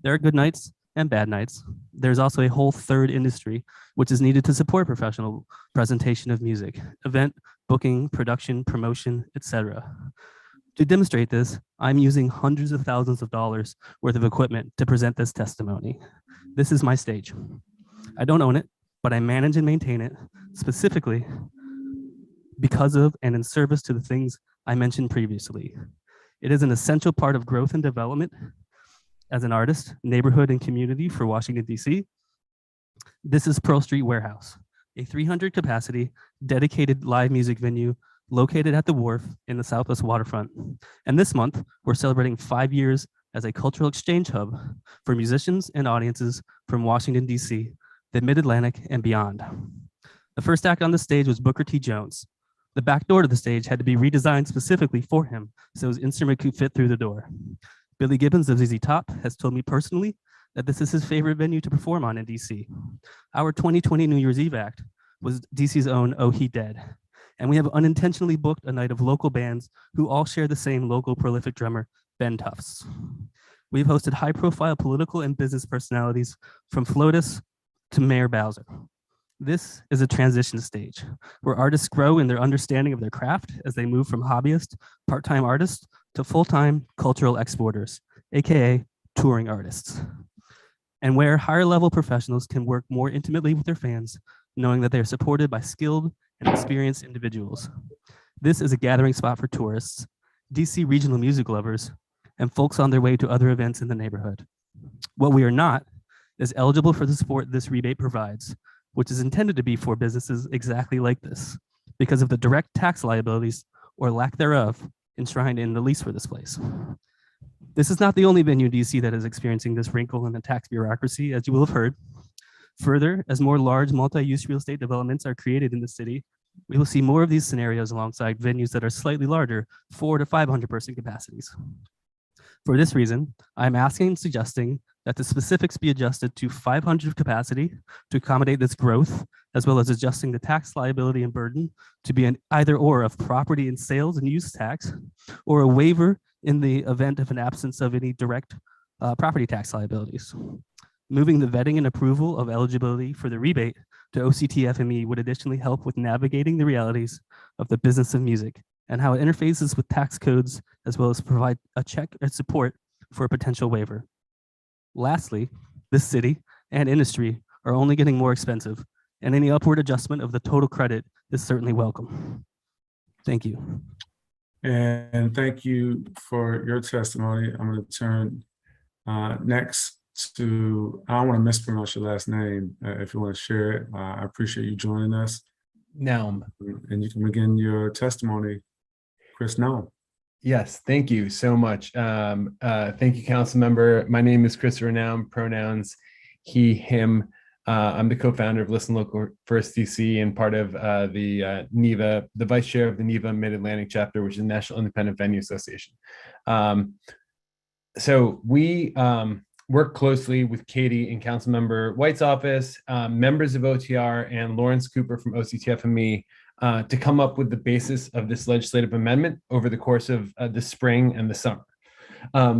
There are good nights and bad nights. There's also a whole third industry which is needed to support professional presentation of music, event booking, production, promotion, etc. To demonstrate this, I'm using hundreds of thousands of dollars worth of equipment to present this testimony. This is my stage. I don't own it, but I manage and maintain it specifically because of and in service to the things I mentioned previously. It is an essential part of growth and development as an artist, neighborhood, and community for Washington, D.C. This is Pearl Street Warehouse, a 300 capacity dedicated live music venue located at the wharf in the Southwest waterfront. And this month, we're celebrating 5 years as a cultural exchange hub for musicians and audiences from Washington, D.C., the Mid-Atlantic, and beyond. The first act on the stage was Booker T. Jones. The back door to the stage had to be redesigned specifically for him so his instrument could fit through the door. Billy Gibbons of ZZ Top has told me personally that this is his favorite venue to perform on in DC. Our 2020 New Year's Eve act was DC's own Oh He Dead. And we have unintentionally booked a night of local bands who all share the same local prolific drummer, Ben Tufts. We've hosted high-profile political and business personalities from FLOTUS to Mayor Bowser. This is a transition stage where artists grow in their understanding of their craft as they move from hobbyist, part-time artists to full-time cultural exporters, AKA touring artists, and where higher-level professionals can work more intimately with their fans, knowing that they are supported by skilled and experienced individuals. This is a gathering spot for tourists, DC regional music lovers, and folks on their way to other events in the neighborhood. What we are not is eligible for the support this rebate provides, which is intended to be for businesses exactly like this, because of the direct tax liabilities or lack thereof enshrined in the lease for this place. This is not the only venue in DC that is experiencing this wrinkle in the tax bureaucracy, as you will have heard. Further, as more large multi-use real estate developments are created in the city, we will see more of these scenarios alongside venues that are slightly larger, 400 to 500 person capacities. For this reason, I'm asking and suggesting that the specifics be adjusted to 500 capacity to accommodate this growth, as well as adjusting the tax liability and burden to be an either or of property and sales and use tax, or a waiver in the event of an absence of any direct property tax liabilities. Moving the vetting and approval of eligibility for the rebate to OCTFME would additionally help with navigating the realities of the business of music and how it interfaces with tax codes, as well as provide a check and support for a potential waiver. Lastly, this city and industry are only getting more expensive, and any upward adjustment of the total credit is certainly welcome. Thank you. And thank you for your testimony. I'm going to turn next to, I don't want to mispronounce your last name. If you want to share it, I appreciate you joining us. Naum. And you can begin your testimony, Chris Naum. Yes, thank you so much. Thank you, council member. My name is Chris Naum, pronouns he, him. I'm the co-founder of Listen Local First DC and part of the NEVA, the vice chair of the NEVA Mid-Atlantic chapter, which is the National Independent Venue Association. So we work closely with Katie in council member White's office, members of OTR and Lawrence Cooper from OCTFME to come up with the basis of this legislative amendment over the course of the spring and the summer.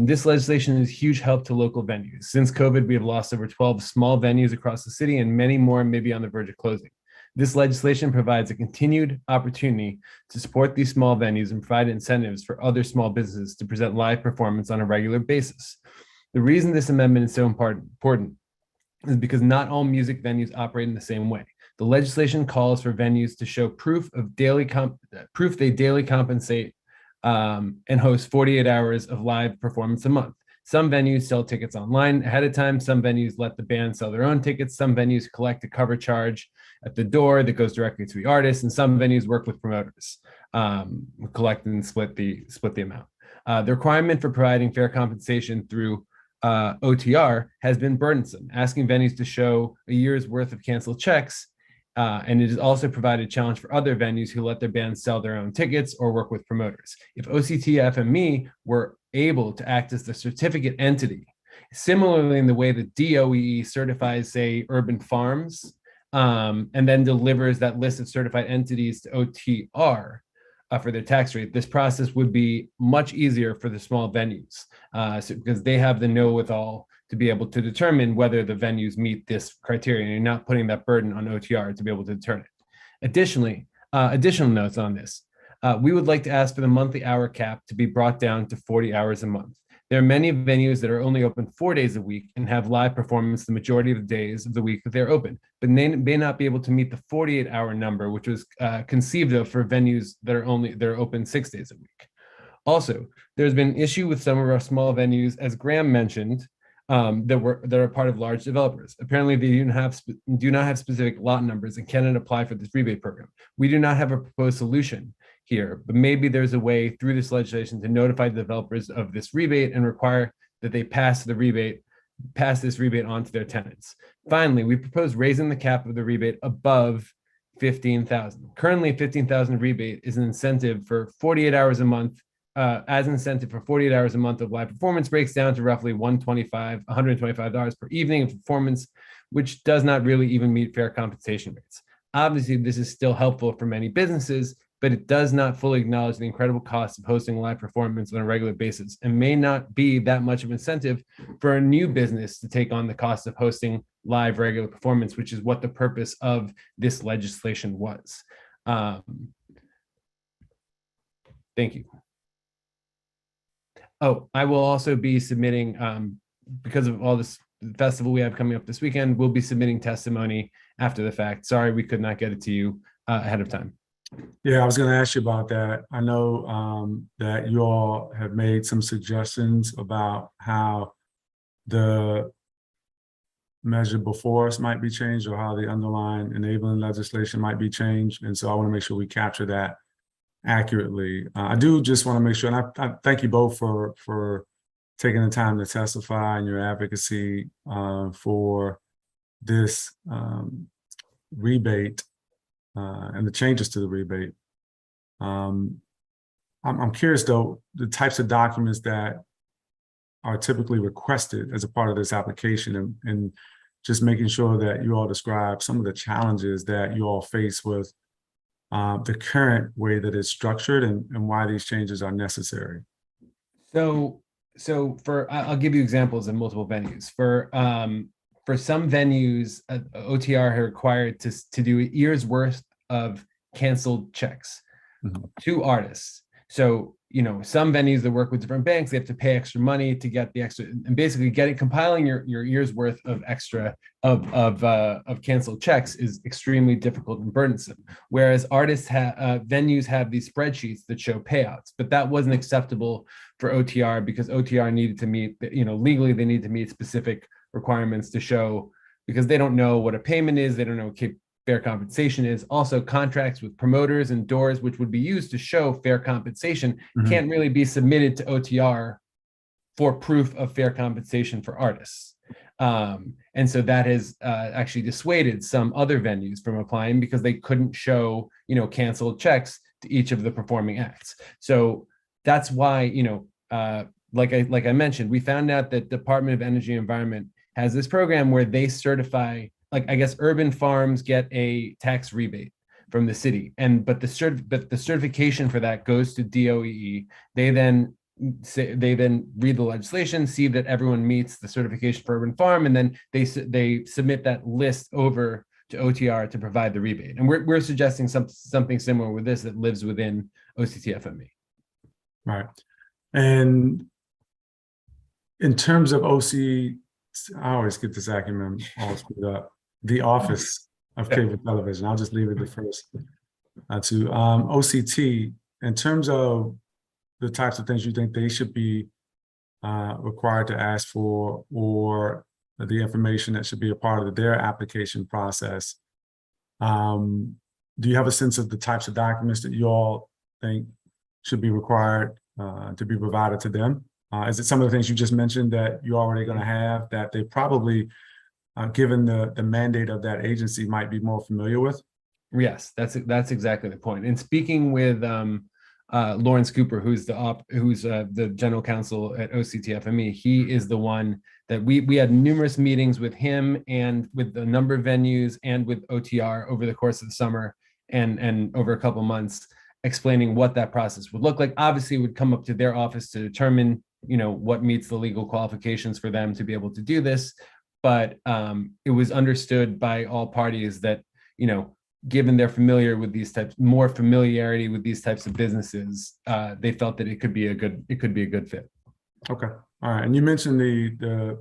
This legislation is a huge help to local venues. Since COVID, we have lost over 12 small venues across the city and many more may be on the verge of closing. This legislation provides a continued opportunity to support these small venues and provide incentives for other small businesses to present live performance on a regular basis. The reason this amendment is so important is because not all music venues operate in the same way. The legislation calls for venues to show proof they daily compensate and host 48 hours of live performance a month. Some venues sell tickets online ahead of time. Some venues let the band sell their own tickets. Some venues collect a cover charge at the door that goes directly to the artist, and some venues work with promoters, collect and split the amount. The requirement for providing fair compensation through OTR has been burdensome, asking venues to show a year's worth of canceled checks. And it has also provided a challenge for other venues who let their bands sell their own tickets or work with promoters. If OCTFME were able to act as the certificate entity, similarly in the way that DOEE certifies, say, urban farms, and then delivers that list of certified entities to OTR for their tax rate, this process would be much easier for the small venues because they have the know-with-all to be able to determine whether the venues meet this criteria, and you're not putting that burden on OTR to be able to determine it. Additionally, additional notes on this. We would like to ask for the monthly hour cap to be brought down to 40 hours a month. There are many venues that are only open 4 days a week and have live performance the majority of the days of the week that they're open, but they may not be able to meet the 48-hour number, which was conceived of for venues that are open 6 days a week. Also, there's been an issue with some of our small venues, as Graham mentioned, that are part of large developers. Apparently, they do not have specific lot numbers and cannot apply for this rebate program. We do not have a proposed solution here, but maybe there's a way through this legislation to notify the developers of this rebate and require that they pass this rebate on to their tenants. Finally, we propose raising the cap of the rebate above $15,000. Currently, $15,000 rebate is an incentive for 48 hours a month. As an incentive for 48 hours a month of live performance breaks down to roughly $125 per evening of performance, which does not really even meet fair compensation rates. Obviously, this is still helpful for many businesses, but it does not fully acknowledge the incredible cost of hosting live performance on a regular basis and may not be that much of an incentive for a new business to take on the cost of hosting live regular performance, which is what the purpose of this legislation was. Thank you. Oh, I will also be submitting, because of all this festival we have coming up this weekend, we'll be submitting testimony after the fact. Sorry, we could not get it to you ahead of time. Yeah, I was going to ask you about that. I know that you all have made some suggestions about how the measure before us might be changed or how the underlying enabling legislation might be changed. And so I want to make sure we capture that accurately. I do just want to make sure, and I thank you both for taking the time to testify and your advocacy for this rebate and the changes to the rebate. I'm curious though, the types of documents that are typically requested as a part of this application, and just making sure that you all describe some of the challenges that you all face with the current way that it's structured and why these changes are necessary. So I'll give you examples of multiple venues. For some venues, OTR are required to do a year's worth of canceled checks to artists. So, some venues that work with different banks, they have to pay extra money to get the extra, and basically compiling your year's worth of extra of canceled checks is extremely difficult and burdensome. Whereas venues have these spreadsheets that show payouts, but that wasn't acceptable for OTR because OTR needed to meet, legally they need to meet specific requirements to show, because they don't know what a payment is, they don't know what fair compensation is. Also, contracts with promoters and doors, which would be used to show fair compensation, can't really be submitted to OTR for proof of fair compensation for artists. And so that has actually dissuaded some other venues from applying because they couldn't show, canceled checks to each of the performing acts. So that's why, like I mentioned, we found out that Department of Energy and Environment has this program where they certify, urban farms get a tax rebate from the city, but the certification for that goes to DOEE. They then read the legislation, see that everyone meets the certification for urban farm, and then they submit that list over to OTR to provide the rebate. And we're suggesting something similar with this that lives within OCTFME. Right. And in terms of I always get this acronym all screwed up. The Office of Cable Television. I'll just leave it the first to OCT. In terms of the types of things you think they should be required to ask for, or the information that should be a part of their application process, do you have a sense of the types of documents that you all think should be required to be provided to them? Is it some of the things you just mentioned that you're already going to have that they probably, given the mandate of that agency, might be more familiar with? Yes, that's exactly the point. And speaking with Lawrence Cooper, who's the general counsel at OCTFME, he is the one that we had numerous meetings with him and with a number of venues and with OTR over the course of the summer and over a couple months, explaining what that process would look like. Obviously, it would come up to their office to determine, what meets the legal qualifications for them to be able to do this. But it was understood by all parties that, given they're familiar with these types, more familiarity with these types of businesses, they felt that it could be a good fit. Okay, all right. And you mentioned the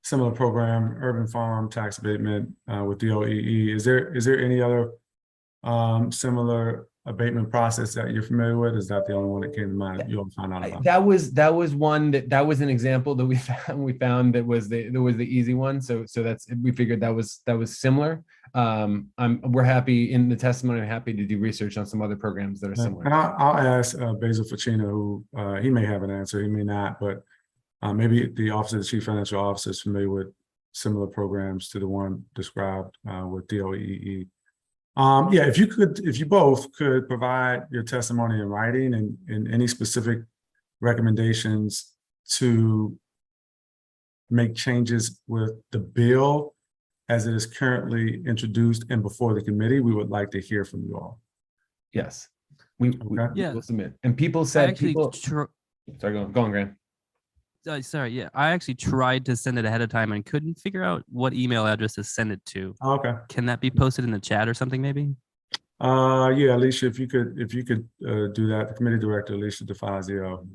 similar program, Urban Farm Tax Abatement with the OEE. Is there any other similar abatement process that you're familiar with? Is that the only one that came to mind you'll find out about? That was one that was an example that we found that was the easy one. So we figured that was similar. We're happy in the testimony. I'm happy to do research on some other programs that are similar. And I'll ask Basil Ficina, who he may have an answer, he may not, but maybe the Office of the Chief Financial Officer is familiar with similar programs to the one described with DOEE. Yeah, if you both could provide your testimony in writing and any specific recommendations to make changes with the bill as it is currently introduced and before the committee, we would like to hear from you all. Yes, we will submit. And people said sorry, go on, Graham. Sorry, yeah, I actually tried to send it ahead of time and couldn't figure out what email address to send it to. Okay. Can that be posted in the chat or something, maybe? Yeah, Alicia, if you could do that, the committee director, Alicia DeFazio,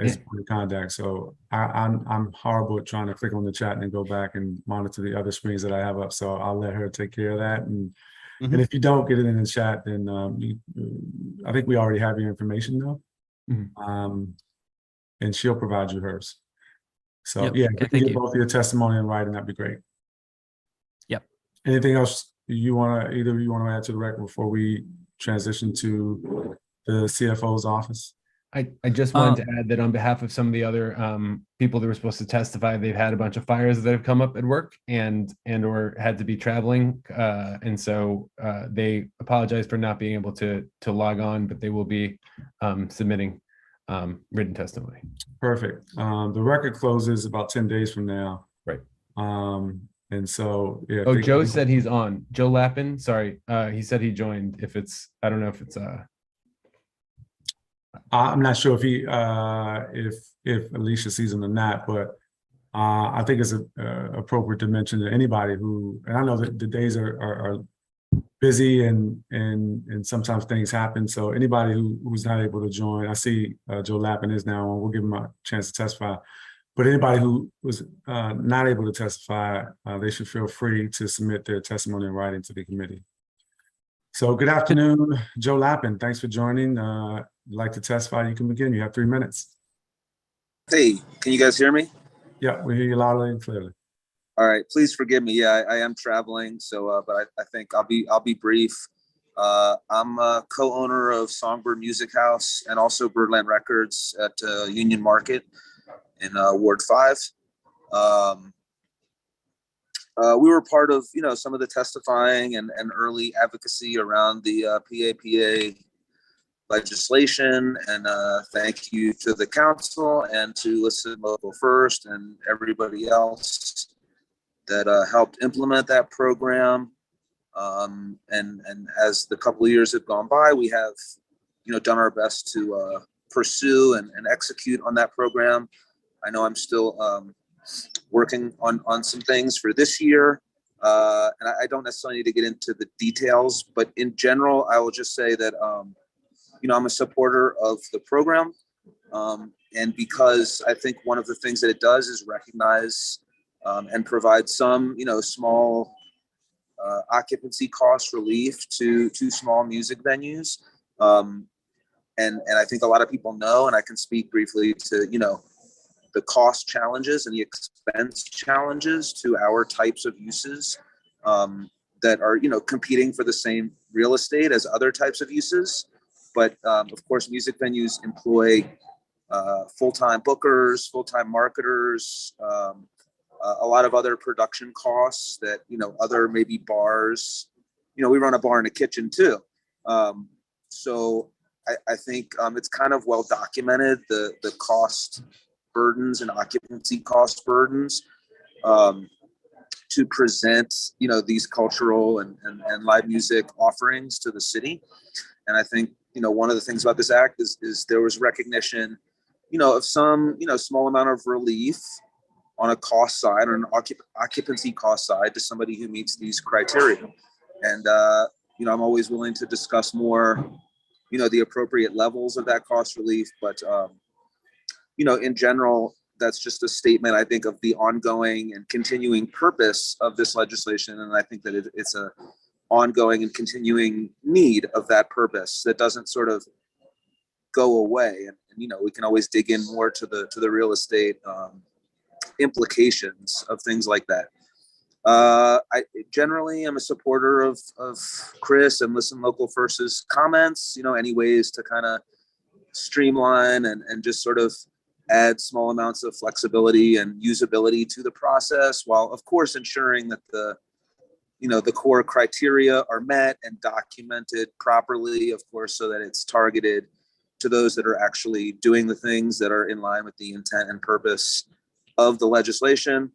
is point of contact. So I'm horrible at trying to click on the chat and then go back and monitor the other screens that I have up. So I'll let her take care of that. And and if you don't get it in the chat, then I think we already have your information though. And she'll provide you hers. So yeah, if you can get both of your testimony in writing, that'd be great. Yep. Anything else you want to add to the record before we transition to the CFO's office? I just wanted to add that on behalf of some of the other people that were supposed to testify, they've had a bunch of fires that have come up at work and or had to be traveling. And so they apologize for not being able to log on, but they will be submitting written testimony. Perfect. The record closes about 10 days from now. Right. And so, yeah. Oh, Joe said he's on. Joe Lappin, sorry. He said he joined. I don't know if it's I'm not sure if he if Alicia sees him or not, but I think it's appropriate to mention that anybody who, and I know that the days are busy and sometimes things happen. So anybody who's not able to join, I see Joe Lappin is now on. We'll give him a chance to testify. But anybody who was not able to testify, they should feel free to submit their testimony in writing to the committee. So good afternoon, Joe Lappin. Thanks for joining. You'd like to testify, you can begin. You have 3 minutes. Hey, can you guys hear me? Yeah, we hear you loudly and clearly. All right, please forgive me. Yeah, I am traveling, so but I think I'll be brief. I'm a co-owner of Songbird Music House and also Birdland Records at Union Market in Ward 5. We were part of some of the testifying and early advocacy around the PAPA legislation, and thank you to the council and to Listen Local First and everybody else that helped implement that program. And as the couple of years have gone by, we have done our best to pursue and execute on that program. I know I'm still working on some things for this year, and I don't necessarily need to get into the details, but in general, I will just say that I'm a supporter of the program, and because I think one of the things that it does is recognize and provide some, small occupancy cost relief to small music venues, and I think a lot of people know, and I can speak briefly to the cost challenges and the expense challenges to our types of uses that are competing for the same real estate as other types of uses. But of course, music venues employ full-time bookers, full-time marketers, a lot of other production costs that, other maybe bars, we run a bar and a kitchen too. So I think it's kind of well documented, the cost burdens and occupancy cost burdens to present, these cultural and live music offerings to the city. And I think, one of the things about this act is there was recognition, of some, small amount of relief on a cost side or an occupancy cost side to somebody who meets these criteria. And, I'm always willing to discuss more, the appropriate levels of that cost relief. But, in general, that's just a statement, I think, of the ongoing and continuing purpose of this legislation. And I think that it's a ongoing and continuing need of that purpose that doesn't sort of go away. And we can always dig in more to the real estate implications of things like that. I generally am a supporter of Chris and Listen Local First's comments, any ways to kind of streamline and just sort of add small amounts of flexibility and usability to the process, while of course ensuring that the core criteria are met and documented properly, of course, so that it's targeted to those that are actually doing the things that are in line with the intent and purpose of the legislation.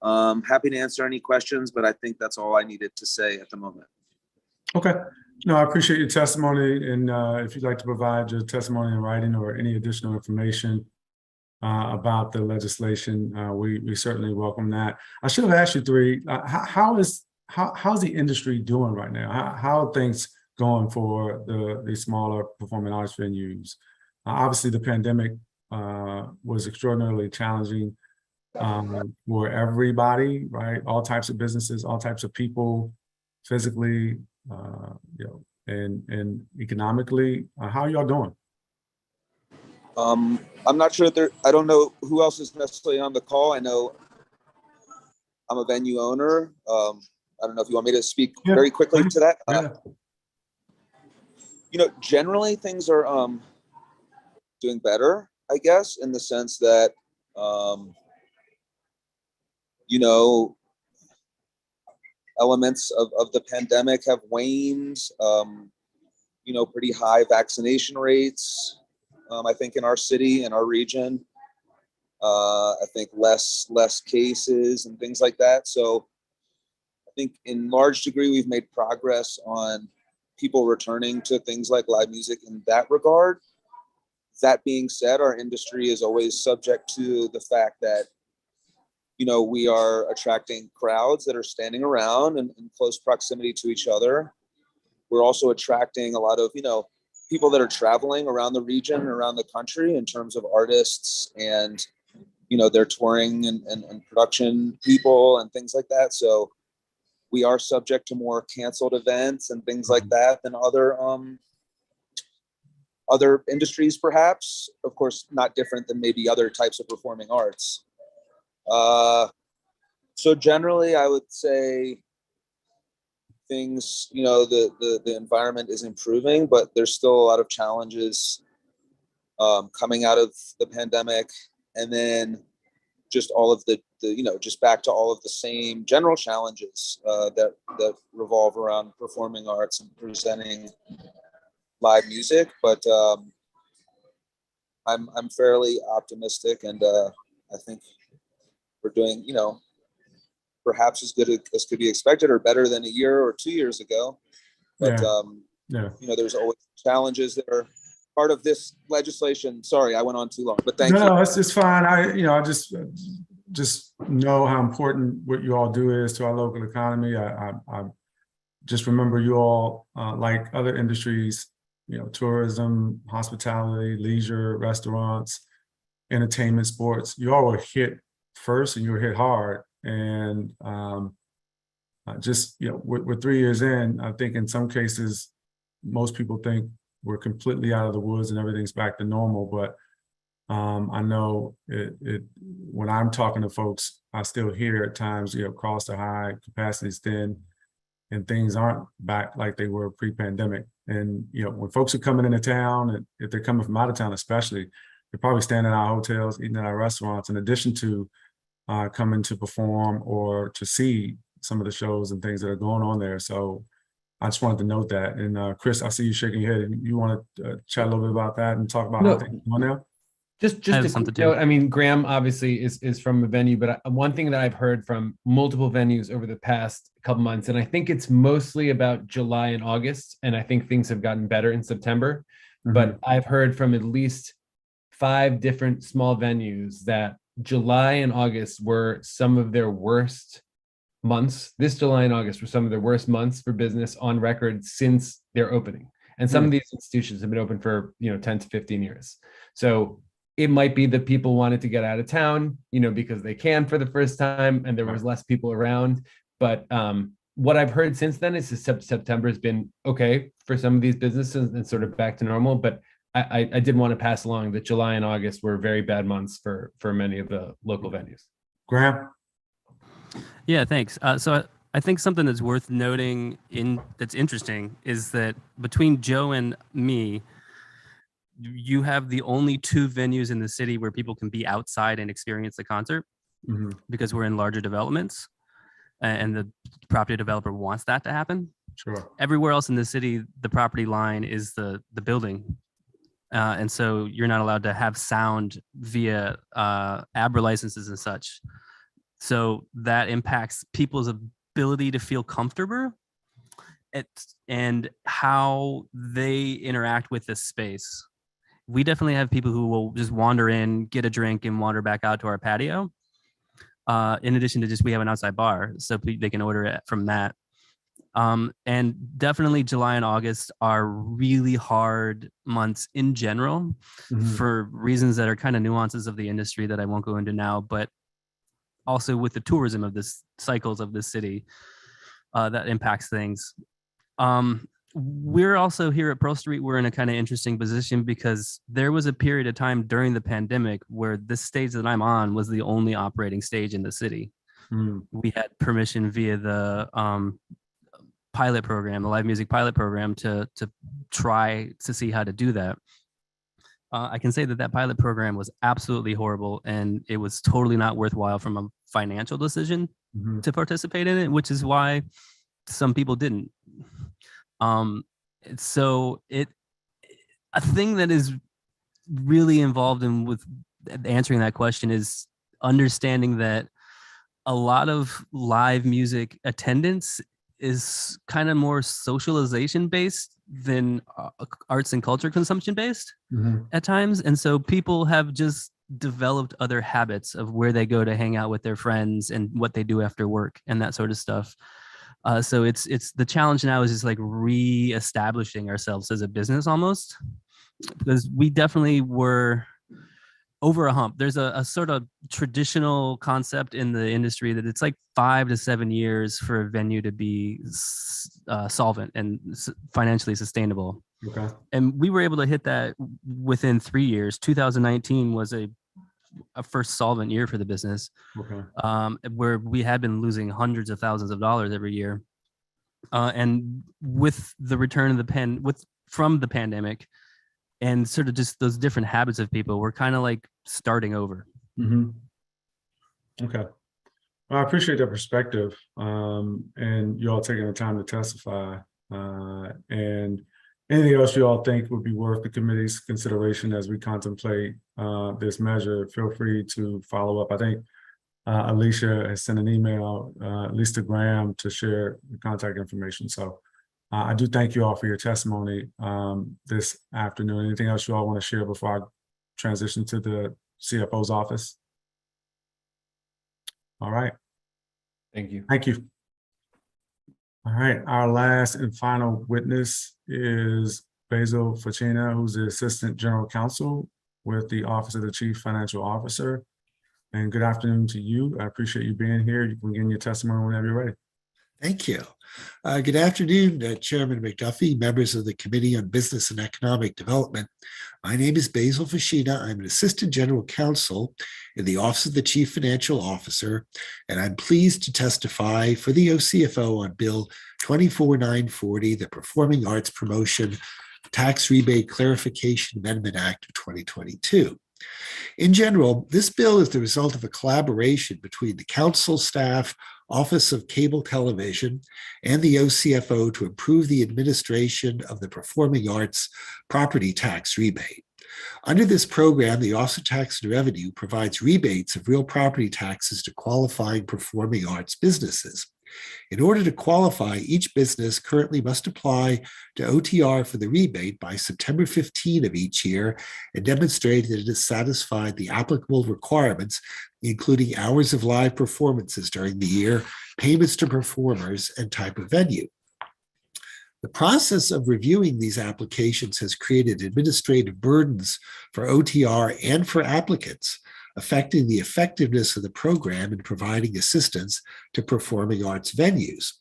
Happy to answer any questions, but I think that's all I needed to say at the moment. Okay. No, I appreciate your testimony. And if you'd like to provide your testimony in writing or any additional information about the legislation, we certainly welcome that. I should have asked you three, how's the industry doing right now? How are things going for the smaller performing arts venues? Obviously, the pandemic was extraordinarily challenging for everybody, right? All types of businesses, all types of people, physically, and economically. How are y'all doing? I'm not sure I don't know who else is necessarily on the call. I know I'm a venue owner. I don't know if you want me to speak very quickly to that. Generally things are doing better, I guess, in the sense that, elements of the pandemic have waned, pretty high vaccination rates, I think in our city and our region, I think less cases and things like that. So I think in large degree, we've made progress on people returning to things like live music in that regard. That being said, our industry is always subject to the fact that, we are attracting crowds that are standing around in close proximity to each other. We're also attracting a lot of, people that are traveling around the region, around the country in terms of artists and, their touring and production people and things like that. So we are subject to more canceled events and things like that than other industries, perhaps. Of course, not different than maybe other types of performing arts. So generally, I would say things, the environment is improving, but there's still a lot of challenges coming out of the pandemic. And then just all of the just back to all of the same general challenges that revolve around performing arts and presenting live music. But I'm fairly optimistic, and I think we're doing, perhaps as good as could be expected, or better than a year or 2 years ago. But there's always challenges that are part of this legislation. Sorry, I went on too long, but thank you. No, it's fine. I just know how important what you all do is to our local economy. I just remember you all, like other industries, tourism, hospitality, leisure, restaurants, entertainment, sports, you all were hit first and you were hit hard. And we're 3 years in. I think in some cases, most people think we're completely out of the woods and everything's back to normal. But I know when I'm talking to folks, I still hear at times, costs are high, capacity's thin, and things aren't back like they were pre-pandemic. And when folks are coming into town, and if they're coming from out of town especially, They're probably staying in our hotels, eating at our restaurants, in addition to coming to perform or to see some of the shows and things that are going on there. So I just wanted to note that. And Chris, I see you shaking your head. You want to chat a little bit about that and talk about how things are going there? Just have a something quick to- note. I mean, Graham obviously is from a venue, but one thing that I've heard from multiple venues over the past couple months, and I think it's mostly about July and August, and I think things have gotten better in September. But I've heard from at least 5 different small venues that July and August were some of their worst months. This July and August were some of their worst months for business on record since their opening. And some of these institutions have been open for 10 to 15 years. So it might be that people wanted to get out of town, because they can for the first time and there was less people around. But what I've heard since then is September has been okay for some of these businesses and sort of back to normal. But I did want to pass along that July and August were very bad months for many of the local venues. Graham? Yeah, thanks. So I think something that's worth noting that's interesting is that between Joe and me, you have the only 2 venues in the city where people can be outside and experience the concert because we're in larger developments and the property developer wants that to happen. Sure. Everywhere else in the city, the property line is the building. And so you're not allowed to have sound via ABRA licenses and such. So that impacts people's ability to feel comfortable and how they interact with this space. We definitely have people who will just wander in, get a drink, and wander back out to our patio. In addition to we have an outside bar, so they can order it from that. And definitely July and August are really hard months in general for reasons that are kind of nuances of the industry that I won't go into now, but also with the tourism of this cycles of this city that impacts things. We're also here at Pearl Street, we're in a kind of interesting position because there was a period of time during the pandemic where this stage that I'm on was the only operating stage in the city. We had permission via the pilot program, the live music pilot program, to try to see how to do that. I can say that pilot program was absolutely horrible and it was totally not worthwhile from a financial decision to participate in it, which is why some people didn't. So a thing that is really involved in with answering that question is understanding that a lot of live music attendance is kind of more socialization based than arts and culture consumption based at times. And so people have just developed other habits of where they go to hang out with their friends and what they do after work and that sort of stuff. So it's the challenge now is just like re-establishing ourselves as a business almost, because we definitely were over a hump. There's a sort of traditional concept in the industry that it's like 5 to 7 years for a venue to be solvent and financially sustainable. Okay. And we were able to hit that within 3 years. 2019 was a first solvent year for the business, where we had been losing hundreds of thousands of dollars every year. And with the return of from the pandemic, and sort of just those different habits of people, we're kind of like starting over. Okay. Well, I appreciate that perspective, and you all taking the time to testify. And anything else you all think would be worth the committee's consideration as we contemplate this measure, feel free to follow up. I think Alicia has sent an email, at least to Graham, to share the contact information. So I do thank you all for your testimony this afternoon. Anything else you all want to share before I transition to the CFO's office? All right. Thank you. Thank you. All right, our last and final witness is Basil Ficina, who's the Assistant General Counsel with the Office of the Chief Financial Officer. And good afternoon to you. I appreciate you being here. You can begin your testimony whenever you're ready. Thank you. Good afternoon, Chairman McDuffie, members of the Committee on Business and Economic Development. My name is Basil Ficina. I'm an Assistant General Counsel in the Office of the Chief Financial Officer, and I'm pleased to testify for the OCFO on Bill 24940, the Performing Arts Promotion Tax Rebate Clarification Amendment Act of 2022. In general, this bill is the result of a collaboration between the council staff, Office of Cable Television, and the OCFO to improve the administration of the performing arts property tax rebate. Under this program, the Office of Tax and Revenue provides rebates of real property taxes to qualifying performing arts businesses. In order to qualify, each business currently must apply to OTR for the rebate by September 15 of each year and demonstrate that it has satisfied the applicable requirements, including hours of live performances during the year, payments to performers, and type of venue. The process of reviewing these applications has created administrative burdens for OTR and for applicants, affecting the effectiveness of the program in providing assistance to performing arts venues.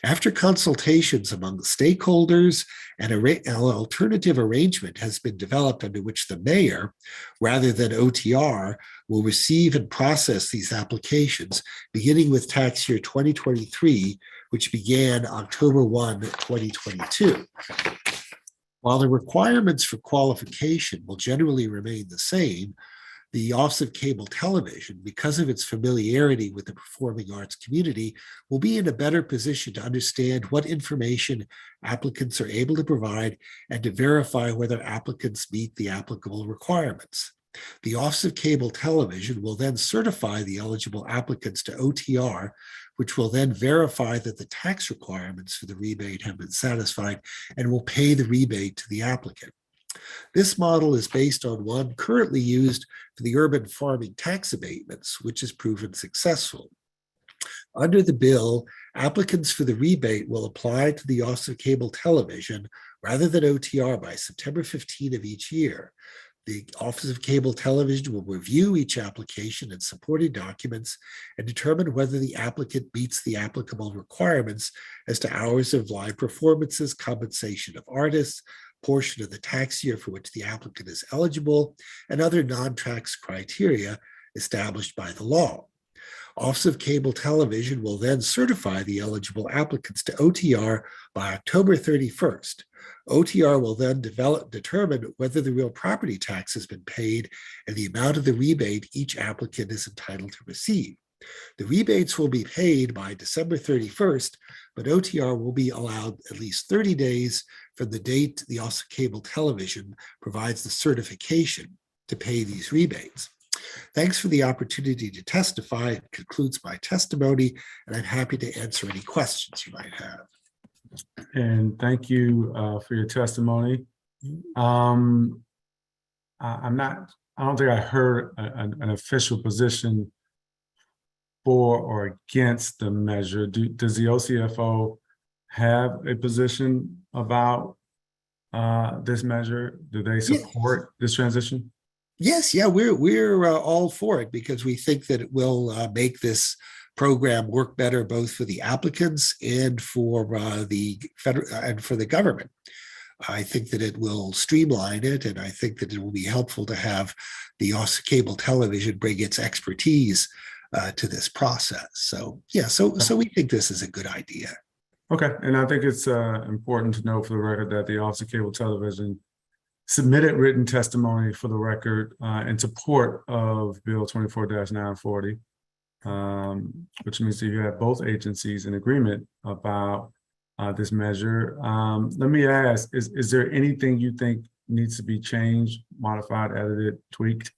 After consultations among the stakeholders, an alternative arrangement has been developed under which the mayor, rather than OTR, will receive and process these applications, beginning with tax year 2023, which began October 1, 2022. While the requirements for qualification will generally remain the same, the Office of Cable Television, because of its familiarity with the performing arts community, will be in a better position to understand what information applicants are able to provide and to verify whether applicants meet the applicable requirements. The Office of Cable Television will then certify the eligible applicants to OTR, which will then verify that the tax requirements for the rebate have been satisfied and will pay the rebate to the applicant. This model is based on one currently used for the urban farming tax abatements, which has proven successful. Under the bill, applicants for the rebate will apply to the Office of Cable Television rather than OTR by September 15 of each year. The Office of Cable Television will review each application and supporting documents and determine whether the applicant meets the applicable requirements as to hours of live performances, compensation of artists, portion of the tax year for which the applicant is eligible, and other non-tax criteria established by the law. Office of Cable Television will then certify the eligible applicants to OTR by October 31st. OTR will then determine whether the real property tax has been paid and the amount of the rebate each applicant is entitled to receive. The rebates will be paid by December 31st, but OTR will be allowed at least 30 days from the date the Office of Cable Television provides the certification to pay these rebates. Thanks for the opportunity to testify. It concludes my testimony, and I'm happy to answer any questions you might have. And thank you for your testimony. I don't think I heard an official position for or against the measure. Does the OCFO have a position about this measure? Do they support this transition? Yes, yeah, we're all for it because we think that it will make this program work better both for the applicants and for the federal and for the government. I think that it will streamline it, and I think that it will be helpful to have the Office of Cable Television bring its expertise to this process. So yeah, so we think this is a good idea. Okay, and I think it's important to know for the record that the Office of Cable Television submitted written testimony for the record in support of Bill 24-940, which means that you have both agencies in agreement about this measure. Let me ask, is there anything you think needs to be changed, modified, edited, tweaked?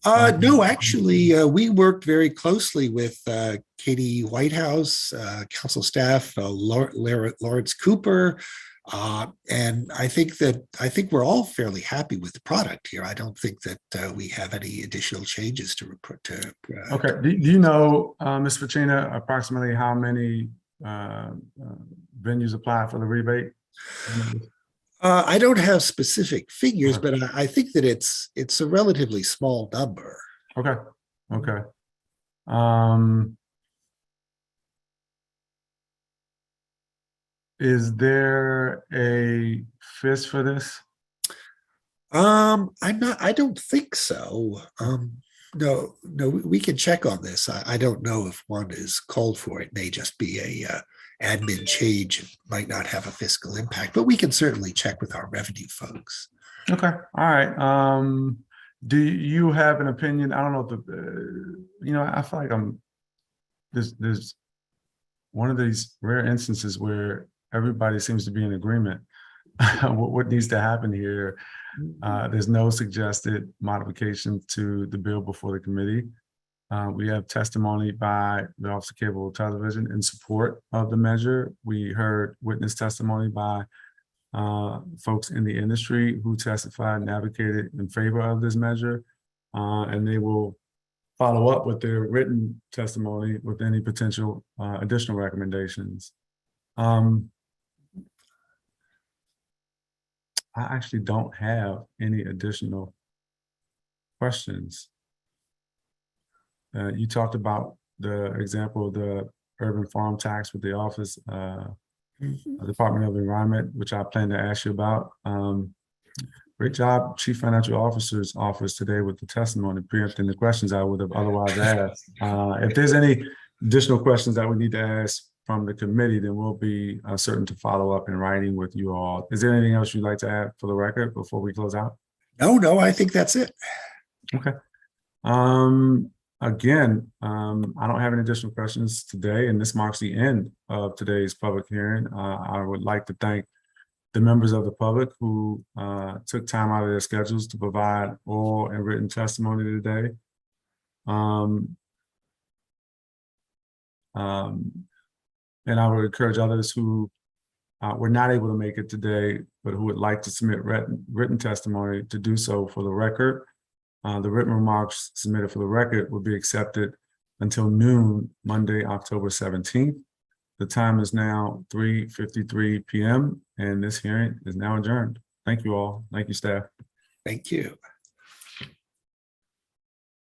No, actually, we worked very closely with Katie Whitehouse, council staff, Lawrence Cooper, and I think we're all fairly happy with the product here. I don't think that we have any additional changes to report to. Okay, do you know, Ms. Ficina, approximately how many venues apply for the rebate? I don't have specific figures, but I think that it's a relatively small number. Okay. Okay. Is there a fist for this? I don't think so. No, we can check on this. I don't know if one is called for. It may just be a admin change. It might not have a fiscal impact, but we can certainly check with our revenue folks. Okay. All right. Do you have an opinion? I don't know if I feel like there's one of these rare instances where everybody seems to be in agreement. What needs to happen here? There's no suggested modification to the bill before the committee. We have testimony by the Office of Cable Television in support of the measure. We heard witness testimony by folks in the industry who testified and advocated in favor of this measure. And they will follow up with their written testimony with any potential additional recommendations. I actually don't have any additional questions. You talked about the example of the urban farm tax with the Office Department of Environment, which I plan to ask you about. Great job, Chief Financial Officer's office today with the testimony, preempting the questions I would have otherwise asked. If there's any additional questions that we need to ask from the committee, then we'll be certain to follow up in writing with you all. Is there anything else you'd like to add for the record before we close out? No, I think that's it. Okay. Again, I don't have any additional questions today, and this marks the end of today's public hearing. I would like to thank the members of the public who took time out of their schedules to provide oral and written testimony today. And I would encourage others who were not able to make it today, but who would like to submit written testimony to do so for the record. The written remarks submitted for the record will be accepted until noon, Monday, October 17th. The time is now 3:53 p.m. and this hearing is now adjourned. Thank you all. Thank you, staff. Thank you.